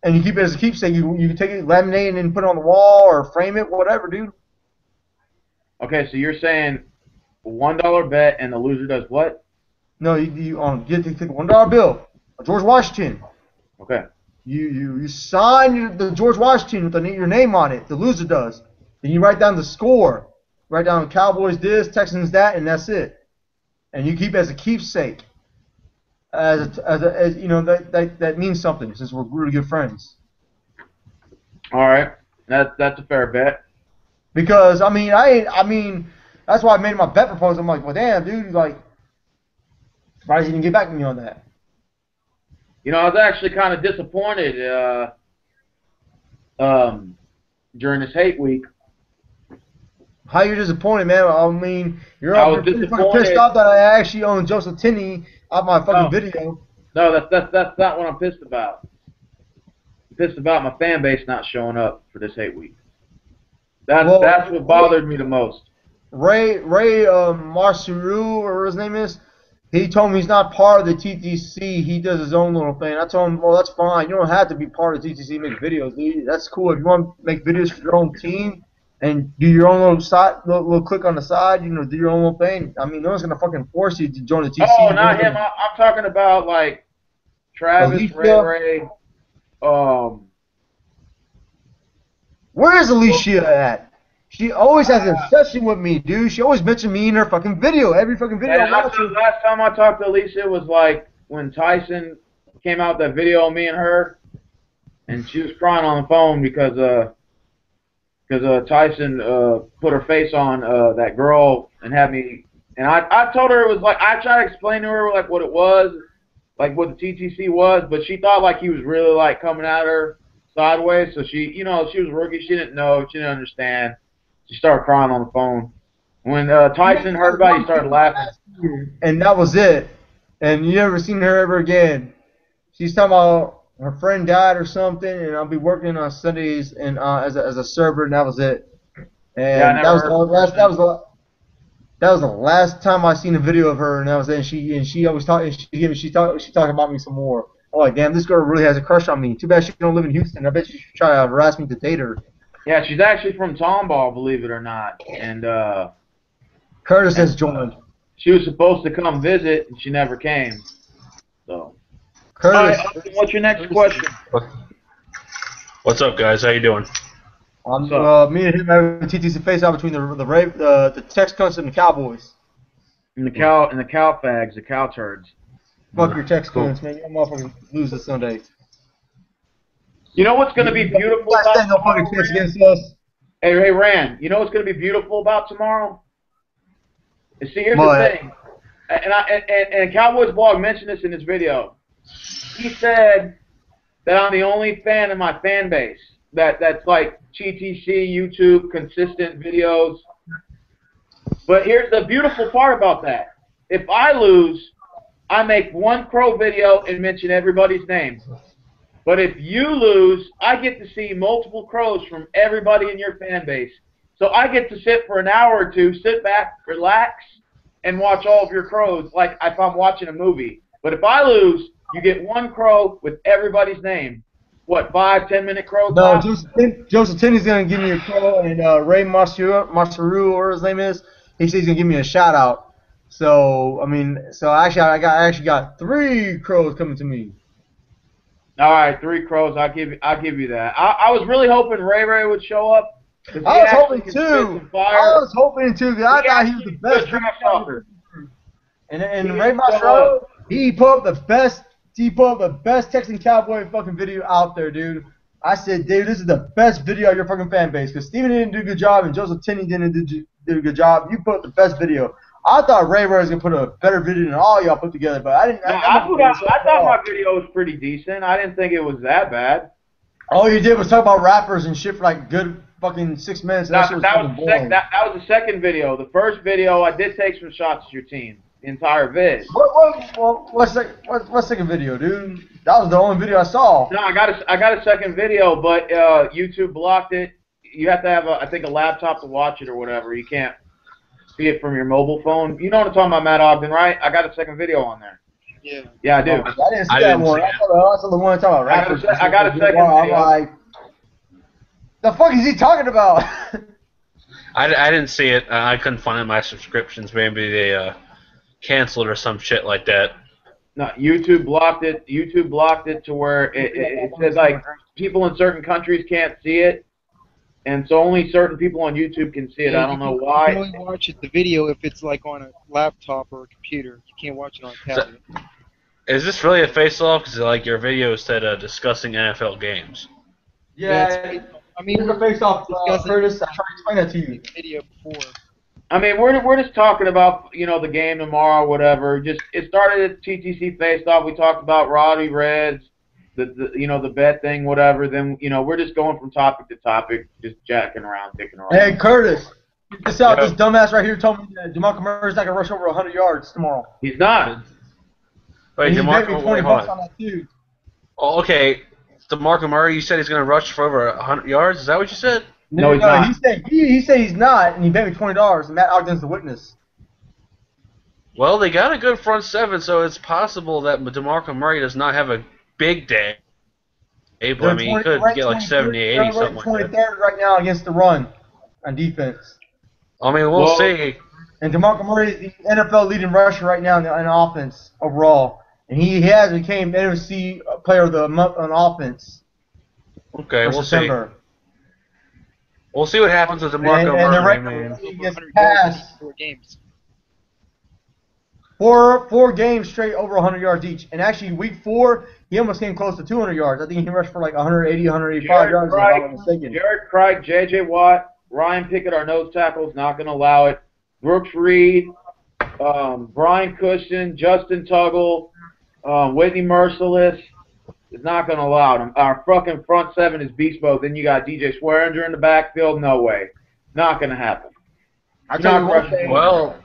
And you keep it as a keepsake. You can take it, laminate it, and put it on the wall or frame it, whatever, dude. Okay, so you're saying a $1 bet and the loser does what? No, you take a $1 bill, a George Washington. Okay. You sign the George Washington with your name on it. The loser does. Then you write down the score. Write down Cowboys this, Texans that, and that's it. And you keep it as a keepsake. As you know, that means something since we're really good friends. All right, that's a fair bet. Because I mean that's why I made my bet proposal. I'm like, well, damn, dude, like, why didn't you get back to me on that? You know, I was actually kind of disappointed during this hate week. How you're disappointed, man? I mean, I was pretty fucking disappointed. pissed off that I actually own Joseph Tinney off my fucking video. No, that's not what I'm pissed about. I'm pissed about my fan base not showing up for this hate week. That's what bothered me the most. Ray Marciru, or whatever his name is, he told me he's not part of the TTC. He does his own little thing. I told him, well, that's fine. You don't have to be part of the TTC and make videos, dude. That's cool. If you want to make videos for your own team and do your own little click on the side, you know, do your own little thing. I mean, no one's gonna fucking force you to join the TTC. Oh, not him. I'm talking about like Travis, Alicia. Ray. Where is Alicia at? She always has an obsession with me, dude. She always mentions me in her fucking video. Every fucking video I watch. Last time I talked to Alicia was like when Tyson came out with that video of me and her, and she was crying on the phone because Tyson put her face on that girl and had me. And I told her it was like, I tried to explain to her like what it was, like what the TTC was, but she thought like he was really like coming at her sideways. So she, you know, she was a rookie. She didn't know. She didn't understand. She started crying on the phone. When Tyson heard about it, he started laughing. And that was it. And you never seen her ever again. She's talking about her friend died or something, and I'll be working on Sundays and as a server, and that was it. And Yeah, that was the last time I seen a video of her, and that was it. And she always talking. She talking about me some more. Oh, like, damn, this girl really has a crush on me. Too bad she don't live in Houston. I bet she should try to harass me to date her. Yeah, she's actually from Tomball, believe it or not. And Curtis has joined. she was supposed to come visit, and she never came. So, Curtis, all right, what's your next question? What's up, guys? How you doing? me and him have a TTC face-off between the Texans and the Cowboys. And the cow fags, the cow turds. Fuck your Texans, man. Your motherfuckers lose this Sunday. You know what's going to be beautiful You guys about stand no fucking tomorrow? chance against us. Hey, Rand, you know what's going to be beautiful about tomorrow? See, here's What? the thing. And Cowboys Blog mentioned this in his video. He said that I'm the only fan in my fan base that's like TTC, YouTube, consistent videos. But here's the beautiful part about that. If I lose, I make one Crow video and mention everybody's name. But if you lose, I get to see multiple Crows from everybody in your fan base. So I get to sit for an hour or two, sit back, relax, and watch all of your Crows like if I'm watching a movie. But if I lose, you get one Crow with everybody's name. What, 5-10 minute Crow? No, Joseph Tinney's gonna give me a call, and Ray Marciru, or his name is, he says he's gonna give me a shout out. So I actually got 3 Crows coming to me. All right, 3 Crows. I'll give you that. I was really hoping Ray would show up. I was hoping too. I was hoping too. I thought he was the best trash talker. And Ray He put up the best. He put up the best Texan Cowboy fucking video out there, dude. I said, dude, this is the best video of your fucking fan base because Steven didn't do a good job and Joseph Tinney didn't do a good job. You put up the best video. I thought Ray was gonna put a better video than all y'all put together, but I didn't. No, I thought my video was pretty decent. I didn't think it was that bad. All you did was talk about rappers and shit for like good fucking 6 minutes. That was the second video. The first video, I did take some shots at your team. The entire vid. What second video, dude? That was the only video I saw. No, I got a second video, but YouTube blocked it. You have to have I think a laptop to watch it or whatever. You can't see it from your mobile phone. You know what I'm talking about, Matt Ogden, right? I got a second video on there. Yeah. Yeah, I do. I didn't see that one. I saw the one talking about rappers. I got a second video. I'm like, the fuck is he talking about? I didn't see it. I couldn't find my subscriptions. Maybe they canceled or some shit like that. No, YouTube blocked it. YouTube blocked it to where it says like people in certain countries can't see it, and so only certain people on YouTube can see it. I don't know why. You can only watch the video if it's like on a laptop or a computer. You can't watch it on a tablet. Is this really a face-off? Because like your video said discussing NFL games. Yeah, I mean, we're face off. Curtis, I tried to explain that to you. Video before. I mean, we're just talking about the game tomorrow, whatever. Just it started at TTC Face-Off. We talked about Roddy Reds, the bet thing, whatever. Then we're just going from topic to topic, just jacking around, dicking around. Hey Curtis, check this out. This dumbass right here told me that DeMarco Murray's not gonna rush over 100 yards tomorrow. He's not. Wait, He bet me DeMarco, 20 bucks on that too. Oh, okay. DeMarco Murray, you said he's gonna rush for over 100 yards. Is that what you said? No, he's not. He said he's not, and he bet me $20, and Matt Ogden's the witness. Well, they got a good front seven, so it's possible that DeMarco Murray does not have a big day. But I mean, he could get like 70, 80, something like that. 23rd right now against the run on defense. I mean, we'll see. And DeMarco Murray is the NFL leading rusher right now in offense overall. And he has became NFC Player of the Month on offense. Okay, we'll September. see. We'll see what happens with DeMarco Murray, man. He gets passed 4 games. Four games straight over 100 yards each. And actually, week 4, he almost came close to 200 yards. I think he rushed for like 180, 185 yards. If I'm not mistaken. Jared Craig, J.J. Watt, Ryan Pickett, our nose tackle, is not going to allow it. Brooks Reed, Brian Cushing, Justin Tuggle, Whitney Merciless is not going to allow it. Our fucking front seven is beast mode. Then you got DJ Swearinger in the backfield. No way. Not going to happen. I'll tell you one thing. Well,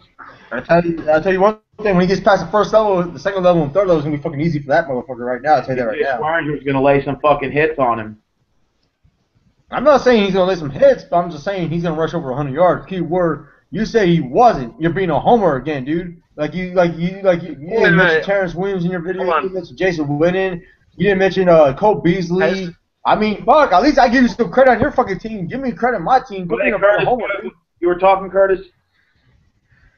I'll tell you one thing. When he gets past the first level, the second level and third level is going to be fucking easy for that motherfucker right now. I'll tell you that right now. Swearinger's going to lay some fucking hits on him. I'm not saying he's going to lay some hits, but I'm just saying he's going to rush over 100 yards. Key word. You say he wasn't. You're being a homer again, dude. You mentioned Terrence Williams in your video. You mentioned Jason Witten. You didn't mention Cole Beasley. I mean, fuck. At least I give you some credit on your fucking team. Give me credit on my team. Put me in a homer. You were talking, Curtis?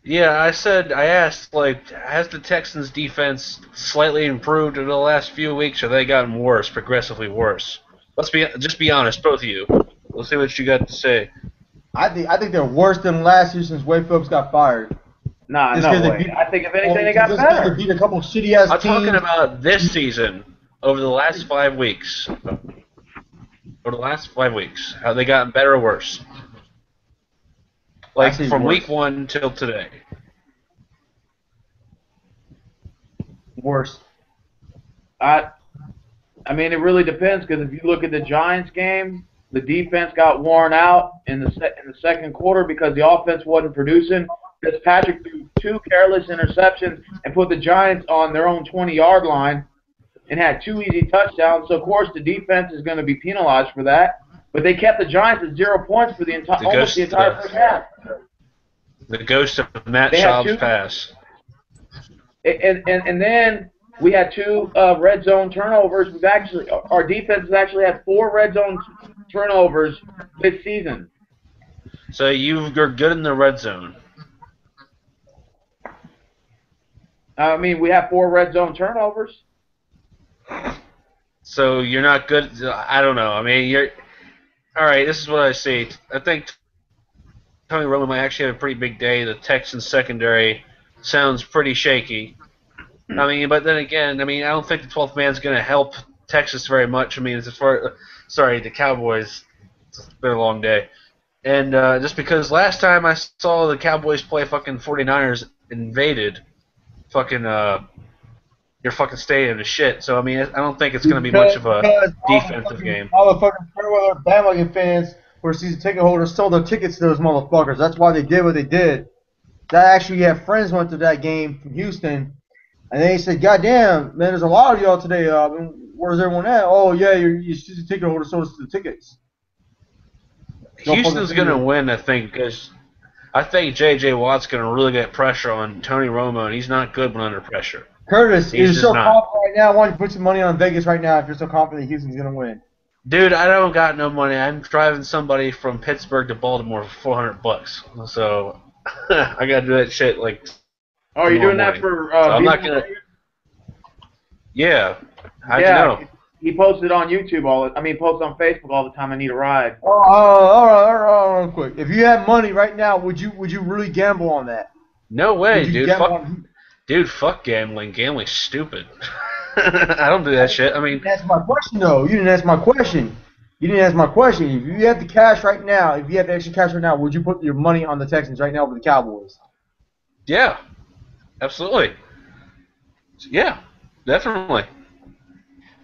yeah, I asked, like, has the Texans' defense slightly improved in the last few weeks, or they gotten worse, progressively worse? Just be honest, both of you. We'll see what you got to say. I think they're worse than last year since Wade Phillips got fired. Nah, no way. I think if anything, they got better. They beat a couple shitty ass I'm teams. talking about this season, over the last 5 weeks. Over the last 5 weeks, how they gotten better or worse? Like from week 1 till today. Worse. I mean, it really depends because if you look at the Giants game, the defense got worn out in the second quarter because the offense wasn't producing. Fitzpatrick threw 2 careless interceptions and put the Giants on their own 20-yard line and had 2 easy touchdowns. So, of course, the defense is going to be penalized for that. But they kept the Giants at 0 points for almost the entire first half. The ghost of Matt Schaub's pass. And then we had 2 red zone turnovers. Our defense has actually had 4 red zone turnovers this season. So you're good in the red zone. I mean, we have 4 red zone turnovers. So you're not good. I don't know. I mean, you're all right. This is what I see. I think Tony Romo might actually have a pretty big day. The Texans secondary sounds pretty shaky. I mean, but then again, I mean, I don't think the 12th man's going to help Texas very much. I mean, the Cowboys. It's been a long day. And just because last time I saw the Cowboys play fucking 49ers invaded fucking your fucking stadium to shit. So I mean, I don't think it's going to be much of a defensive game. All the fucking Fairweather bandwagon fans who are season ticket holders sold their tickets to those motherfuckers. That's why they did what they did. That actually have friends went to that game from Houston, and they said, "God damn, man, there's a lot of y'all today. Where's everyone at? Oh yeah, your season ticket holders sold us the tickets." Houston's going to win, I think, because I think J.J. Watt's going to really get pressure on Tony Romo, and he's not good when under pressure. Curtis, He's you're so not. confident right now. Why don't you put some money on Vegas right now if you're so confident that Houston's going to win? Dude, I don't got no money. I'm driving somebody from Pittsburgh to Baltimore for $400. So I got to do that shit like. Oh, you're doing that tomorrow for? So I'm not Beasley gonna. Ravens? Yeah. How'd Yeah, you know? he posted on YouTube posted on Facebook all the time. I need a ride. All right, real quick. If you had money right now, would you really gamble on that? No way, Would you dude. gamble Fuck, on- dude, fuck gambling. Gambling's stupid. I don't do that shit. I mean, You didn't answer my question, though. You didn't answer my question. If you had the cash right now, if you had the extra cash right now, would you put your money on the Texans right now over the Cowboys? yeah, absolutely. Yeah, definitely.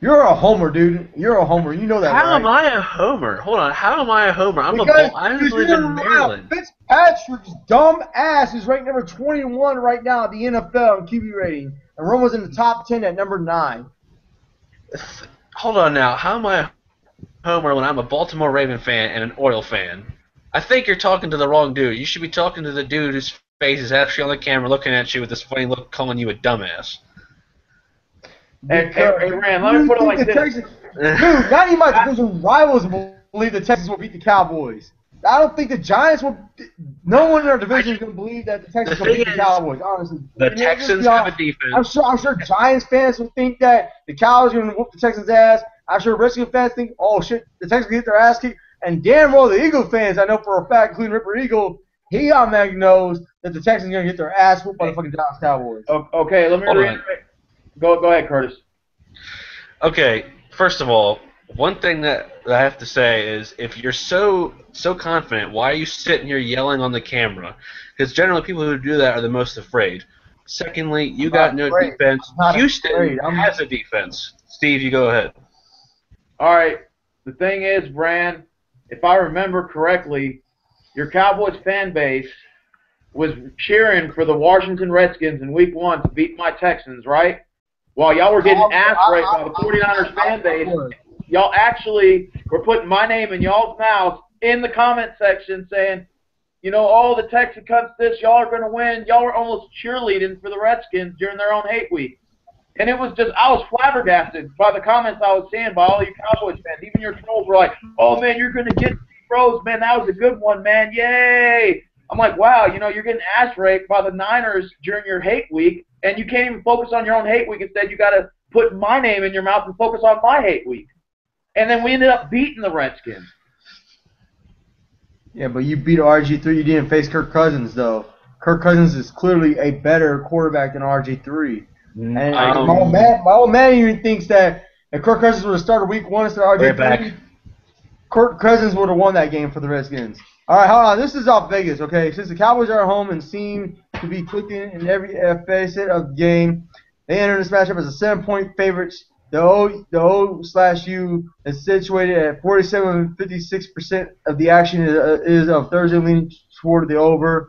You're a homer, dude. You're a homer. You know that, How right? am I a homer? Hold on. How am I a homer? I Because live you're in Maryland. Fitzpatrick's dumb ass is ranked number 21 right now at the NFL in QB rating, and Romo's in the top 10 at number 9. Hold on now. How am I a homer when I'm a Baltimore Raven fan and an Oil fan? I think you're talking to the wrong dude. You should be talking to the dude whose face is actually on the camera looking at you with this funny look calling you a dumbass. Hey, Rand, let me put it like this. Dude, not even my division rivals believe the Texans will beat the Cowboys. I don't think the Giants will. No one in our division is going to believe that the Texans The will beat thing the is, Cowboys. Honestly, The I mean, Texans let's be have a honest. defense. I'm sure Giants fans will think that the Cowboys are going to whoop the Texans' ass. I'm sure Redskins fans think, oh shit, the Texans can get their ass kicked. And damn well the Eagle fans, I know for a fact, including Ripper Eagle, he automatically knows that the Texans are going to get their ass whooped by the fucking Dallas Cowboys. Okay, let me Hold on. reiterate. Go ahead, Curtis. Okay, first of all, one thing that I have to say is if you're so confident, why are you sitting here yelling on the camera? Because generally people who do that are the most afraid. Secondly, you got no afraid. defense. I'm not Houston afraid. has a defense. Steve, you go ahead. All right. The thing is, Brand, if I remember correctly, your Cowboys fan base was cheering for the Washington Redskins in Week 1 to beat my Texans, right? While y'all were getting ass raped by the 49ers fan base, y'all actually were putting my name in y'all's mouth in the comment section saying, you know, oh, the Texans cuts this, y'all are going to win. Y'all were almost cheerleading for the Redskins during their own hate week. And it was just, I was flabbergasted by the comments I was seeing by all you Cowboys fans. Even your trolls were like, oh, man, you're going to get pros, man. That was a good one, man. Yay. I'm like, wow, you know, you're getting ass raped by the Niners during your hate week, and you can't even focus on your own hate week. Instead, you got to put my name in your mouth and focus on my hate week. And then we ended up beating the Redskins. Yeah, but you beat RG3. You didn't face Kirk Cousins, though. Kirk Cousins is clearly a better quarterback than RG3. And my old man even thinks that if Kirk Cousins would have started Week 1 instead of RG3, Kirk Cousins would have won that game for the Redskins. All right, hold on. This is off Vegas, okay? Since the Cowboys are at home and seem to be clicking in every facet of the game, they enter this matchup as a 7-point favorites. The O/U is situated at 47.56% of the action is of Thursday, leaning toward the over.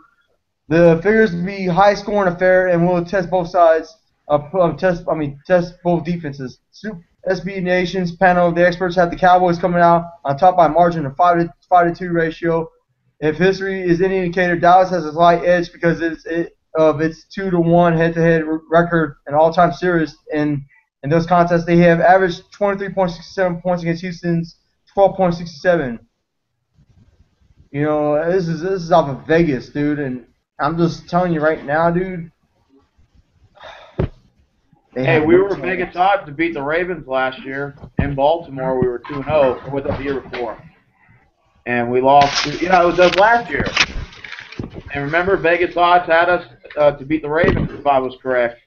The figures to be high-scoring affair and will test both sides. Test both defenses. SB Nation's panel of the experts had the Cowboys coming out on top by a margin of 5-2 ratio. If history is any indicator, Dallas has a slight edge because of its 2-1 head-to-head record in all-time series. In those contests, they have averaged 23.67 points against Houston's 12.67. You know, this is off of Vegas, dude, and I'm just telling you right now, dude. Hey, we were Vegas odds to beat the Ravens last year in Baltimore. We were 2-0, or was that the year before? And we lost. Yeah, it was last year. And remember, Vegas odds had us to beat the Ravens, if I was correct.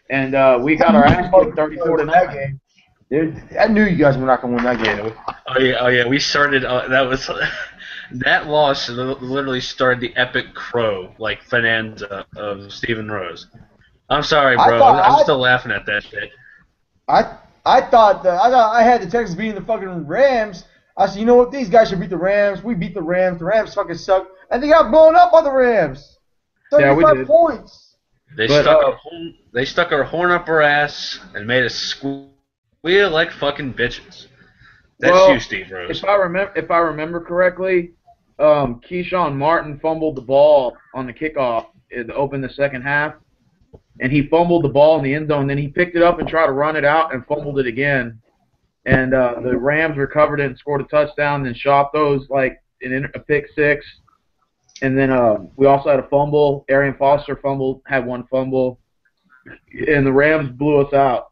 and we got our ass kicked 34-9. that game. Dude, I knew you guys were not gonna win that game. Oh yeah. We started. That was that loss literally started the epic crow like bonanza of Stephen Rose. I'm sorry, bro. I'm still laughing at that shit. I thought I had the Texans beating the fucking Rams. I said, you know what? These guys should beat the Rams. We beat the Rams. The Rams fucking suck, and they got blown up by the Rams. 35 points. They stuck our horn up our ass and made us squeal like fucking bitches. That's you, Steve Rose. If I remember correctly, Keyshawn Martin fumbled the ball on the kickoff to open the second half, and he fumbled the ball in the end zone. Then he picked it up and tried to run it out and fumbled it again. And the Rams recovered it and scored a touchdown. Then shot those like a pick six. And then we also had a fumble. Arian Foster had one fumble, and the Rams blew us out.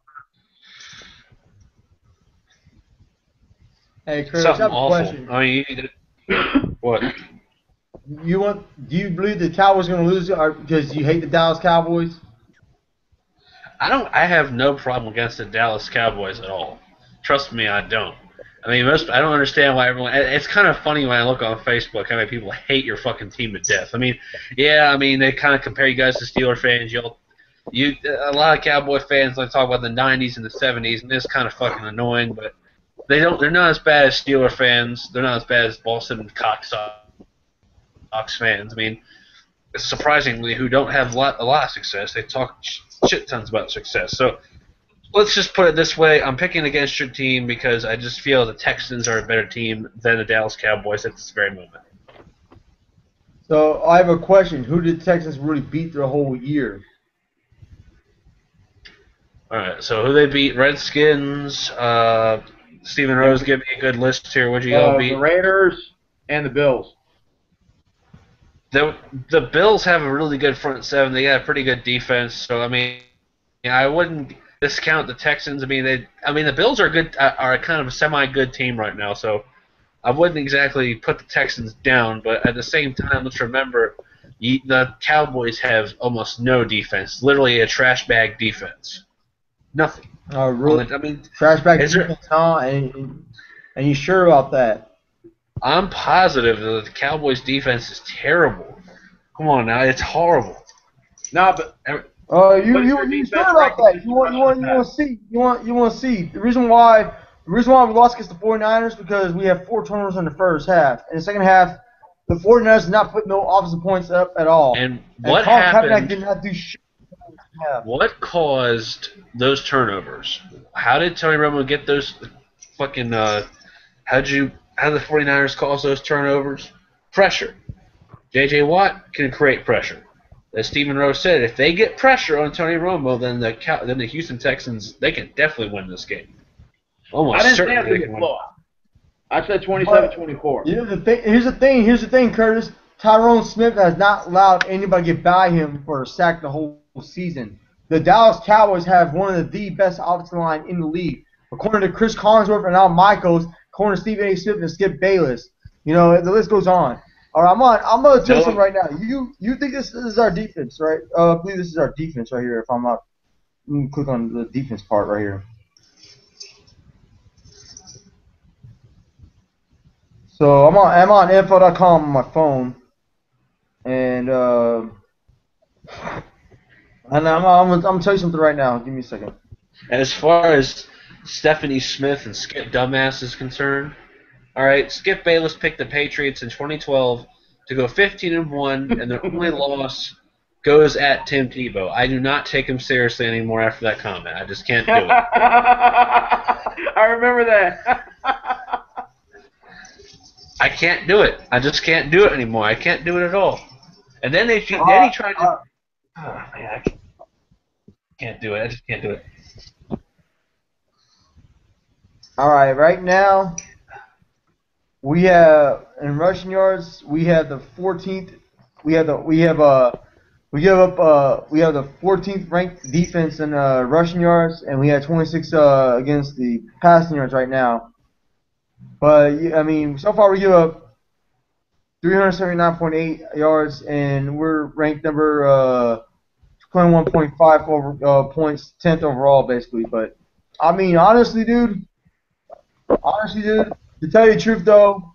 Hey, Curtis, I have a question. I mean, what? Do you believe the Cowboys are going to lose because you hate the Dallas Cowboys? I have no problem against the Dallas Cowboys at all. Trust me, I don't. I mean, I don't understand why everyone. It's kind of funny when I look on Facebook how many people hate your fucking team to death. I mean, they kind of compare you guys to Steeler fans. A lot of Cowboy fans like talk about the '90s and the '70s, and it's kind of fucking annoying. But they're not as bad as Steeler fans. They're not as bad as Boston Sox fans. I mean, surprisingly, who don't have a lot of success, they talk shit tons about success. So let's just put it this way. I'm picking against your team because I just feel the Texans are a better team than the Dallas Cowboys at this very moment. So I have a question. Who did the Texans really beat the whole year? All right, so who they beat? Redskins. Stephen Rose, give me a good list here. What'd you all beat? The Raiders and the Bills. The Bills have a really good front seven. They got a pretty good defense. So I mean, I wouldn't discount the Texans. I mean, the Bills are kind of a semi-good team right now. So I wouldn't exactly put the Texans down. But at the same time, let's remember the Cowboys have almost no defense. Literally a trash bag defense. Nothing. Oh, really? I mean, trash bag defense, huh? And you sure about that? I'm positive that the Cowboys' defense is terrible. Come on now, it's horrible. No, but you sure about that? You want to see the reason why we lost against the 49ers because we have 4 turnovers in the first half. In the second half, the 49ers did not put no offensive points up at all. And what happened? Kaepernick did not do shit. What caused those turnovers? How did Tony Romo get those fucking? How did the 49ers cause those turnovers? Pressure. J.J. Watt can create pressure. As Stephen Rose said, if they get pressure on Tony Romo, then the Houston Texans, they can definitely win this game. Almost I didn't certainly say it was I said 27-24. Here's the thing, Curtis. Tyrone Smith has not allowed anybody to get by him for a sack the whole season. The Dallas Cowboys have one of the best offensive line in the league. According to Chris Collinsworth and Al Michaels, according to Stephen A. Smith and Skip Bayless. You know, the list goes on. All right, I'm gonna tell you something right now. You think this is our defense, right? I believe this is our defense right here. If I'm not, let me click on the defense part right here. So I'm on info.com on my phone, and I'm gonna tell you something right now. Give me a second. As far as Stephanie Smith and Skip Dumbass is concerned, all right, Skip Bayless picked the Patriots in 2012 to go 15-1, and their only loss goes at Tim Tebow. I do not take him seriously anymore after that comment. I just can't do it. I remember that. I can't do it. I just can't do it anymore. I can't do it at all. And then he tried to. Oh man, I can't do it. I just can't do it. All right, right now we have in rushing yards we have the 14th. We have the 14th ranked defense in rushing yards, and we had 26 against the passing yards right now. But I mean, so far we give up 379.8 yards, and we're ranked number 21.5 over points, 10th overall, basically. But I mean, honestly, dude, to tell you the truth, though,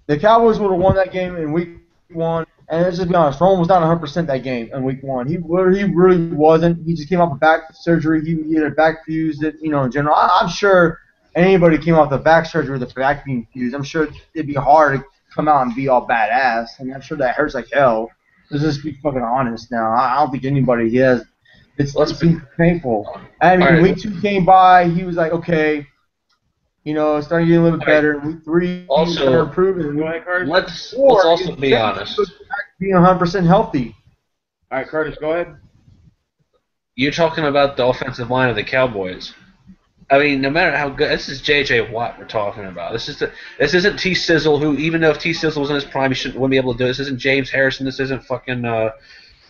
the Cowboys would have won that game in Week 1. And let's just be honest, Romo was not 100% that game in Week 1. He really wasn't. He just came off of back surgery. He had a back fused it, in general. I'm sure anybody came off the back surgery with the back being fused, I'm sure it'd be hard to come out and be all badass. I mean, I'm sure that hurts like hell. Let's just be fucking honest now. I don't think anybody has. It's painful. I mean, All right. Week 2 came by. He was like, okay, starting getting a little bit better. Week 3, Also- he's started improving. Go ahead, Curtis. Let's Or also he's be honest. being 100% healthy. All right, Curtis, go ahead. You're talking about the offensive line of the Cowboys. I mean, no matter how good, this is J.J. Watt we're talking about. This isn't T. Sizzle, who, even though if T. Sizzle was in his prime, he wouldn't be able to do it. This isn't James Harrison. This isn't fucking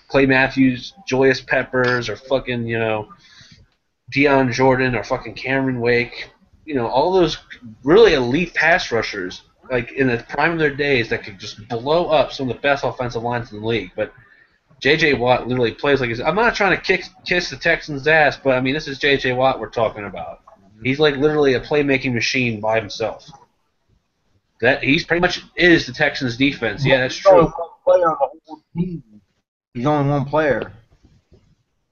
Clay Matthews, Julius Peppers, or fucking, Deion Jordan, or fucking Cameron Wake. All those really elite pass rushers, like in the prime of their days, that could just blow up some of the best offensive lines in the league. But J.J. Watt literally plays like I'm not trying to kiss the Texans' ass, but I mean, this is J.J. Watt we're talking about. He's like literally a playmaking machine by himself. He's pretty much is the Texans' defense. Yeah, that's true. He's only one player on the whole team. He's only one player.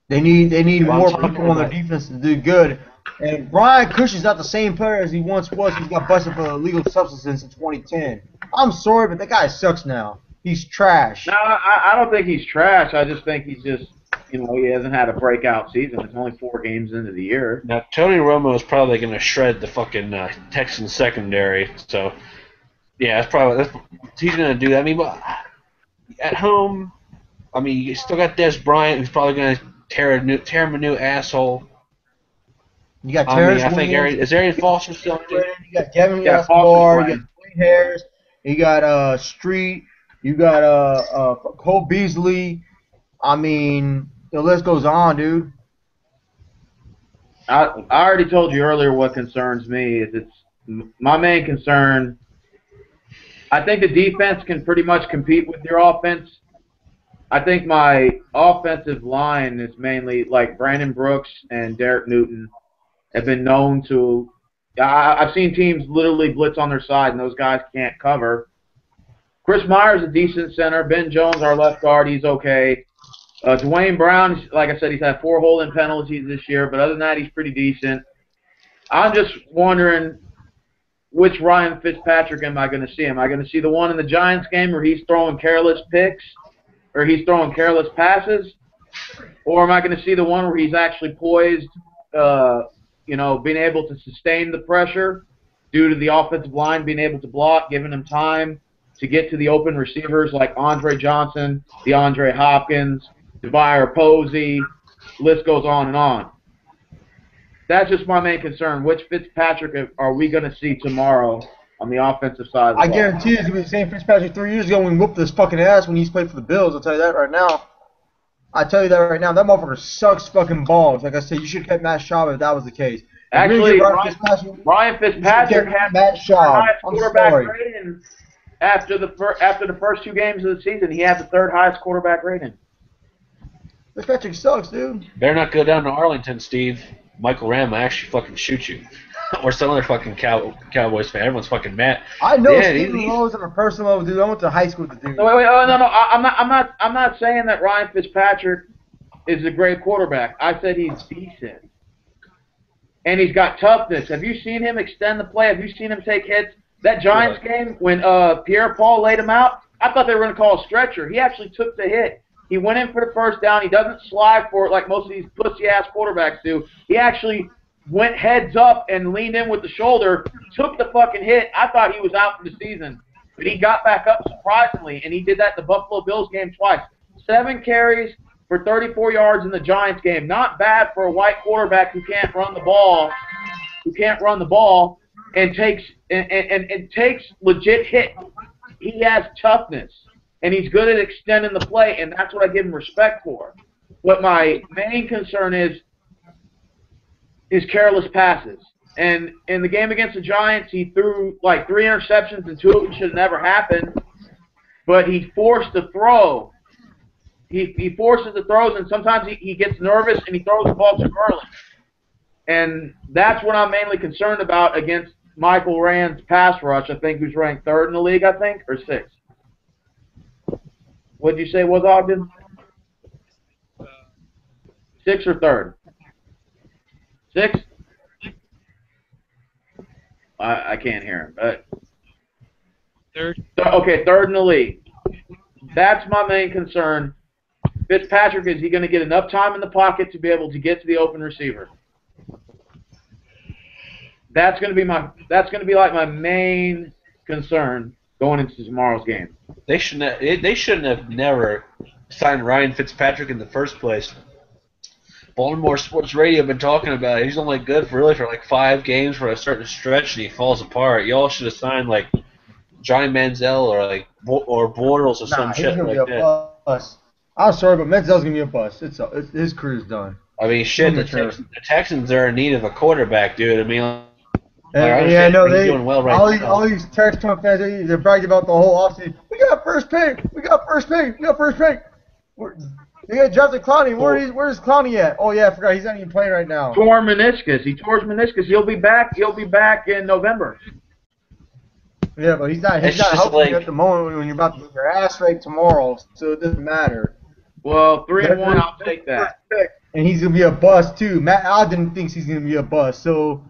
They need more people on their defense to do good. And Brian Cushing's not the same player as he once was. He got busted for illegal substances in 2010. I'm sorry, but that guy sucks now. He's trash. No, I don't think he's trash. I just think he's just, he hasn't had a breakout season. It's only 4 games into the year. Now, Tony Romo is probably going to shred the fucking Texans secondary. So, yeah, he's going to do that. I mean, but at home, I mean, you still got Des Bryant, who's probably going to tear him a new asshole. You got I Terrence think Williams. is Arian Foster still? You got Devin Yeah, Escobar. Foster's You got Dwayne Harris. You got Street. You got Cole Beasley. I mean, the list goes on, dude. I already told you earlier what concerns me is my main concern. I think the defense can pretty much compete with your offense. I think my offensive line is mainly like Brandon Brooks and Derek Newton have been known to. I've seen teams literally blitz on their side, and those guys can't cover. Chris Myers is a decent center. Ben Jones, our left guard, he's okay. Dwayne Brown, like I said, he's had 4 holding penalties this year, but other than that, he's pretty decent. I'm just wondering which Ryan Fitzpatrick am I going to see? Am I going to see the one in the Giants game where he's throwing careless picks or he's throwing careless passes? Or am I going to see the one where he's actually poised, being able to sustain the pressure due to the offensive line being able to block, giving him time to get to the open receivers like Andre Johnson, DeAndre Hopkins, Devire Posey, list goes on and on. That's just my main concern. Which Fitzpatrick are we going to see tomorrow on the offensive side of the I ball? guarantee you it's going to be the same Fitzpatrick 3 years ago when he whooped his fucking ass when he's played for the Bills. I'll tell you that right now. That motherfucker sucks fucking balls. Like I said, you should have kept Matt Schaub if that was the case. Actually, Ryan Fitzpatrick had Matt the Schaub. highest I'm quarterback sorry. rating after the first 2 games of the season. He had the 3rd highest quarterback rating. Fitzpatrick sucks, dude. Better not go down to Arlington, Steve. Michael Ram might actually fucking shoot you. Or some other fucking Cowboys fan. Everyone's fucking mad. I know Yeah, Stephen Rose on a personal level, dude. I went to high school with the dude. No, wait, oh, no. I'm not saying that Ryan Fitzpatrick is a great quarterback. I said he's decent, and he's got toughness. Have you seen him extend the play? Have you seen him take hits? That Giants game when Pierre-Paul laid him out, I thought they were going to call a stretcher. He actually took the hit. He went in for the first down. He doesn't slide for it like most of these pussy-ass quarterbacks do. He actually went heads up and leaned in with the shoulder, took the fucking hit. I thought he was out for the season. But he got back up surprisingly, and he did that in the Buffalo Bills game twice. 7 carries for 34 yards in the Giants game. Not bad for a white quarterback who can't run the ball, and takes legit hits. He has toughness, and he's good at extending the play, and that's what I give him respect for. What my main concern is careless passes. And in the game against the Giants, he threw like 3 interceptions, and 2 of them should have never happened. But he forced the throw. he forces the throws, and sometimes he gets nervous and he throws the ball too early. And that's what I'm mainly concerned about against Michael Rand's pass rush, I think, who's ranked 3rd in the league, I think, or 6th. What did you say it was, Ogden? 6th or 3rd? 6th? I can't hear him. But 3rd. Okay, 3rd in the league. That's my main concern. Fitzpatrick, is he going to get enough time in the pocket to be able to get to the open receiver? That's going to be like my main concern going into tomorrow's game. They shouldn't have never signed Ryan Fitzpatrick in the first place. Baltimore Sports Radio have been talking about it. He's only good for like 5 games for a certain stretch, and he falls apart. Y'all should have signed like Johnny Manziel or Bortles or some shit like that. Bust. I'm sorry, but Manziel's gonna be a bust. His career's done. I mean, shit. The Texans are in need of a quarterback, dude. I mean. Yeah, I know he's doing well right now. All these Texans fans, they're bragging about the whole offseason. We got first pick. We got first pick. They got Justin Clowney. Where's Clowney at? Oh yeah, I forgot. He's not even playing right now. Tore meniscus. He tore his meniscus. He'll be back in November. Yeah, but he's not helping you at the moment when you're about to get your ass raped tomorrow. So it doesn't matter. Well, 3-1, I'll take that. And he's gonna be a bust too. Matt Ogden thinks he's gonna be a bust. So.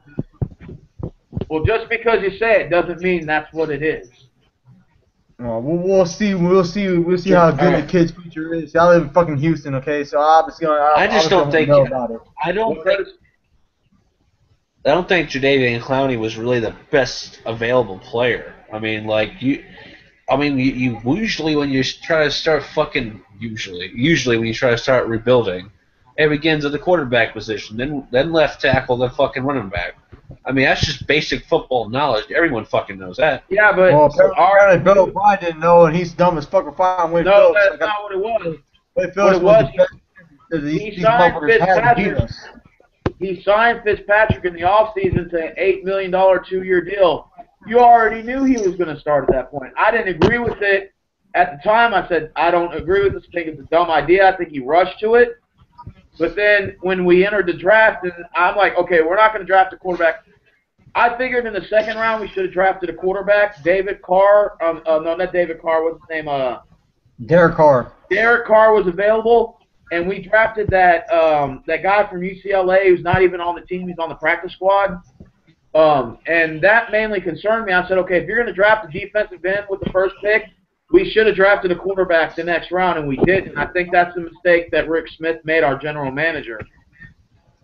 Well, just because you say it doesn't mean that's what it is. We'll see how good the kid's future is. I live in fucking Houston, okay? So obviously, I just don't think know about it. I don't think Jadeveon Clowney was really the best available player. I mean, you usually when you try to start usually when you try to start rebuilding, it begins at the quarterback position, then left tackle, then fucking running back. I mean, that's just basic football knowledge. Everyone fucking knows that. Yeah, but apparently Bill O'Brien didn't know, and he's dumb as fuck for finding Wade Phillips. No, that's not what it was. Wade Phillips was the best. He signed Fitzpatrick. He signed Fitzpatrick in the offseason to an $8 million 2-year deal. You already knew he was going to start at that point. I didn't agree with it at the time. I said, I don't agree with this. I think it's a dumb idea. I think he rushed to it. But then when we entered the draft, and I'm like, okay, we're not going to draft a quarterback. I figured in the 2nd round we should have drafted a quarterback. David Carr. No, not David Carr. What's his name? Derek Carr. Derek Carr was available, and we drafted that guy from UCLA who's not even on the team. He's on the practice squad. And that mainly concerned me. I said, okay, if you're going to draft a defensive end with the first pick, we should have drafted a quarterback the next round, and we didn't. I think that's the mistake that Rick Smith made, our general manager.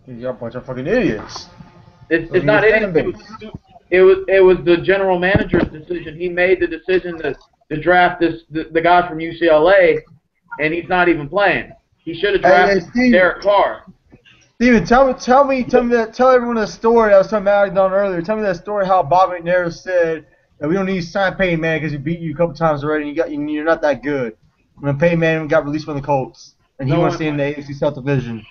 You're a bunch of fucking idiots. It's not idiots. It was the general manager's decision. He made the decision to draft the guy from UCLA, and he's not even playing. He should have drafted Derek Carr. Steven, tell everyone the story I was talking about Don earlier. Tell me that story how Bob McNair said that we don't need to sign Peyton Manning because he beat you a couple times already and you're not that good. When Peyton Manning got released from the Colts and he wants to stay in the AFC South Division.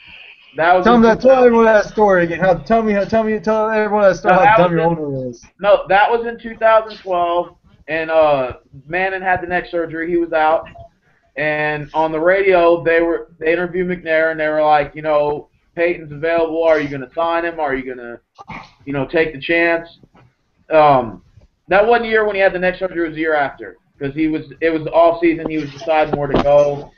Tell everyone that story again. Tell everyone that story how dumb your owner is. No, that was in 2012, and Manning had the neck surgery. He was out, and on the radio they interviewed McNair, and they were like, Peyton's available. Are you going to sign him? Are you going to, take the chance? That one year when he had the neck surgery was the year after, because it was off season. He was deciding where to go.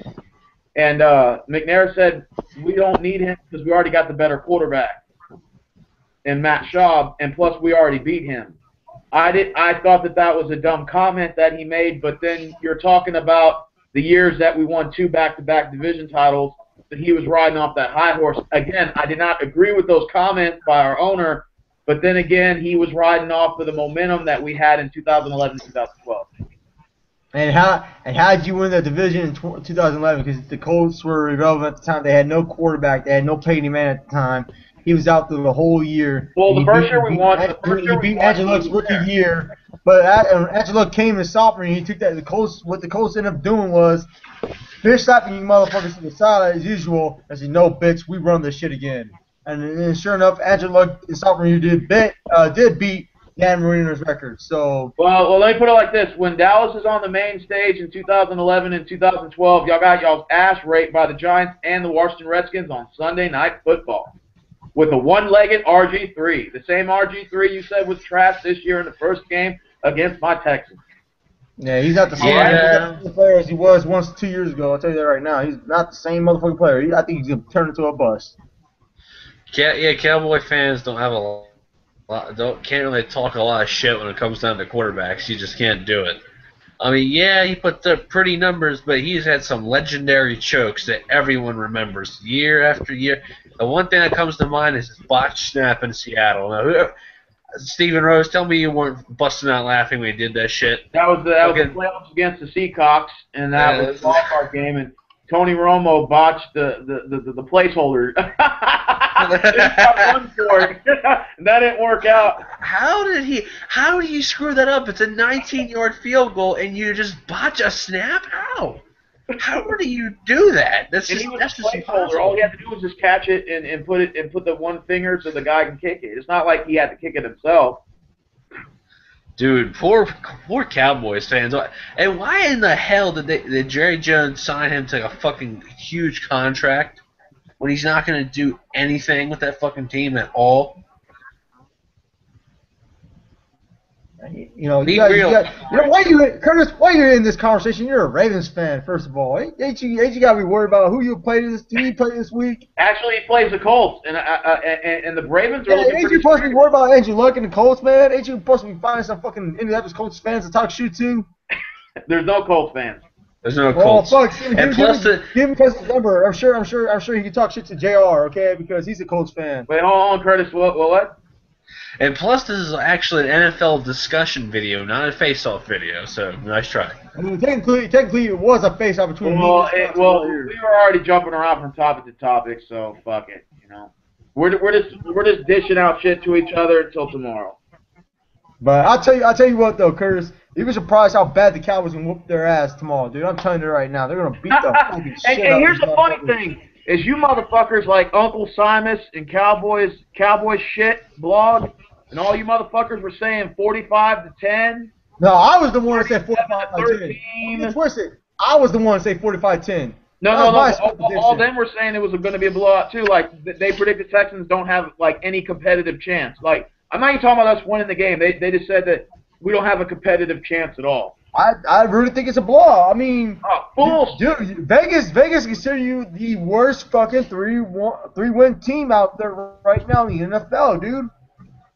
And McNair said, we don't need him because we already got the better quarterback in Matt Schaub, and plus we already beat him. I thought that was a dumb comment that he made, but then you're talking about the years that we won 2 back-to-back division titles, that he was riding off that high horse. Again, I did not agree with those comments by our owner, but then again, he was riding off of the momentum that we had in 2011 and 2012. And how did you win the division in 2011? Because the Colts were irrelevant at the time. They had no quarterback. They had no Peyton Manning at the time. He was out through the whole year. Well, the first year we won. He beat Andrew Luck's rookie year. But Andrew Luck came in sophomore year. He took that. What the Colts ended up doing was fish slapping you motherfuckers to the side as usual. I said, no, bitch, we run this shit again. And then sure enough, Andrew Luck in sophomore year did beat Dan Marino's record. So Well, let me put it like this. When Dallas is on the main stage in 2011 and 2012, y'all got y'all's ass raped by the Giants and the Washington Redskins on Sunday Night Football with a one-legged RG3. The same RG3 you said was trash this year in the first game against my Texans. yeah, he's not the same Yeah. player as he was 2 years ago. I'll tell you that right now. He's not the same motherfucking player. I think he's gonna turn into a bust. Yeah, Cowboy fans don't have can't really talk a lot of shit when it comes down to quarterbacks. You just can't do it. I mean, yeah, he put up pretty numbers, but he's had some legendary chokes that everyone remembers year after year. The one thing that comes to mind is his botched snap in Seattle. Now, Stephen Rose, tell me you weren't busting out laughing when he did that shit. That was the playoffs against the Seacocks, and that was the wild card game, and Tony Romo botched the placeholder. That didn't work out. How did you screw that up? It's a 19-yard field goal, and you just botch a snap? How do you do that? That's And just, he was that's a just placeholder. impossible. All he had to do was just catch it and put the one finger so the guy can kick it. It's not like he had to kick it himself. Dude, poor Cowboys fans. And why in the hell did Jerry Jones sign him to a fucking huge contract when he's not going to do anything with that fucking team at all? You know, Be you guys, real. Curtis? Why you in this conversation? You're a Ravens fan, first of all. Ain't you got to be worried about who you play this week? Actually, he plays the Colts, and the Ravens are Yeah, looking ain't pretty you supposed to be worried about Andrew Luck and the Colts, man? Ain't you supposed to be finding some fucking Indianapolis Colts fans to talk shit to? There's no Colts fans. There's no Well, Colts. fuck. And plus give him Colts' number. I'm sure he can talk shit to JR, okay? Because he's a Colts fan. Wait, hold on, Curtis. What? And plus, this is actually an NFL discussion video, not a face-off video. So nice try. I mean, technically, it was a face-off between me and We were already jumping around from topic to topic, so fuck it. You know, we're just dishing out shit to each other until tomorrow. But I'll tell you what though, Curtis. You be surprised how bad the Cowboys can whoop their ass tomorrow, dude. I'm telling you right now, they're gonna beat the fucking shit out And here's of the funny thing: is you motherfuckers like Uncle Simus and Cowboys shit blog, and all you motherfuckers were saying 45-10. No, I was the one that said 13. 45-10. Twisted. I was the one to say 45-10. No. my All them were saying it was going to be a blowout too. Like they predicted Texans don't have like any competitive chance. Like I'm not even talking about us winning the game. They just said that we don't have a competitive chance at all. I really think it's a blowout. I mean, Fools. dude, Vegas consider you the worst fucking three-win team out there right now in the NFL, dude.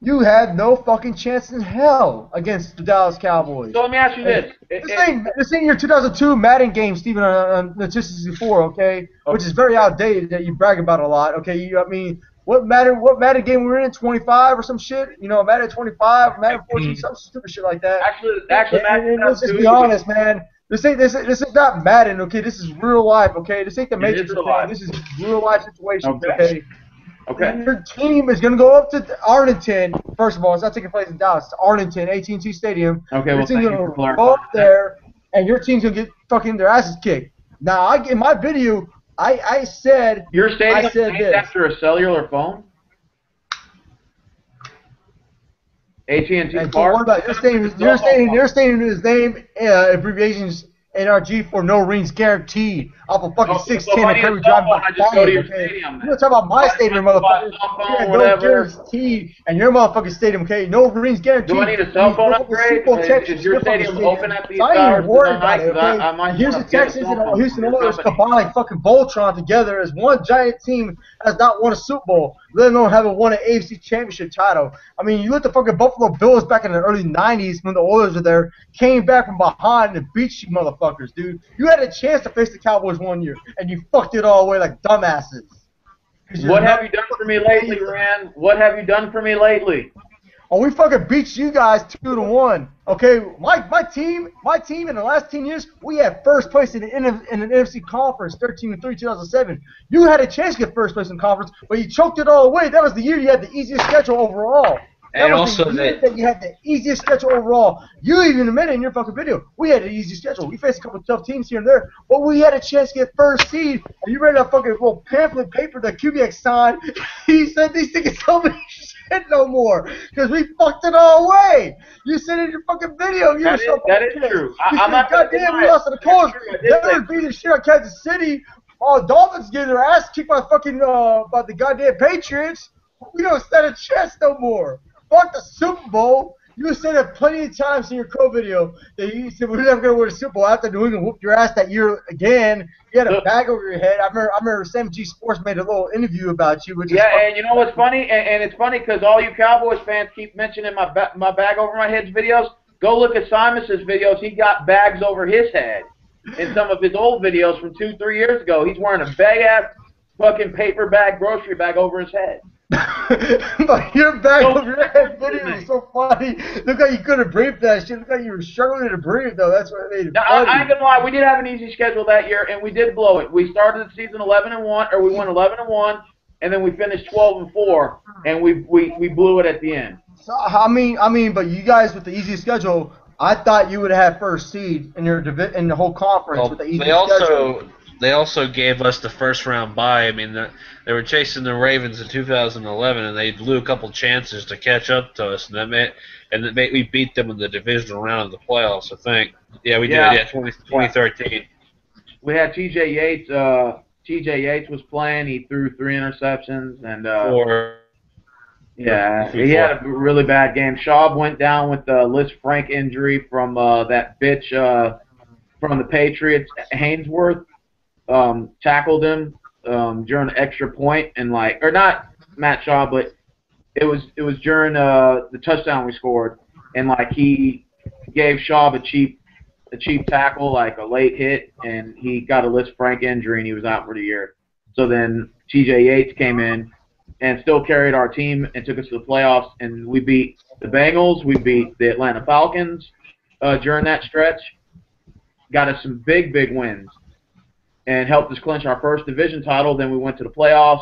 You had no fucking chance in hell against the Dallas Cowboys. So let me ask you this. This ain't your 2002 Madden game, Steven, on the 64, okay? Which is very outdated that you brag about a lot, okay? I mean, what Madden game we were in? 25 or some shit? You know, Madden 25, Madden 14, some stupid shit like that. Actually, and let's just be honest, man. This is not Madden, okay? This is real life, okay? This ain't the Matrix thing. This is real life situations, okay? Okay. Your team is going to go up to Arlington. First of all, it's not taking place in Dallas. It's Arlington, AT&T Stadium. Okay, your well, team's thank going you to for clarifying go up there, and your team's going to get fucking their asses kicked. Now, in my video, I said Your stadium said named this. after a cellular phone? AT&T And don't Park? worry about it. You're stating his name, abbreviations, NRG for no rings guaranteed. Off a fucking 610 and Kirby driving by I just go to your okay? stadium. You're talking about my stadium, motherfucker. Cell phone, You had no whatever. guaranteed, and your motherfucking stadium, okay? No rings guaranteed. Do I need a cell phone upgrade? Is your stadium open at these I ain't hours even worried tonight? about it, 'Cause okay? I might Here's the have to get a Texans cell phone and Houston from your Oilers company. combined like fucking Voltron together as one giant team has not won a Super Bowl, let alone having won an AFC Championship title. I mean, you look at the fucking Buffalo Bills back in the early 90s when the Oilers were there, came back from behind and beat you motherfuckers, dude. You had a chance to face the Cowboys one year, and you fucked it all away like dumbasses. What have you done for me lately, Rand? What have you done for me lately? Oh, we fucking beat you guys 2-1. Okay, my team in the last 10 years, we had first place in the NFC conference, 13-3, 2007. You had a chance to get first place in conference, but you choked it all away. That was the year you had the easiest schedule overall. And was also the year that you had the easiest schedule overall. You even admitted in your fucking video, we had the easiest schedule. We faced a couple of tough teams here and there, but we had a chance to get first seed. And you read that fucking little pamphlet paper that Kubiak signed. He said these things so many shit. shit no more because we fucked it all away. You said in your fucking video, you were so that is pissed. true. You I'm said, not gonna goddamn, deny we it. lost to the Colts. That's true. I did say They're beating shit on Kansas City. Dolphins getting their ass kicked by fucking by the goddamn Patriots. We don't stand a chance no more. Fuck the Super Bowl. You said it plenty of times in your Crow video that you said we're never gonna win a Super Bowl after New England whooped your ass that year again. You had a bag over your head. I remember Sam G Sports made a little interview about you. Which is and you know what's funny? And it's funny because all you Cowboys fans keep mentioning my bag over my head's videos. Go look at Simus's videos. He got bags over his head in some of his old videos from 2-3 years ago. He's wearing a big ass fucking paper bag, grocery bag over his head. But your bag over your head video is so funny. Look how you couldn't breathe that shit. Look how you were struggling to breathe though. That's what made it funny. I ain't gonna lie, we did have an easy schedule that year, and we did blow it. We started the season 11-1, or we went 11-1, and then we finished 12-4, and we blew it at the end. So I mean, but you guys with the easy schedule, I thought you would have first seed in your in the whole conference with the easy schedule. They also gave us the first round bye. I mean, they were chasing the Ravens in 2011, and they blew a couple chances to catch up to us, and we beat them in the divisional round of the playoffs. I think. Yeah, we did. Yeah, 2013. We had T.J. Yates. T.J. Yates was playing. He threw 3 interceptions and. Yeah, he had a really bad game. Schaub went down with the Liz Frank injury from that bitch from the Patriots, Hainsworth. Tackled him during an extra point and or not Matt Schaub, but it was during the touchdown we scored, and he gave Schaub a cheap tackle, like a late hit, and he got a Liz Frank injury and he was out for the year. So then T.J. Yates came in and still carried our team and took us to the playoffs, and we beat the Bengals, we beat the Atlanta Falcons during that stretch, got us some big wins. And helped us clinch our first division title. Then we went to the playoffs,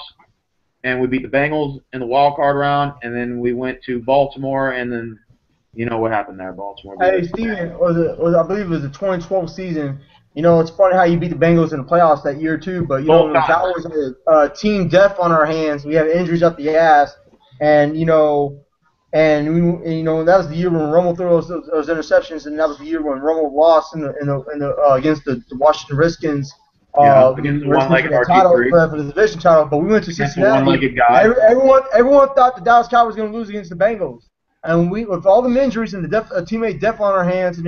and we beat the Bengals in the wild card round. And then we went to Baltimore, and then you know what happened there, Baltimore. Hey, Steven, I believe it was the 2012 season. You know, it's funny how you beat the Bengals in the playoffs that year too. But you know, the Cowboys had team death on our hands. We had injuries up the ass, and that was the year when Romo threw those interceptions, and that was the year when Romo lost against the Washington Redskins. Against the one-legged RG3 for the division title, but we went to Cincinnati. Everyone thought the Dallas Cowboys were going to lose against the Bengals, and we, with all the injuries and the teammate depth on our hands and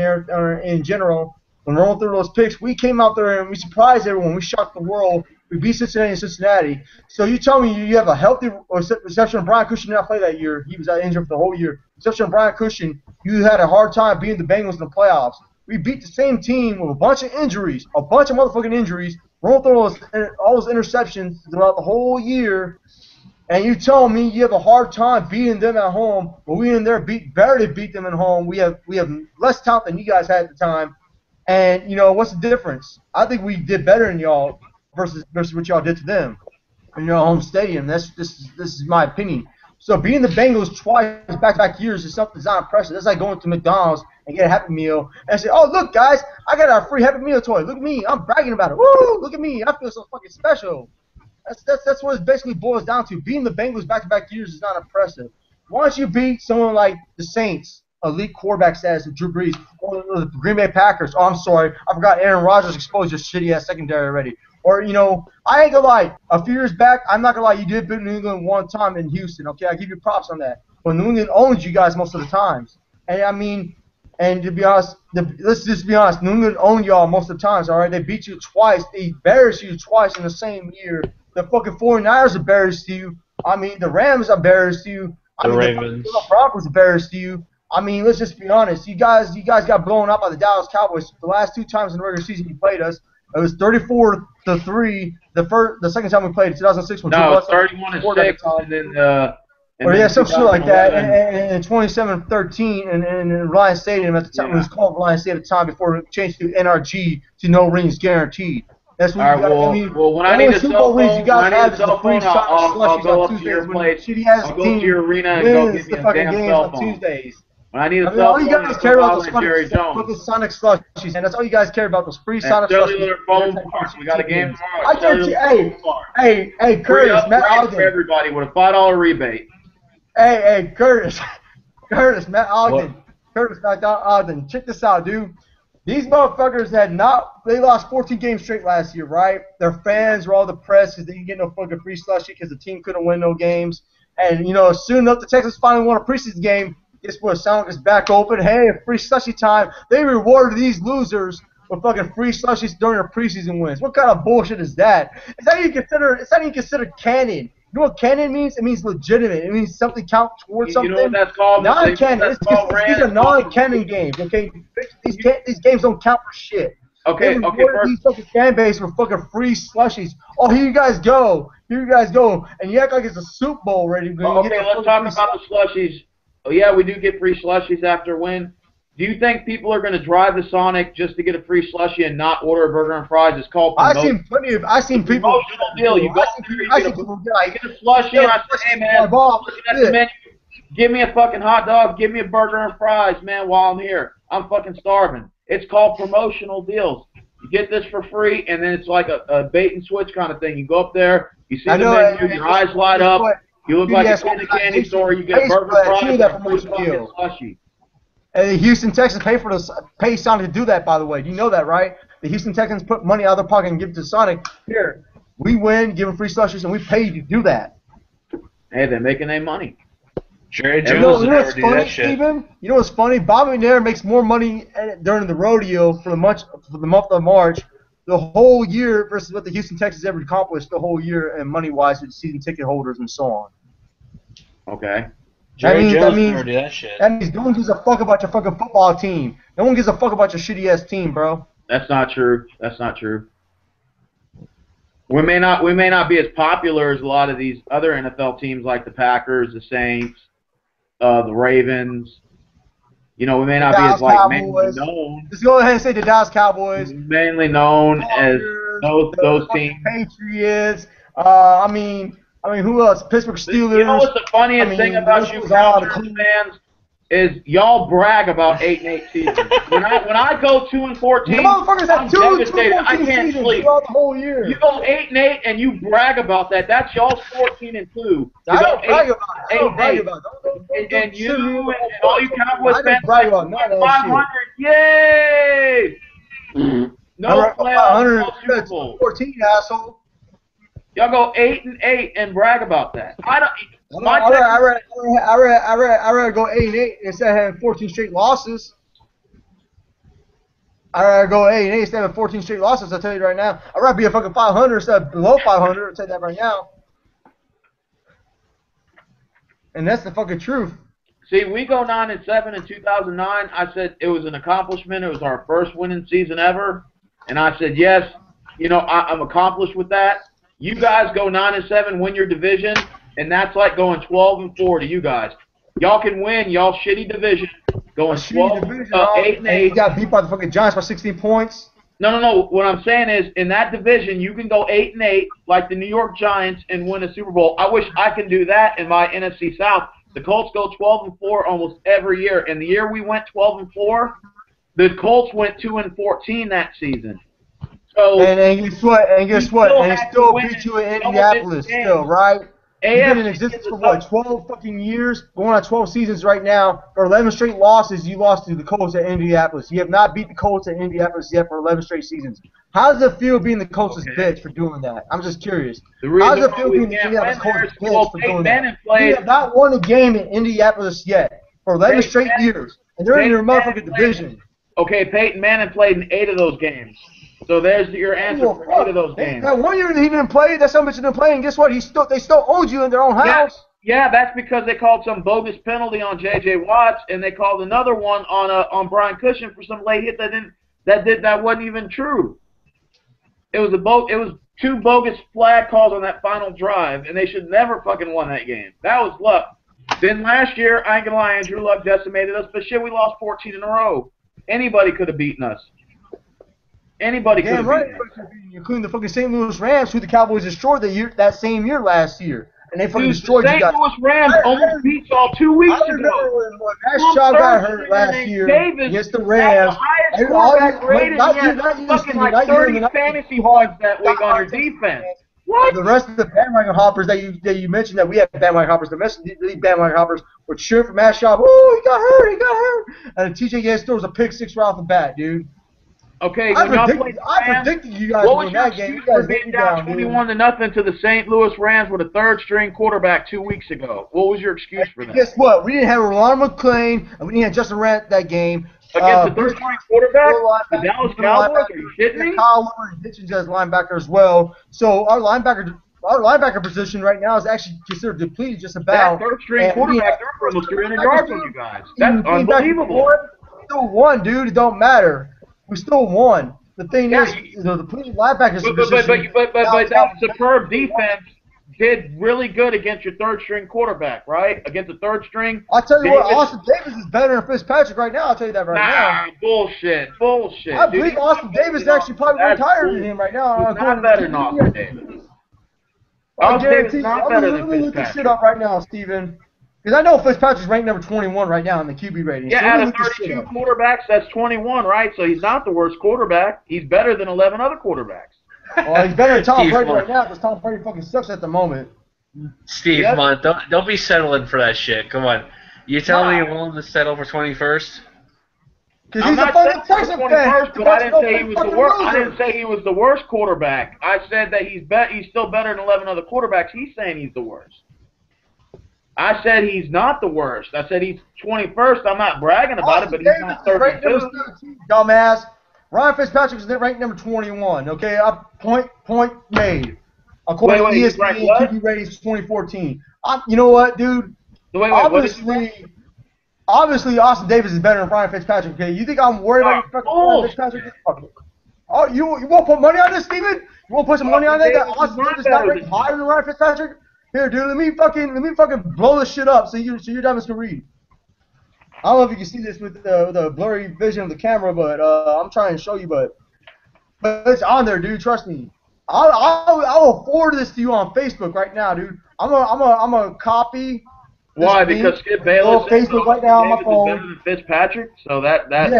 in general, when Romo threw those picks, we came out there and we surprised everyone. We shocked the world. We beat Cincinnati. So you tell me you have a healthy reception of Brian Cushing did not play that year. He was out injured for the whole year. Exception of Brian Cushing, you had a hard time beating the Bengals in the playoffs. We beat the same team with a bunch of injuries, a bunch of motherfucking injuries. Romo threw all those interceptions throughout the whole year, and you tell me you have a hard time beating them at home, but we in there barely beat them at home. We have less talent than you guys had at the time, and you know what's the difference? I think we did better than y'all versus what y'all did to them in your home stadium. This is my opinion. So beating the Bengals twice back-to-back years is something that's not impressive. That's like going to McDonald's and get a Happy Meal and say, oh, look, guys, I got a free Happy Meal toy. Look at me. I'm bragging about it. Woo, look at me. I feel so fucking special. That's what it basically boils down to. Beating the Bengals back-to-back years is not impressive. Once you beat someone like the Saints, elite quarterback status with Drew Brees, or the Green Bay Packers, oh, I'm sorry, I forgot Aaron Rodgers exposed your shitty-ass secondary already. Or, I ain't gonna lie, a few years back, I'm not gonna lie, you did beat New England one time in Houston, okay? I give you props on that. But New England owns you guys most of the times. And to be honest, let's just be honest, New England owned y'all most of the times, all right? They beat you twice. They embarrassed you twice in the same year. The fucking 49ers embarrassed you. The Rams embarrassed you. The Ravens. The Broncos embarrassed you. Let's just be honest. You guys got blown up by the Dallas Cowboys the last 2 times in the regular season you played us. It was 34-3. The second time we played in 2006. No, it was 31-6, and then some shit like that. And 27-13 in Reliance Stadium at the time. It was called Reliance Stadium at the time before it changed to NRG to no rings guaranteed. That's what you got. Well, when I need a cell phone, I'll go up to your place. I'll go to your arena and go get me a damn cell phone. Tuesdays. When I need a cell all you guys care about those fucking Sonic slushies, and that's all you guys care about, those free Sonic slushies. Cellular phone parts. We got a game tomorrow. Hey, Curtis, Matt for everybody with a $5 rebate. Hey, Curtis. Curtis, Matt Ogden. Curtis, Matt Ogden. Check this out, dude. These motherfuckers they lost 14 games straight last year, right? Their fans were all depressed because they didn't get no fucking free slushy because the team couldn't win no games. And, soon enough, the Texans finally won a preseason game. Guess what? Sound is back open. Hey, free slushy time. They rewarded these losers with fucking free slushies during their preseason wins. What kind of bullshit is that? It's not even considered canon. You know what canon means? It means legitimate. It means something counts towards something. You know what that's called? Non-canon. These are non-canon games, okay? These games don't count for shit. Okay. These fucking fan base for fucking free slushies. Oh, here you guys go. And you act like it's a Super Bowl ready. Okay, let's talk about the slushies. Oh, yeah, we do get free slushies after a win. Do you think people are going to drive to Sonic just to get a free slushie and not order a burger and fries? It's called promotional. I've seen people. Promotional deal. You go there, you get a slushie, and I say, hey, man, looking at the menu, give me a fucking hot dog, give me a burger and fries, man, while I'm here. I'm fucking starving. It's called promotional deals. You get this for free, and then it's like a bait and switch kind of thing. You go up there, you see the menu, your eyes light up, you look like a kid in a candy store, you get a burger, fries, and a free fucking slushie. And the Houston Texans pay Sonic to do that, by the way. Do you know that, right? The Houston Texans put money out of their pocket and give it to Sonic. Here, we win, give them free slushies, and we pay you to do that. Hey, they're making their money. Jerry Jones would never do that shit. Steven? You know what's funny? Bobby McNair makes more money during the rodeo for the month of March, the whole year, versus what the Houston Texans ever accomplished the whole year, and money-wise with season ticket holders and so on. Okay. Jerry Jones never do that shit. That means no one gives a fuck about your fucking football team. No one gives a fuck about your shitty-ass team, bro. That's not true. We may not be as popular as a lot of these other NFL teams like the Packers, the Saints, the Ravens. We may not be as mainly known. Just go ahead and say the Dallas Cowboys. Mainly known as those teams. Patriots. Who else? Pittsburgh Steelers. You know what's the funniest thing about you Cowboys fans is y'all brag about 8-8 seasons. when I go 2-14, the motherfuckers have I'm devastated. I can't sleep. Throughout the whole year. You go 8-8 and you brag about that. That's y'all's 14-2. I don't brag about it. And you and all you Cowboys fans brag about none of that 500. Yay! No playoffs, no Super Bowl. 14, asshole. Y'all go 8-8 and brag about that. I don't. I'd rather go 8-8 instead of having 14 straight losses. I'd rather go 8-8 instead of 14 straight losses. I'll tell you right now. I'd rather be a fucking 500 instead of below 500. I'll tell you that right now. And that's the fucking truth. See, we go 9-7 in 2009. I said it was an accomplishment. It was our first winning season ever, and I said yes. I'm accomplished with that. You guys go 9-7, win your division, and that's like going 12-4 to you guys. Y'all can win y'all shitty division, going 8-8. You got beat by the fucking Giants by 16 points. No. What I'm saying is, in that division, you can go 8-8 like the New York Giants and win a Super Bowl. I wish I could do that in my NFC South. The Colts go 12-4 almost every year, and the year we went 12-4, the Colts went 2-14 that season. So and guess what? And they still beat you in Indianapolis still, right? You've been in existence for what, 12 fucking years? Going on 12 seasons right now. For 11 straight losses, you lost to the Colts at Indianapolis. You have not beat the Colts at Indianapolis yet for 11 straight seasons. How does it feel being the Colts' bitch for doing that? I'm just curious. How does it feel being the Indianapolis Colts' bitch for doing that? You have not won a game in Indianapolis yet for 11 straight years, and they're in your motherfucking division. Okay, Peyton Manning played in 8 of those games. So there's your answer for 8 of those games. That 1 year that he didn't play, that's how much he didn't play, and guess what? They still owned you in their own house. Yeah, that's because they called some bogus penalty on J.J. Watts, and they called another one on Brian Cushing for some late hit that wasn't even true. It was 2 bogus flag calls on that final drive, and they should never fucking won that game. That was luck. Then last year, I ain't gonna lie, Andrew Luck decimated us, but shit, we lost 14 in a row. Anybody could have beaten us. Anybody could have beaten us. Including the fucking St. Louis Rams, who the Cowboys destroyed that same year last year. And they fucking destroyed you guys. St. Louis Rams almost beat y'all 2 weeks ago. I remember when Shaw got hurt last year against the Rams. The highest quarterback rated, he had fucking like 30 fantasy points that week on your defense. The rest of the bandwagon hoppers that you mentioned that we have bandwagon hoppers. The rest of these bandwagon hoppers were cheering for Matt Schaub. Oh, he got hurt. And TJ Yates throws a pick six right off the bat, dude. Okay, when y'all played I predicted you guys what would was win your that game. excuse You guys for being let me down down, dude. 21-0 to the St. Louis Rams with a third-string quarterback 2 weeks ago? What was your excuse for that? Guess what? We didn't have Rolando McClain, and we didn't have Justin Rant that game. Against the third-string quarterback? The Dallas Cowboys? Are you shitting me? Kyle Lawrence pitching as linebacker as well. So our linebacker position right now is actually considered depleted just about. That third-string quarterback threw for almost 300 yards on you guys. That's unbelievable. We still won, dude. It don't matter. We still won. The thing is, the depleted linebackers position. But that superb defense did really good against your third-string quarterback, right? Against the third-string. I'll tell you what, Austin Davis is better than Fitzpatrick right now. I'll tell you that right now. Bullshit. I believe Austin Davis is actually probably more tired than him right now. He's not better than Austin Davis. Austin Davis is not better than Fitzpatrick. Look this shit up right now, Steven. Because I know Fitzpatrick's ranked number 21 right now in the QB rating. Yeah, so out of 32 quarterbacks, that's 21, right? So he's not the worst quarterback. He's better than 11 other quarterbacks. Well, he's better than Tom Brady right now because Tom Brady fucking sucks at the moment. Steve, come on, don't be settling for that shit. Come on, you telling me you're willing to settle for 21st? Because he's a fucking Texan fan. But I didn't say he was the worst. I didn't say he was the worst quarterback. I said that he's still better than 11 other quarterbacks. He's saying he's the worst. I said he's not the worst. I said he's 21st. I'm not bragging about it, but he's not 32. Dumbass. Ryan Fitzpatrick is ranked number 21. Okay, point made. According to ESPN QB ratings 2014. You know what, dude? Wait, obviously, Austin Davis is better than Ryan Fitzpatrick. Okay, you think I'm worried about Ryan Fitzpatrick? Oh, you won't put money on this, Steven? You won't put some money on that? That Austin Davis is not ranked higher than Ryan Fitzpatrick? Here, dude, let me fucking blow this shit up so your diamonds can read. I don't know if you can see this with the blurry vision of the camera, but I'm trying to show you, but it's on there, dude. Trust me. I'll forward this to you on Facebook right now, dude. I'm a copy. Why? Because Skip Bayless Facebook right now on my phone. Better than Fitzpatrick, so that on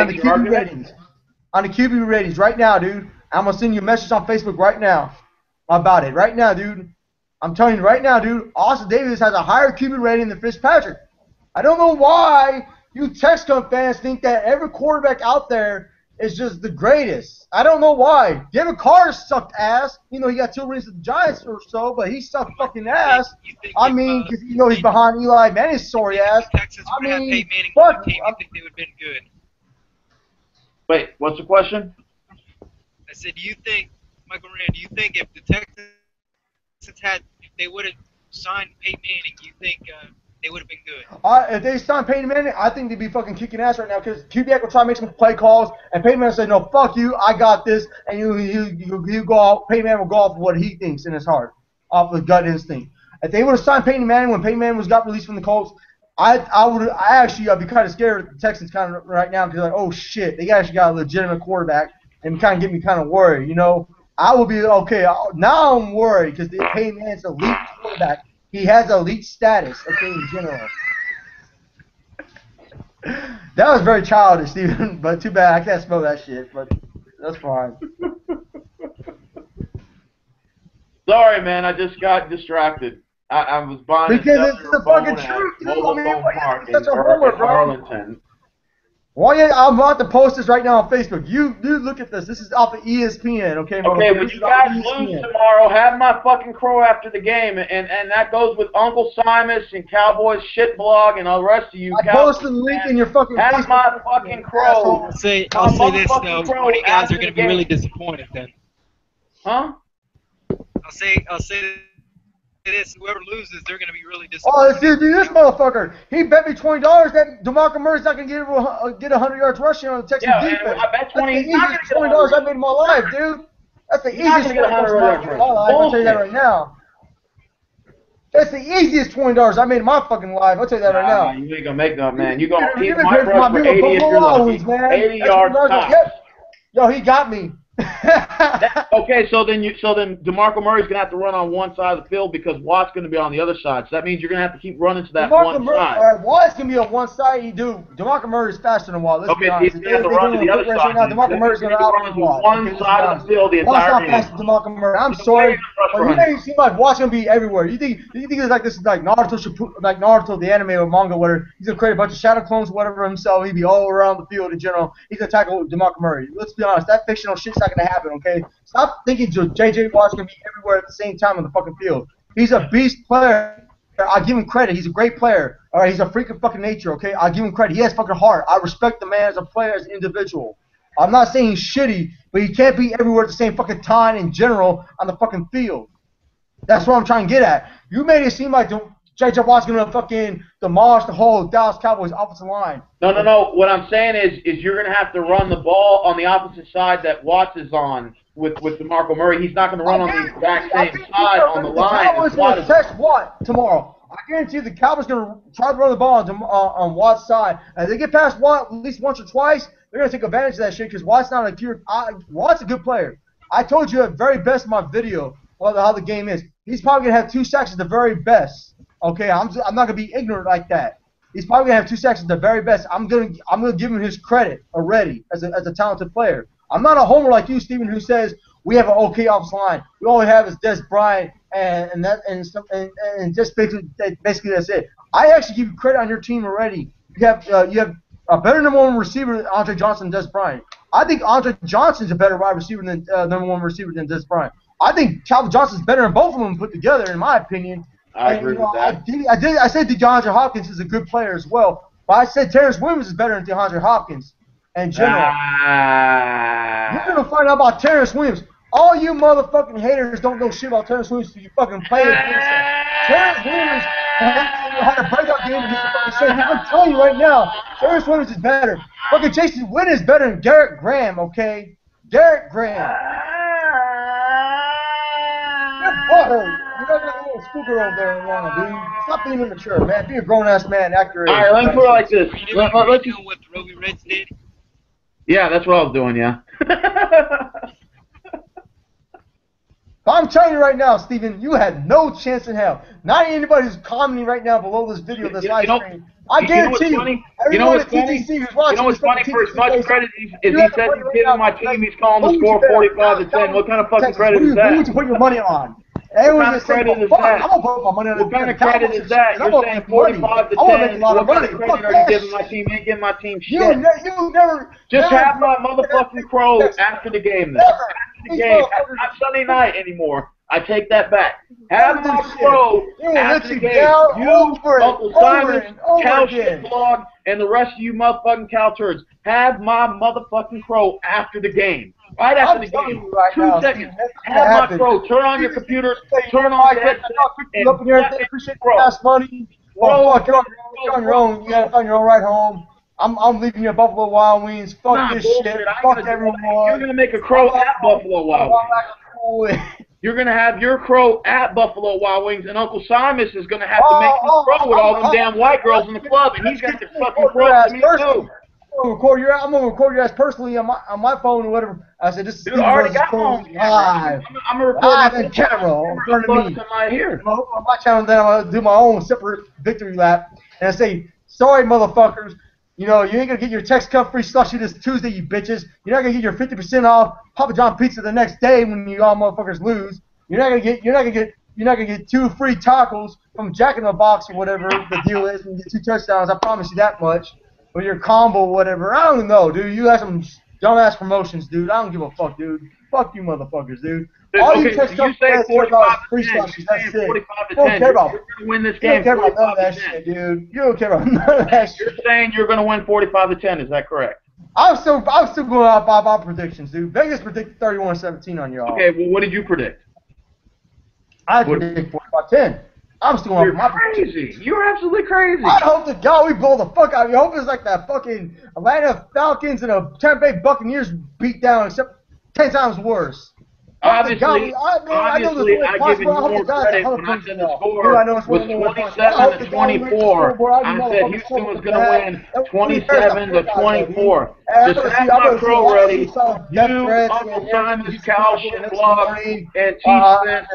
makes the your QB argument. ratings. On the QB ratings right now, dude. I'm gonna send you a message on Facebook right now about it. Right now, dude. I'm telling you right now, dude, Austin Davis has a higher QB rating than Fitzpatrick. I don't know why you Texcom fans think that every quarterback out there is just the greatest. I don't know why. David Carr sucked ass. You know, he got 2 rings with the Giants or so, but he sucked fucking ass. I mean, because you know he's behind Eli Manning's sorry ass. Texans would have Peyton Manning fuck on the team. You think they would have been good? Wait, what's the question? I said, do you think, Michael Rand, do you think if the Texans they would have signed Peyton Manning, you think they would have been good? If they signed Peyton Manning, I think they'd be fucking kicking ass right now because QB will try to make some play calls, and Peyton Manning say, no, fuck you, I got this, and you go off, Peyton Manning will go off of what he thinks in his heart, off of gut instinct. If they would have signed Peyton Manning when Peyton Manning got released from the Colts, I'd be kind of scared of the Texans kind of right now because like, oh shit, they actually got a legitimate quarterback, and kind of get me kind of worried, you know. I will be okay. Now I'm worried because Peyton Manning's an elite quarterback. He has elite status, okay, in general. That was very childish, Steven, but too bad I can't spell that shit, but that's fine. Sorry, man, I just got distracted. I was buying because it's the fucking truth, dude. Mobile I mean, phone park in such a homer, bro. Arlington. Well, yeah, I'm about to post this right now on Facebook. You look at this. This is off of ESPN, okay? Okay, when you guys lose tomorrow, have my fucking crow after the game, and that goes with Uncle Simus and Cowboys shit blog and all the rest of you. I posted the link in your fucking have Facebook. My fucking crow. I'll say this though. One of you guys are going to be really disappointed then. Huh? I'll say this: whoever loses, they're going to be really Oh, disappointed. dude, this motherfucker. He bet me $20 that DeMarco Murray's not going to get 100 yards rushing on the Texans defense. Yeah, I bet 20. That's the easiest $20 I made in my life, dude. That's the easiest $20 I made in my life. I'll tell you that right now. That's the easiest $20 I made in my fucking life. I'll tell you that right now. You ain't gonna make that, man. You gonna keep You've been my paying for my rush for Buffalo 80 if you're Wild lucky. Wings, man. 80 That's yards $20. tops. Yep. Yo, he got me. Okay, so then DeMarco Murray's gonna have to run on one side of the field because Watt's gonna be on the other side. So that means you're gonna have to keep running to that one side. Watt's gonna be on one side. DeMarco Murray is faster than Watt. Let's be honest. He's gonna have to run to the other side. Now, DeMarco Murray's gonna outrun Watt. One side of the field the entire Watt's game. not faster than DeMarco Murray. I'm sorry, but you make it seem like Watt's gonna be everywhere. You think it's like this is like Naruto, the anime or manga, where he's gonna create a bunch of shadow clones, whatever himself. He'd be all around the field in general. He's gonna tackle DeMarco Murray. Let's be honest. That fictional shit's not gonna happen. Okay, stop thinking J.J. Watt's gonna be everywhere at the same time on the fucking field. He's a beast player. I give him credit. He's a great player. All right, he's a freak of fucking nature. Okay, I give him credit. He has fucking heart. I respect the man as a player, as an individual. I'm not saying he's shitty, but he can't be everywhere at the same fucking time in general on the fucking field. That's what I'm trying to get at. You made it seem like J.J. Watt's gonna fucking demolish the whole Dallas Cowboys offensive line. No. What I'm saying is you're gonna have to run the ball on the opposite side that Watts is on with DeMarco Murray. He's not gonna run on the exact same side on the line. The Cowboys gonna test Watt tomorrow. I guarantee you the Cowboys gonna try to run the ball on Watt's side. As they get past Watt at least once or twice, they're gonna take advantage of that shit because Watt's not a pure. Watt's a good player. I told you at very best in my video how the game is. He's probably gonna have 2 sacks at the very best. Okay, I'm not gonna be ignorant like that. He's probably gonna have 2 sacks at the very best. I'm gonna give him his credit already as a talented player. I'm not a homer like you, Steven, who says we have an okay offensive line. We all we have is Des Bryant and just basically that's it. I actually give you credit on your team already. You have a better number 1 receiver than Andre Johnson and Des Bryant. I think Andre Johnson's a better wide receiver than number 1 receiver than Des Bryant. I think Calvin Johnson's better than both of them put together, in my opinion. I agree with that. I said DeAndre Hopkins is a good player as well, but I said Terrence Williams is better than DeAndre Hopkins in general. You're going to find out about Terrence Williams. All you motherfucking haters don't know shit about Terrence Williams until you fucking play against him. Terrence Williams had a breakout game against the fucking Saints. I'm telling you right now, Terrence Williams is better. Fucking Jason Witten is better than Garrett Graham, okay? Garrett Graham. You're not a little schoolgirl over there wrong, dude. Stop being immature, man. Be a grown-ass man. Accurate. All right, let's put it like this. You know what the Roby Reds did? Yeah, that's what I was doing, yeah. I'm telling you right now, Steven, you had no chance in hell. Not anybody who's commenting right now below this video, this live stream. I guarantee you. You know what's funny? You know what's funny? For as much credit as he said he's giving my team, he's calling the score 45-10. What kind of fucking credit is that? Who would you put your money on? What kind of credit is that? I'm gonna put my money on what kind of credit is that? You're saying 45-10. What kind of credit are you giving my team? You ain't giving my team shit. You never. Just have my motherfucking crow after the game then. After the game. Not Sunday night anymore. I take that back. Have my crow after the game. You, Uncle Simon, Cal Shitblog, and the rest of you motherfucking cow turds. Have my motherfucking crow after the game. Right after the game. 2 seconds. Have my crow. Turn on your computers. Turn on the headset. And appreciate the gas money. Fuck, you're on your own. You gotta find your own ride home. I'm leaving you at Buffalo Wild Wings. Fuck this shit. Fuck everyone. You're gonna make a crow at Buffalo Wild Wings. You're going to have your crow at Buffalo Wild Wings, and Uncle Simus is going to have to make his crow with all them damn white girls in the club, and he's got to fucking crow to me too. I'm gonna record your ass personally on my phone or whatever. I said, "This is Dude, I already got one live. I'm gonna record in camera in front of me. Here. On my channel, then I'm gonna do my own separate victory lap, and I say, "Sorry, motherfuckers. You know, you ain't gonna get your Tex Cup free slushy this Tuesday, you bitches. You're not gonna get your 50% off Papa John pizza the next day when you all motherfuckers lose. You're not gonna get 2 free tacos from Jack in the Box or whatever the deal is, and get 2 touchdowns. I promise you that much. Or your combo, whatever. I don't know, dude. You have some dumbass promotions, dude. I don't give a fuck, dude. Fuck you, motherfuckers, dude. All okay, you say 45-10. That's it. 45-10. You're going to win this game. You don't care about none of that shit, dude. You don't care about none of that shit. You're saying you're going to win 45-10. Is that correct? I'm still going out by my predictions, dude. Vegas predicted 31-17 on y'all. Okay, well, what did you predict? I predict 45-10. I'm still going off my predictions. You're absolutely crazy. I hope to God we blow the fuck out of you. I hope it's like that fucking Atlanta Falcons and a Tampa Bay Buccaneers beat down, except 10 times worse. Obviously, I give you more credit when I said the score was 27-24. I said Houston was going to win 27-24. Hey, Just have my crow ready. You, Death Uncle Simon's cow shit blog, and T-Spence,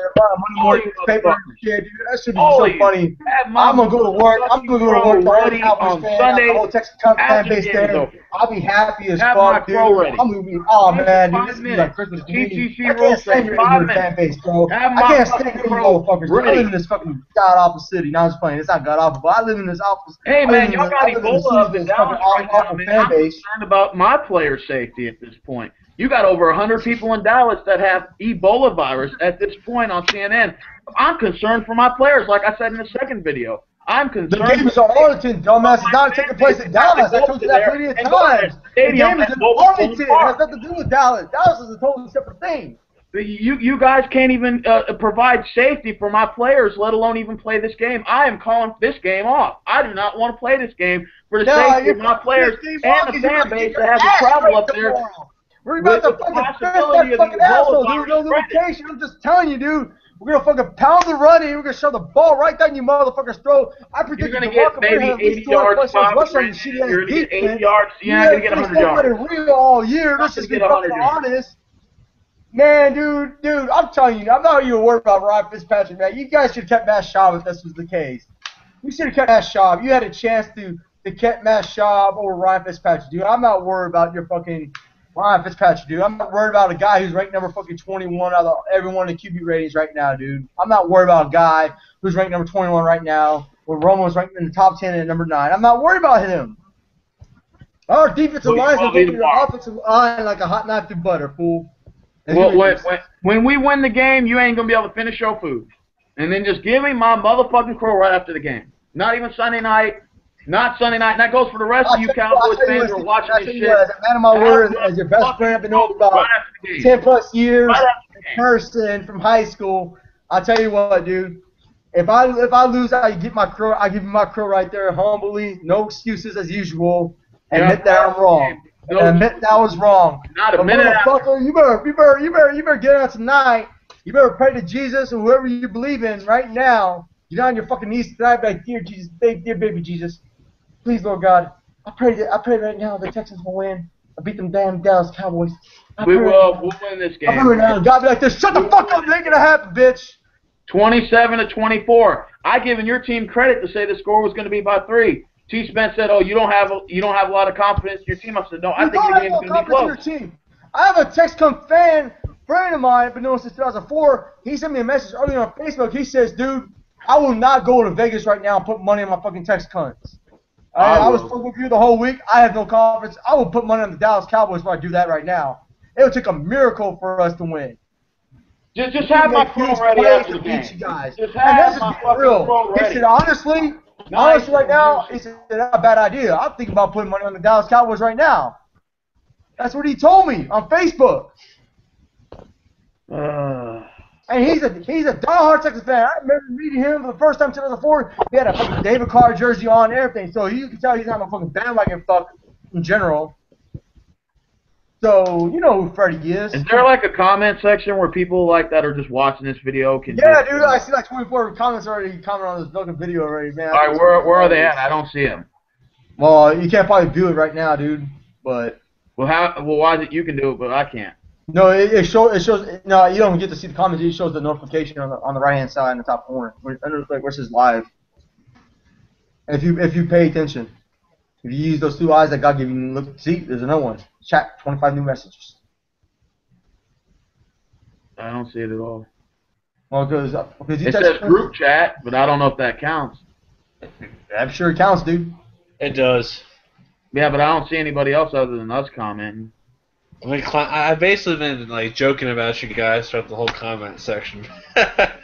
all you motherfuckers. Dude, that should be All so of you. funny. Have my I'm gonna go to work. I'm gonna go to work. The ready whole on Cowboys fan, Sunday the whole Texas fan after the base game is there. over. I'll be happy as Have my fuck, dude. crow ready. I'm gonna be, oh man, dude, 5 this is like minutes. Christmas to The me. TTC I rules can't say stand your 5 minutes. fan base, bro. Have I my can't fucking stand you crow motherfuckers. Dude. I ready. live in this fucking god awful city. Now I'm just playing. It's not god awful, but I live in this awful. Hey man, y'all got I live in this Ebola up in this fucking Dallas right now, awful man. fan I'm base. concerned about my player safety at this point. You got over 100 people in Dallas that have Ebola virus at this point on CNN. I'm concerned for my players, like I said in the second video. I'm concerned. The game is in Arlington, dumbass. It's not taking place in Dallas. I told you that plenty of times. The game is in Arlington. It has nothing to do with Dallas. Dallas is a totally separate thing. You guys can't even provide safety for my players, let alone even play this game. I am calling this game off. I do not want to play this game for the safety of my players and the fan base that has to travel up there. We're about to fucking fist that fucking asshole, dude. No limitation. I'm just telling you, dude. We're gonna fucking pound the run in. We're gonna shove the ball right down your motherfucker's throat. I predict you're gonna get maybe 80 yards. You're gonna get 80 yards. You're not gonna get 100 yards. Real all year. Let's just get fucking honest. Man, dude, I'm telling you, I'm not even worried about Ryan Fitzpatrick, man. You guys should have kept Matt Schaub if this was the case. You should have kept Matt Schaub. You had a chance to keep Matt Schaub over Ryan Fitzpatrick, dude. I'm not worried about your fucking Ryan Fitzpatrick, dude. I'm not worried about a guy who's ranked number fucking 21 out of every one of the QB ratings right now, dude. I'm not worried about a guy who's ranked number 21 right now, where Romo's ranked in the top 10 at number 9. I'm not worried about him. Our defensive line is going to your offensive line like a hot knife through butter, fool. Well, when we win the game, you ain't going to be able to finish your food. And then just give me my motherfucking crow right after the game. Not even Sunday night. Not Sunday night. And that goes for the rest of you Cowboys fans who are watching this shit. As a man of my word, as your best friend I've been over about 10 plus years in person from high school, I'll tell you what, dude. If I lose, I give my crow. I give you my crow right there, humbly, no excuses as usual. Admit that I'm wrong. Admit that I was wrong. Not a minute. Motherfucker, you better get out tonight. You better pray to Jesus or whoever you believe in right now. Get on your fucking knees tonight, like, dear Jesus, dear baby Jesus, please, Lord God, I pray right now the Texans will win. I beat them damn Dallas Cowboys. We'll win this game. I pray right now, God be like this. Shut the fuck up, it ain't gonna happen, bitch. 27-24. I given your team credit to say the score was going to be by 3. T-Spence said, "Oh, you don't have a lot of confidence in your team." I said, "No, I think your game's going to be close." I have a Texcom fan friend of mine, been known since 2004. He sent me a message earlier on Facebook. He says, "Dude, I will not go to Vegas right now and put money on my fucking Texans." I was fucking with you the whole week. I have no confidence. I will put money on the Dallas Cowboys if I do that right now. It would take a miracle for us to win. Just have my crow ready after the game. Just have my fucking crow ready. He said, honestly, right now, it's not a bad idea. I'm thinking about putting money on the Dallas Cowboys right now. That's what he told me on Facebook. And he's a diehard Texas fan. I remember meeting him for the first time in 2004. He had a fucking David Carr jersey on and everything. So you can tell he's not a fucking bandwagon fuck in general. So, you know who Freddie is. Is there like a comment section where people like that are just watching this video can Yeah, dude, I see like 24 comments already commenting on this fucking video already, man. Alright, where are they at? I don't see them. Well, you can't probably do it right now, dude. But well, why is it you can do it but I can't? No, it shows. No, you don't get to see the comments. It shows the notification on the right hand side in the top corner, where it says live. And if you pay attention, if you use those two eyes that God gave you, look, see, there's another one. Chat, 25 new messages. I don't see it at all. Well, because it says group chat, but I don't know if that counts. I'm sure it counts, dude. It does. Yeah, but I don't see anybody else other than us commenting. I've basically been like joking about you guys throughout the whole comment section. I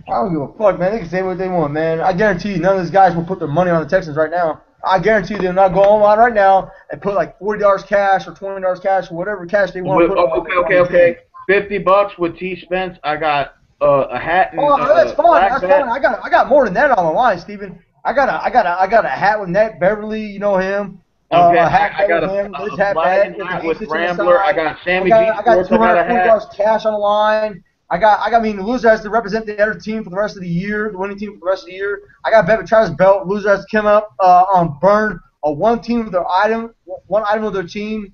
don't give a fuck, man. They can say what they want, man. I guarantee you, none of these guys will put their money on the Texans right now. I guarantee you they'll not go online right now and put like $40 cash or $20 cash or whatever cash they want to put. Okay. $50 with T-Spence. I got a hat and that's fine. That's fine. I got more than that on the line, Steven. I got a hat with Nat Beverly. You know him. Okay, I got a hat with Rambler. I got Sammy G. I got $240 cash on the line. I mean, the loser has to represent the other team for the rest of the year, the winning team for the rest of the year. I got Travis Belt. Loser has to come up on burn one team of their one item of their team,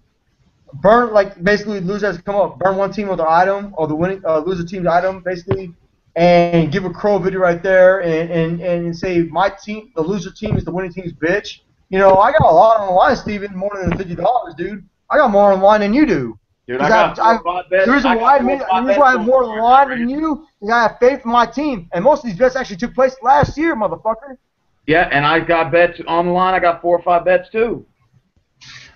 burn like basically loser has to come up, burn one team of their item or the winning loser team's item basically, and give a crow video right there and say my team, the loser team is the winning team's bitch. You know, I got a lot on the line, Steven, more than $50, dude. I got more on the line than you do. Dude, I got 4 or 5 bets. The reason why I have more on the line than you is I have faith in my team, and most of these bets actually took place last year, motherfucker. Yeah, and I got bets on the line. I got 4 or 5 bets too.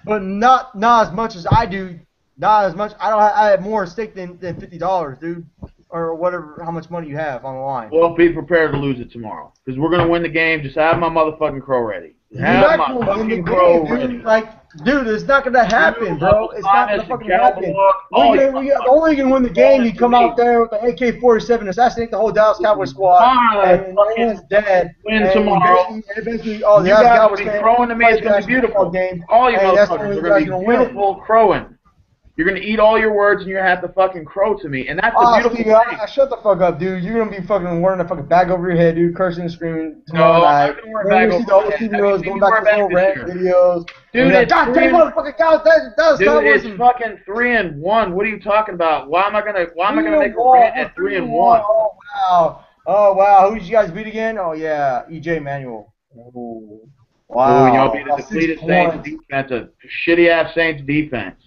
But not as much as I do. Not as much. I have more at stake than $50, dude, or whatever. How much money you have on the line? Well, be prepared to lose it tomorrow because we're gonna win the game. Just have my motherfucking crow ready. You're not gonna win the game, dude. Like, dude, it's not gonna happen, bro. It's not gonna fucking happen. The only you can win the game, you come out there with the AK-47, assassinate the whole Dallas Cowboys squad, and everyone's dead. Win tomorrow. And basically, oh, the You guys Cowboys will be crowing to me. It's gonna be beautiful. Game. All you And that's the motherfuckers only are gonna be guys gonna beautiful crowing. You're gonna eat all your words and you're gonna have to fucking crow to me, and that's the beautiful Steve, thing. shut the fuck up, dude. You're gonna be fucking wearing a fucking bag over your head, dude, cursing and screaming No, tomorrow I'm night. not gonna wear a bag over my head. Videos, going back to Have you little seen rant my bag this videos. Dude, Like, it's God damn three- motherfucking cow, that's Dude, Cowboys. it's fucking 3-1. What are you talking about? Why am I gonna make a rant at 3-1? Oh wow. Who did you guys beat again? Oh yeah, EJ Manuel. Oh, wow. Oh, y'all beat a About 6 depleted Saints points. defense, a shitty ass Saints defense.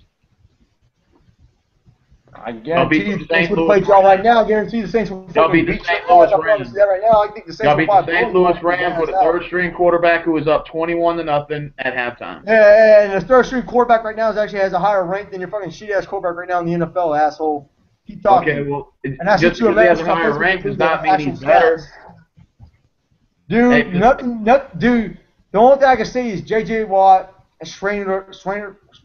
I guarantee you the Saints St. would Louis play y'all right now. I guarantee the Saints would Y'all fucking beat the beat St. you. Louis I'm Rams. see that right now. I think the Saints Y'all will beat the probably St. blow Louis them Rams with a out. third-string quarterback who was up 21-0 at halftime. Yeah, and the third string quarterback right now actually has a higher rank than your fucking shitty ass quarterback right now in the NFL, asshole. Keep talking. Okay, well, And that's just what you because he has a imagine. higher rank does not mean Actual he's better. stats. Dude, Hey, nothing, dude. The only thing I can say is J.J. Watt,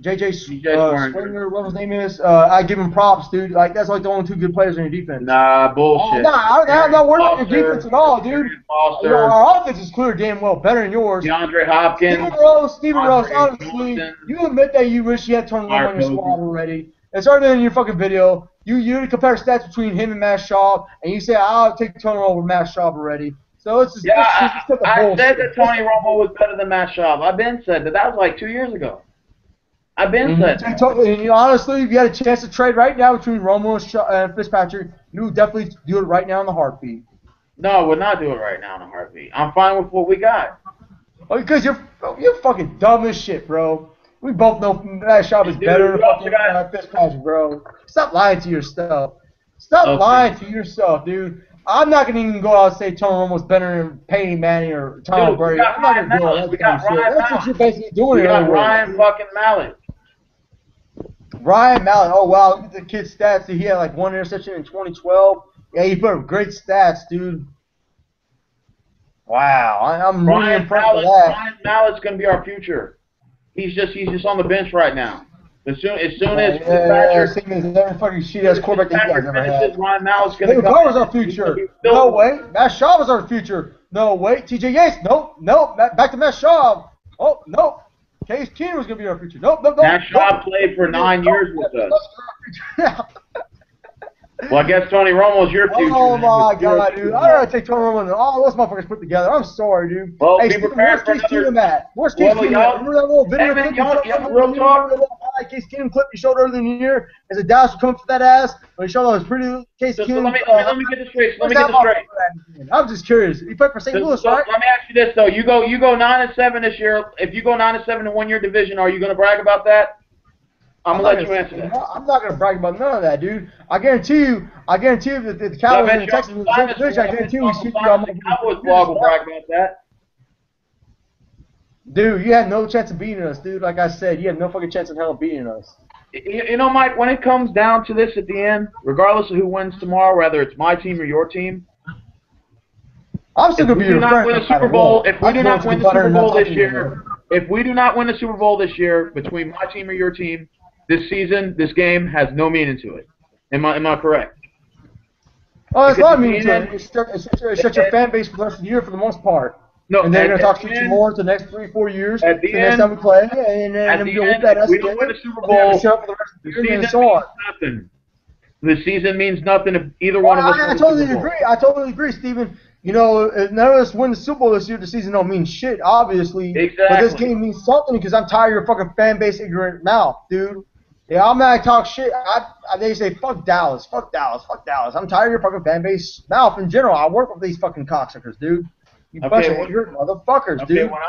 J.J. Springer, what his name is. I give him props, dude. Like that's like the only 2 good players in your defense. Nah, bullshit. I'm not worried about your defense at all, dude. Foster, Our offense is clear damn well better than yours. DeAndre Hopkins. Steven Rose, honestly, you admit that you wish you had Tony Romo on your squad already. It's already in your fucking video. You compare stats between him and Matt Schaub, and you say, I'll take Tony Romo over Matt Schaub already. So it's just, I said that Tony Romo was better than Matt Schaub. I've been said that. That was like 2 years ago. I've been said that. And you know, honestly, if you had a chance to trade right now between Romo and Fitzpatrick, you would definitely do it right now in the heartbeat. No, I would not do it right now in a heartbeat. I'm fine with what we got. Oh, because you're fucking dumb as shit, bro. We both know Matt Schaub is better than fucking Fitzpatrick, bro. Stop lying to yourself. Stop lying to yourself, dude. I'm not going to even go out and say Tony Romo's better than Peyton Manning or Tom Brady. I'm not going to do all that kind of shit. That's what you're basically doing. We got Ryan fucking Mallett. Ryan Mallett. Oh, wow. Look at the kid's stats. He had like 1 interception in 2012. Yeah, he put up great stats, dude. Wow. I'm really impressed with that. Ryan Mallett's going to be our future. He's just on the bench right now. As soon as Fitzpatrick fucking shit-ass quarterback that you guys ever had. Ryan Mallett's going to come. Covers our future. No way. Matt Schaub is our future. No way. T.J. Yates. Nope. Back to Matt Schaub. Oh, nope. Case Keenum was going to be our future. Nope. Matt Schaub played for 9 years with us. Well, I guess Tony Romo's your future. Oh my God, dude! I gotta take Tony Romo and all those motherfuckers put together. I'm sorry, dude. Well, hey, be prepared for where's Case Keenum at? Where's Case Keenum? Remember that little video clip? Real talk. Case Keenum clip you showed earlier in the year as a Dallas would come for that ass. When he showed all his pretty Case Keenum. Let me get this straight. I'm just curious. You played for St. Louis, right? Let me ask you this though. You go 9-7 this year. If you go 9-7 in 1 year division, are you gonna brag about that? I'm gonna let you answer that. I'm not gonna brag about none of that, dude. I guarantee you that the Cowboys and the Texans in the same division. I guarantee we shoot you on the Cowboys blog will brag about that. Dude, you had no chance of beating us, dude. Like I said, you had no fucking chance in hell of beating us. You know, Mike, when it comes down to this at the end, regardless of who wins tomorrow, whether it's my team or your team, I'm still gonna be your friend. If we do not win the Super Bowl this year, if we do not win the Super Bowl this year between my team or your team, this season, this game has no meaning to it. Am I correct? Oh, it's a lot of meaning to it. It's such your fan base for the rest of the year for the most part. No, and then they're going to talk to you more the next 3-4 years. At the next time we play, and then we win the Super Bowl. The season means nothing. The season means nothing if either one of us. I totally agree. I totally agree, Steven. You know, if none of us win the Super Bowl this year, the season don't mean shit, obviously. But this Exactly. game means something because I'm tired of your fucking fan base ignorant mouth, dude. Yeah, I'm not talk shit. They say fuck Dallas, fuck Dallas, fuck Dallas. I'm tired of your fucking fan base mouth in general. I work with these fucking cocksuckers, dude. You Okay, bunch of well- ignorant motherfuckers, Okay, dude. when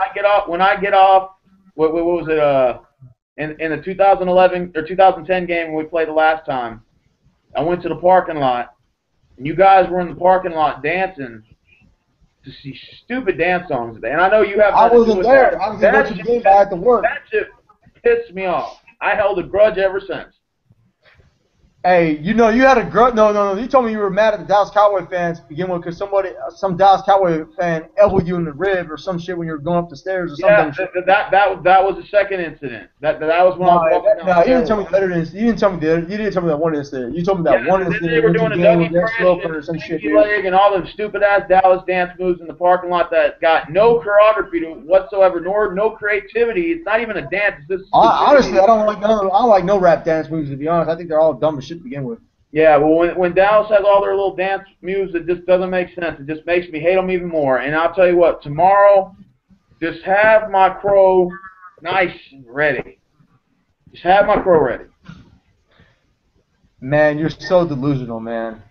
I get off, what was it? In the 2011 or 2010 game when we played the last time, I went to the parking lot, and you guys were in the parking lot dancing to see stupid dance songs today. And I know you have I nothing to do wasn't with there. that. I was going to the game, but I had to work. That shit pissed me off. I held a grudge ever since. Hey, you know, you had a grudge. No. You told me you were mad at the Dallas Cowboy fans to begin with because some Dallas Cowboy fan elbowed you in the rib or some shit when you were going up the stairs or Yeah, something. that was the second incident. That was when I was walking down No, you didn't the tell me the other incident. You didn't tell me that one incident. You told me that Yeah, one and then incident. they were went to doing the a game with Dougie Rex Fresh Roper or some and shit, Stinky dude. Leg and all them stupid ass Dallas dance moves in the parking lot that got no choreography to whatsoever, nor no creativity. It's not even a dance. It's just Honestly, I don't like no rap dance moves, to be honest. I think they're all dumb as shit to begin with. Yeah, well, when Dallas has all their little dance moves, it just doesn't make sense. It just makes me hate them even more. And I'll tell you what, tomorrow, just have my crow nice and ready. Just have my crow ready. Man, you're so delusional, man.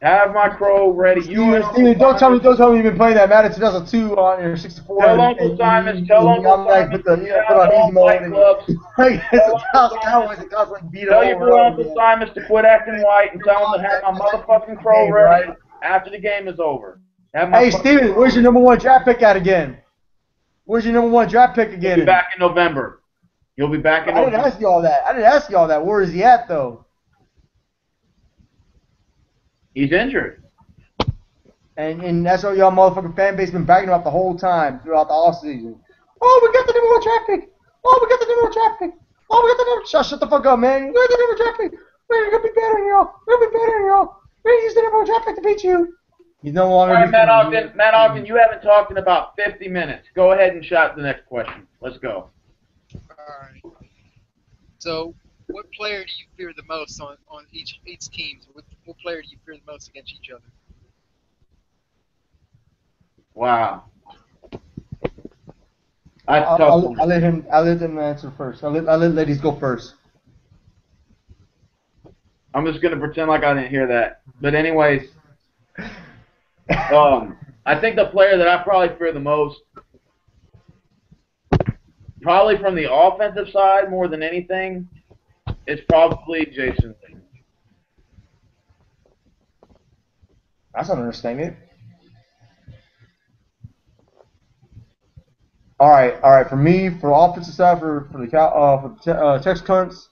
Have my crow ready. Steven, don't tell me you've been playing that Madden 2002 on your 64. Tell Uncle Simon. Tell Uncle Simon. Put on easy mode and it's a Dallas Cowboys that constantly beat Tell them your over boy and Uncle over. Simon to quit acting white and tell him to have my motherfucking crow ready after the game is over. Hey, Steven, where's your number one draft pick at again? Where's your number one draft pick again? He'll be back in November. You'll be back in November. I didn't ask you all that. Where is he at, though? He's injured. And that's what y'all motherfucking fan base been bragging about the whole time throughout the offseason. Oh, we got the number one draft pick. Oh, we got the number one draft pick. Oh, we got the number. Shut the fuck up, man. We got the number one draft pick. We're gonna be better than y'all. We're gonna be better than y'all. We're gonna use the number one draft pick to beat you. He's no longer. All right, Matt Ogden, you haven't talked in about 50 minutes. Go ahead and shot the next question. Let's go. Alright. So, what player do you fear the most on each team? What player do you fear the most against each other? Wow. I'll let him answer first. I'll let ladies go first. I'm just gonna pretend like I didn't hear that. But anyways, I think the player that I probably fear the most, probably from the offensive side more than anything, is probably Jason. That's not an understatement. All right. For me, for the offensive side, for the Texas Cunts,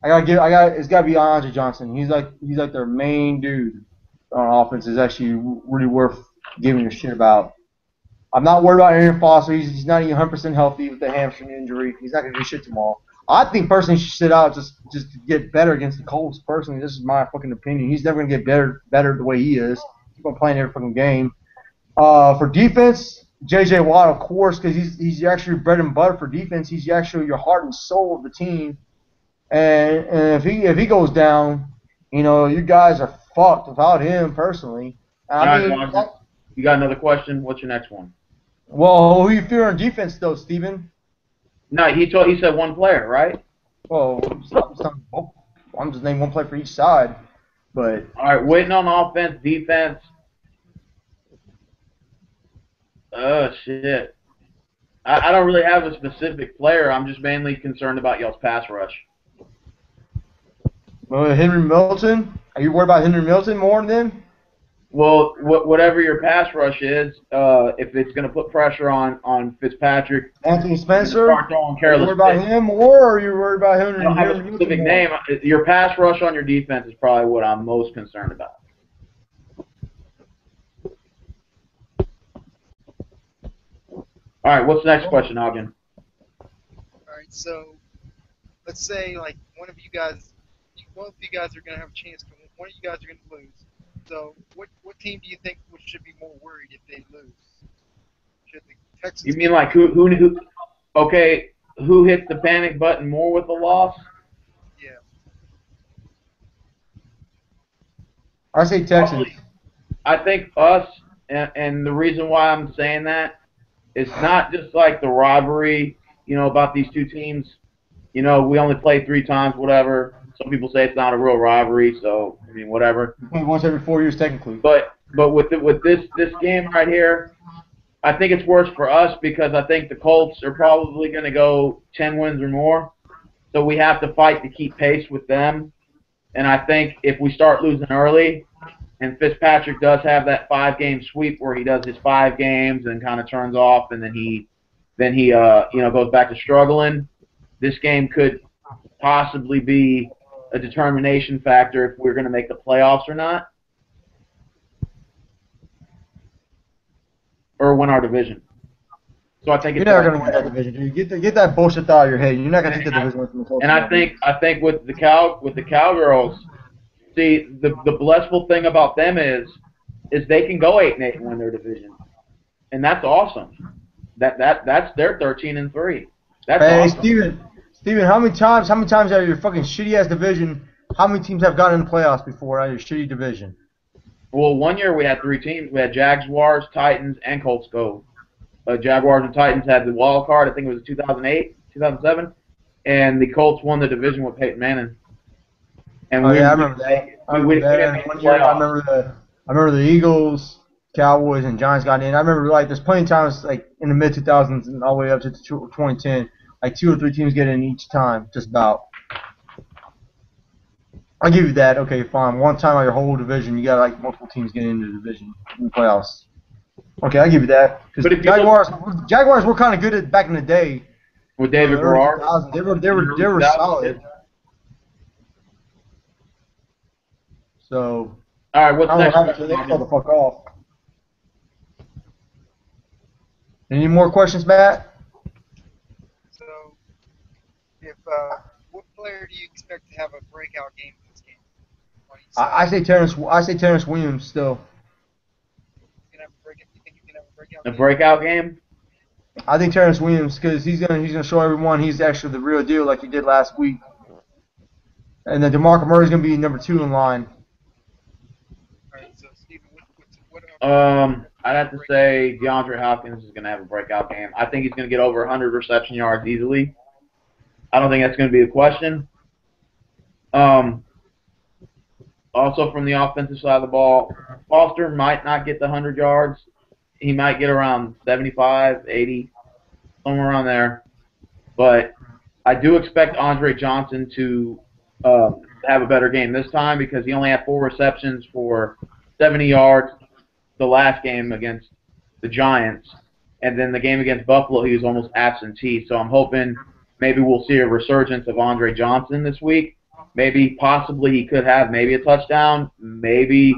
it's gotta be Andre Johnson. He's like their main dude on offense. Is actually really worth giving a shit about. I'm not worried about Arian Foster. He's not even 100% healthy with the hamstring injury. He's not gonna do shit tomorrow. I think personally he should sit out just to get better against the Colts. Personally, this is my fucking opinion. He's never gonna get better the way he is. Keep on playing every fucking game. For defense, J.J. Watt, of course, because he's actually bread and butter for defense. He's actually your heart and soul of the team. And if he goes down, you know, you guys are fucked without him personally. You got another question? What's your next one? Well, who you fear on defense though, Steven? No, he said one player, right? Well, I'm just naming one player for each side. But all right, waiting on offense, defense. Oh shit! I don't really have a specific player. I'm just mainly concerned about y'all's pass rush. Henry Milton? Are you worried about Henry Milton more than him? Well, whatever your pass rush is, if it's going to put pressure on Fitzpatrick, Anthony Spencer. Start throwing careless. Are you worried about him more, or are you worried about Henry? I don't have a specific name. Your pass rush on your defense is probably what I'm most concerned about. All right, what's the next question, Ogden? All right, so let's say like one of you guys are gonna have a chance. One of you guys are gonna lose. So what team do you think should be more worried if they lose? Should the Texans? You mean like who? Okay, who hits the panic button more with the loss? Yeah. I say Texans. I think us and the reason why I'm saying that, it's not just like the rivalry, about these two teams. We only play 3 times, whatever. Some people say it's not a real rivalry, so I mean, whatever. Once every 4 years, technically. But with this game right here, I think it's worse for us because I think the Colts are probably going to go 10 wins or more. So we have to fight to keep pace with them. And I think if we start losing early, and Fitzpatrick does have that 5-game sweep where he does his 5 games and kind of turns off, and then he goes back to struggling, this game could possibly be a determination factor if we're going to make the playoffs or not, or win our division. So I think you're never going to win that division, dude. Get that bullshit out of your head. You're not going to take the division from the Colts. And I think with the Cowgirls, see the blissful thing about them is they can go 8-8 and win their division, and that's awesome. That's their 13-3. That's awesome. Steven, how many times out of your fucking shitty ass division, how many teams have gotten in the playoffs before out of your shitty division? Well, one year we had 3 teams. We had Jaguars, Titans, and Colts go. Jaguars and Titans had the wild card. I think it was 2008, 2007, and the Colts won the division with Peyton Manning. And I remember that. I remember the Eagles, Cowboys, and Giants got in. I remember there's plenty of times in the mid 2000s and all the way up to 2010, 2 or 3 teams get in each time, just about. I'll give you that. Okay, fine. One time out of your whole division, you got multiple teams getting into the division in the playoffs. Okay, I'll give you that. Because Jaguars were kind of good back in the day. With David Garrard? They were solid. So. All right, what's next? They call the fuck off. Any more questions, Matt? So, what player do you expect to have a breakout game in this game? I say Terrence Williams still. You think you can have a breakout game? A breakout game? I think Terrence Williams, because he's gonna show everyone he's actually the real deal, like he did last week. And then DeMarco Murray's gonna be number 2 in line. All right, so Steven, I'd have to say DeAndre Hopkins is gonna have a breakout game. I think he's gonna get over 100 reception yards easily. I don't think that's gonna be a question. Also from the offensive side of the ball, Foster might not get the 100 yards. He might get around 75, 80, somewhere around there. But I do expect Andre Johnson to have a better game this time because he only had 4 receptions for 70 yards the last game against the Giants. And then the game against Buffalo, he was almost absentee. So I'm hoping maybe we'll see a resurgence of Andre Johnson this week. Maybe, possibly, he could have maybe a touchdown, maybe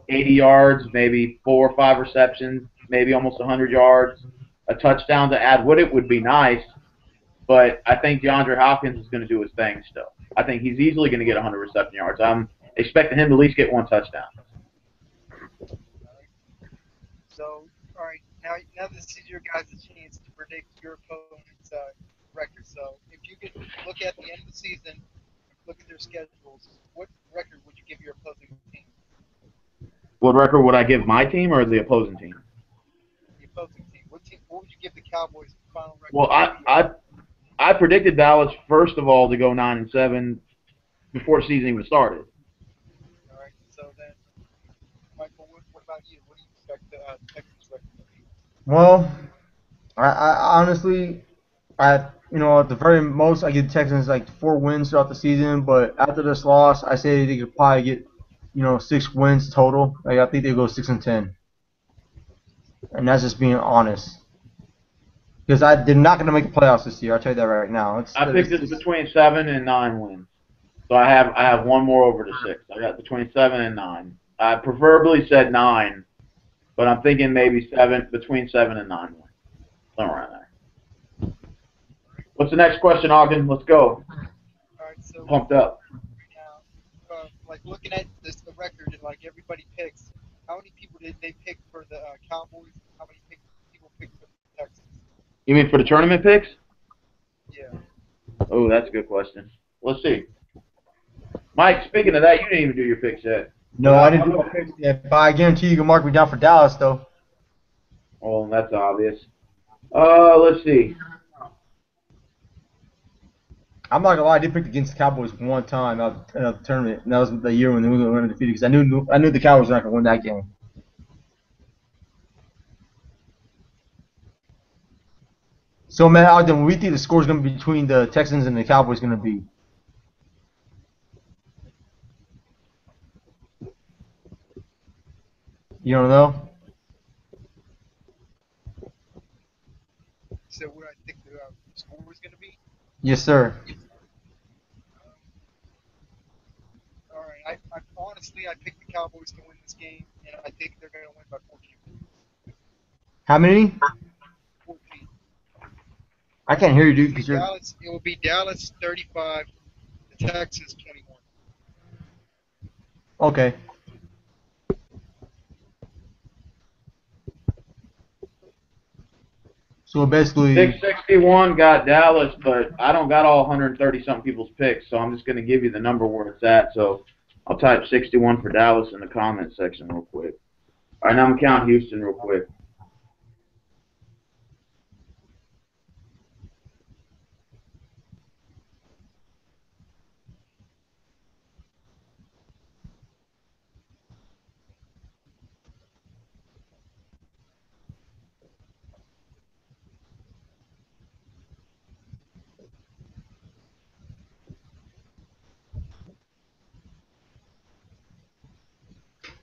80 yards, maybe 4 or 5 receptions, maybe almost 100 yards, a touchdown to add. It would be nice, but I think DeAndre Hopkins is going to do his thing still. I think he's easily going to get 100 reception yards. I'm expecting him to at least get 1 touchdown. So, all right, now this is your guys' chance to predict your opponent's record. So, if you could look at the end of the season, look at their schedules, what record would you give your opposing team? What record would I give my team or the opposing team? The opposing team. What would you give the Cowboys' final record? Well, I predicted Dallas first of all to go 9-7 before the season even started. All right. So then, Michael, what about you? What do you expect the Texans' record to be? Well, I honestly, at the very most, I give the Texans 4 wins throughout the season. But after this loss, I say they could probably get 6 wins total. I think they go 6-10, and that's just being honest. Because they're not going to make the playoffs this year. I'll tell you that right now. I picked it's between 7 and 9 wins. So I have one more over to 6. I got between 7 and 9. I preferably said 9, but I'm thinking maybe between 7 and 9 wins, somewhere around there. What's the next question, Ogden? Let's go. All right, so Pumped up. Now, looking at the record and everybody picks, how many people did they pick for the Cowboys? How many people picked for the Texans? You mean for the tournament picks? Yeah. Oh, that's a good question. Let's see. Mike, speaking of that, you didn't even do your picks yet. No, I didn't do my picks yet, but I guarantee you can mark me down for Dallas, though. Well, that's obvious. Let's see. I'm not gonna lie, I did pick against the Cowboys one time out of the tournament, and that was the year when New England went undefeated because I knew the Cowboys were not gonna win that game. So, man, Ogden, what do you think the score is gonna be between the Texans and the Cowboys gonna be? You don't know? So what I think the score is going to be? Yes, sir. All right. I honestly, I picked the Cowboys to win this game, and I think they're going to win by 14 points. How many? 14. I can't hear you, dude. Cause you're... It will be Dallas 35, the Texans 21. Okay. So basically, 661 got Dallas, but I don't got all 130-something people's picks, so I'm just going to give you the number where it's at. So I'll type 61 for Dallas in the comment section real quick. All right, now I'm going to count Houston real quick.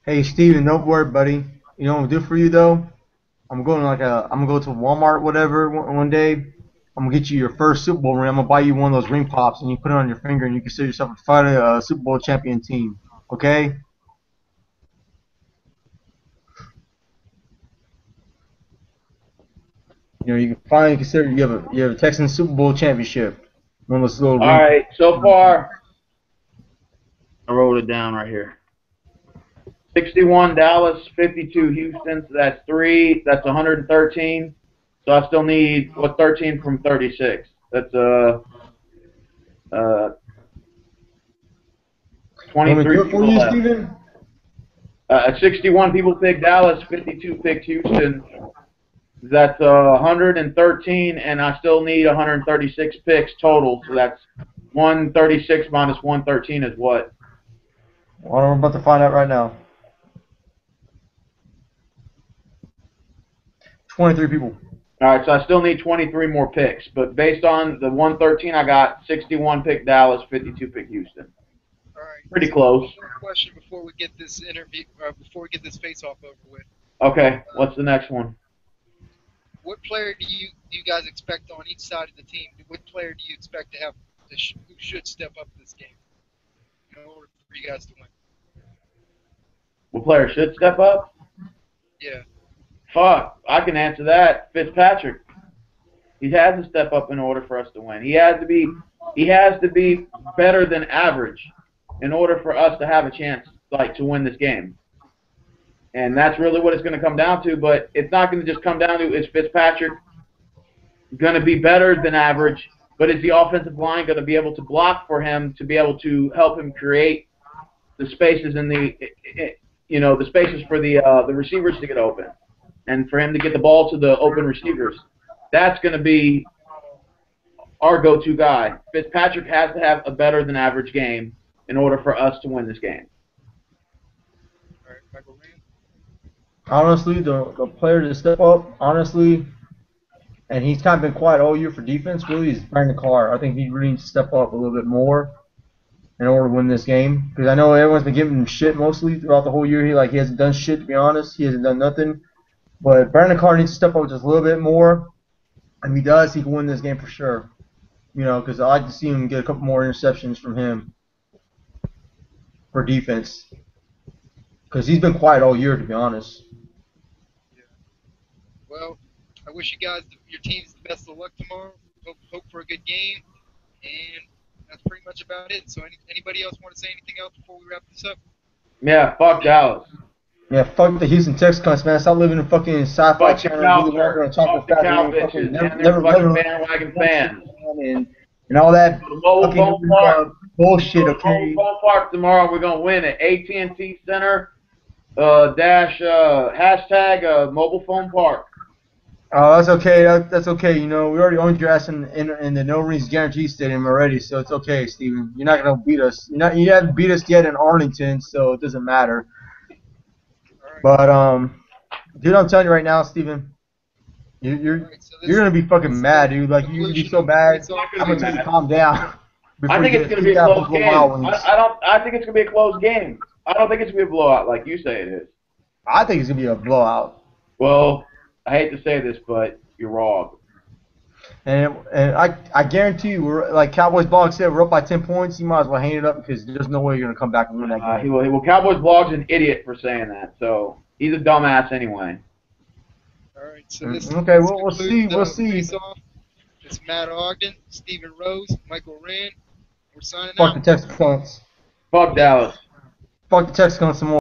hey Steven, don't worry, buddy. You know what I'm gonna do for you though? I'm gonna go to Walmart, whatever, one day. I'm gonna get you your first Super Bowl ring. I'm gonna buy you one of those ring pops, and you put it on your finger, and you consider yourself a fighting Super Bowl champion team. Okay? You know, you can finally consider you have a Texans Super Bowl championship. One of those little All right, so far, I wrote it down right here. 61 Dallas, 52 Houston, so that's 3. That's 113. So I still need, 13 from 36? That's 23 for people you, left. Steven? 61 people picked Dallas, 52 picked Houston. That's 113, and I still need 136 picks total. So that's 136 minus 113 is what? Well, we're about to find out right now. 23 people. All right, so I still need 23 more picks, but based on the 113, I got 61 pick Dallas, 52 pick Houston. All right. Pretty close. One question before we get this before we get this face-off over with. Okay, what's the next one? What player do you guys expect on each side of the team? What player do you expect to have who should step up this game in order for you guys to win? What player should step up? Yeah. Fuck, I can answer that. Fitzpatrick. He has to step up in order for us to win. He has to be better than average in order for us to have a chance, to win this game. And that's really what it's going to come down to. But it's not going to just come down to is Fitzpatrick going to be better than average, but is the offensive line going to be able to block for him to be able to help him create the spaces in the spaces for the receivers to get open, and for him to get the ball to the open receivers. That's going to be our go-to guy. Fitzpatrick has to have a better than average game in order for us to win this game. All right, Michael Rand. Honestly, the player to step up, honestly, and he's kind of been quiet all year for defense, really, is Brandon Carr. I think he really needs to step up a little bit more in order to win this game. Because I know everyone's been giving him shit mostly throughout the whole year. He hasn't done shit, to be honest. He hasn't done nothing. But Brandon Carr needs to step up just a little bit more. And if he does, he can win this game for sure. You know, because I like to see him get a couple more interceptions from him for defense. Because he's been quiet all year, to be honest. Well, I wish you guys, your teams, the best of luck tomorrow. Hope for a good game, and that's pretty much about it. So, anybody else want to say anything else before we wrap this up? Yeah, fuck Dallas. Yeah, fuck the Houston Texans, man. Stop living in fucking sci-fi Fuck the channel. Fuck the cow bitches. Never fucking bandwagon fans. And all that The Mobile Phone Park. bullshit. Mobile Okay. Phone Park tomorrow. We're gonna win at AT&T Center. # Mobile Phone Park. Oh, that's okay. That's okay. You know, we already owned your ass in the No Rings Guarantee Stadium already, so it's okay, Steven. You're not gonna beat us. You haven't beat us yet in Arlington, so it doesn't matter. But dude, I'm telling you right now, Steven, you're Alright, so you're gonna be fucking mad, dude. Like you're gonna be so bad. I'm gonna tell you to calm down. I think it's going to be a close game. I think it's going to be a close game. I don't think it's going to be a blowout like you say it is. I think it's gonna be a blowout. Well, I hate to say this, but you're wrong. And I guarantee you, we're like Cowboys blog said, we're up by 10 points. You might as well hang it up because there's no way you're gonna come back and win that game. Well, Cowboys blog's an idiot for saying that, so he's a dumbass anyway. Alright, so this Okay, this we'll see. concludes, We'll see. Face-Off. It's Matt Ogden, Stephen Rose, Michael Rand. We're signing Fuck out. the Texans. Fuck Dallas. Fuck the Texans some more.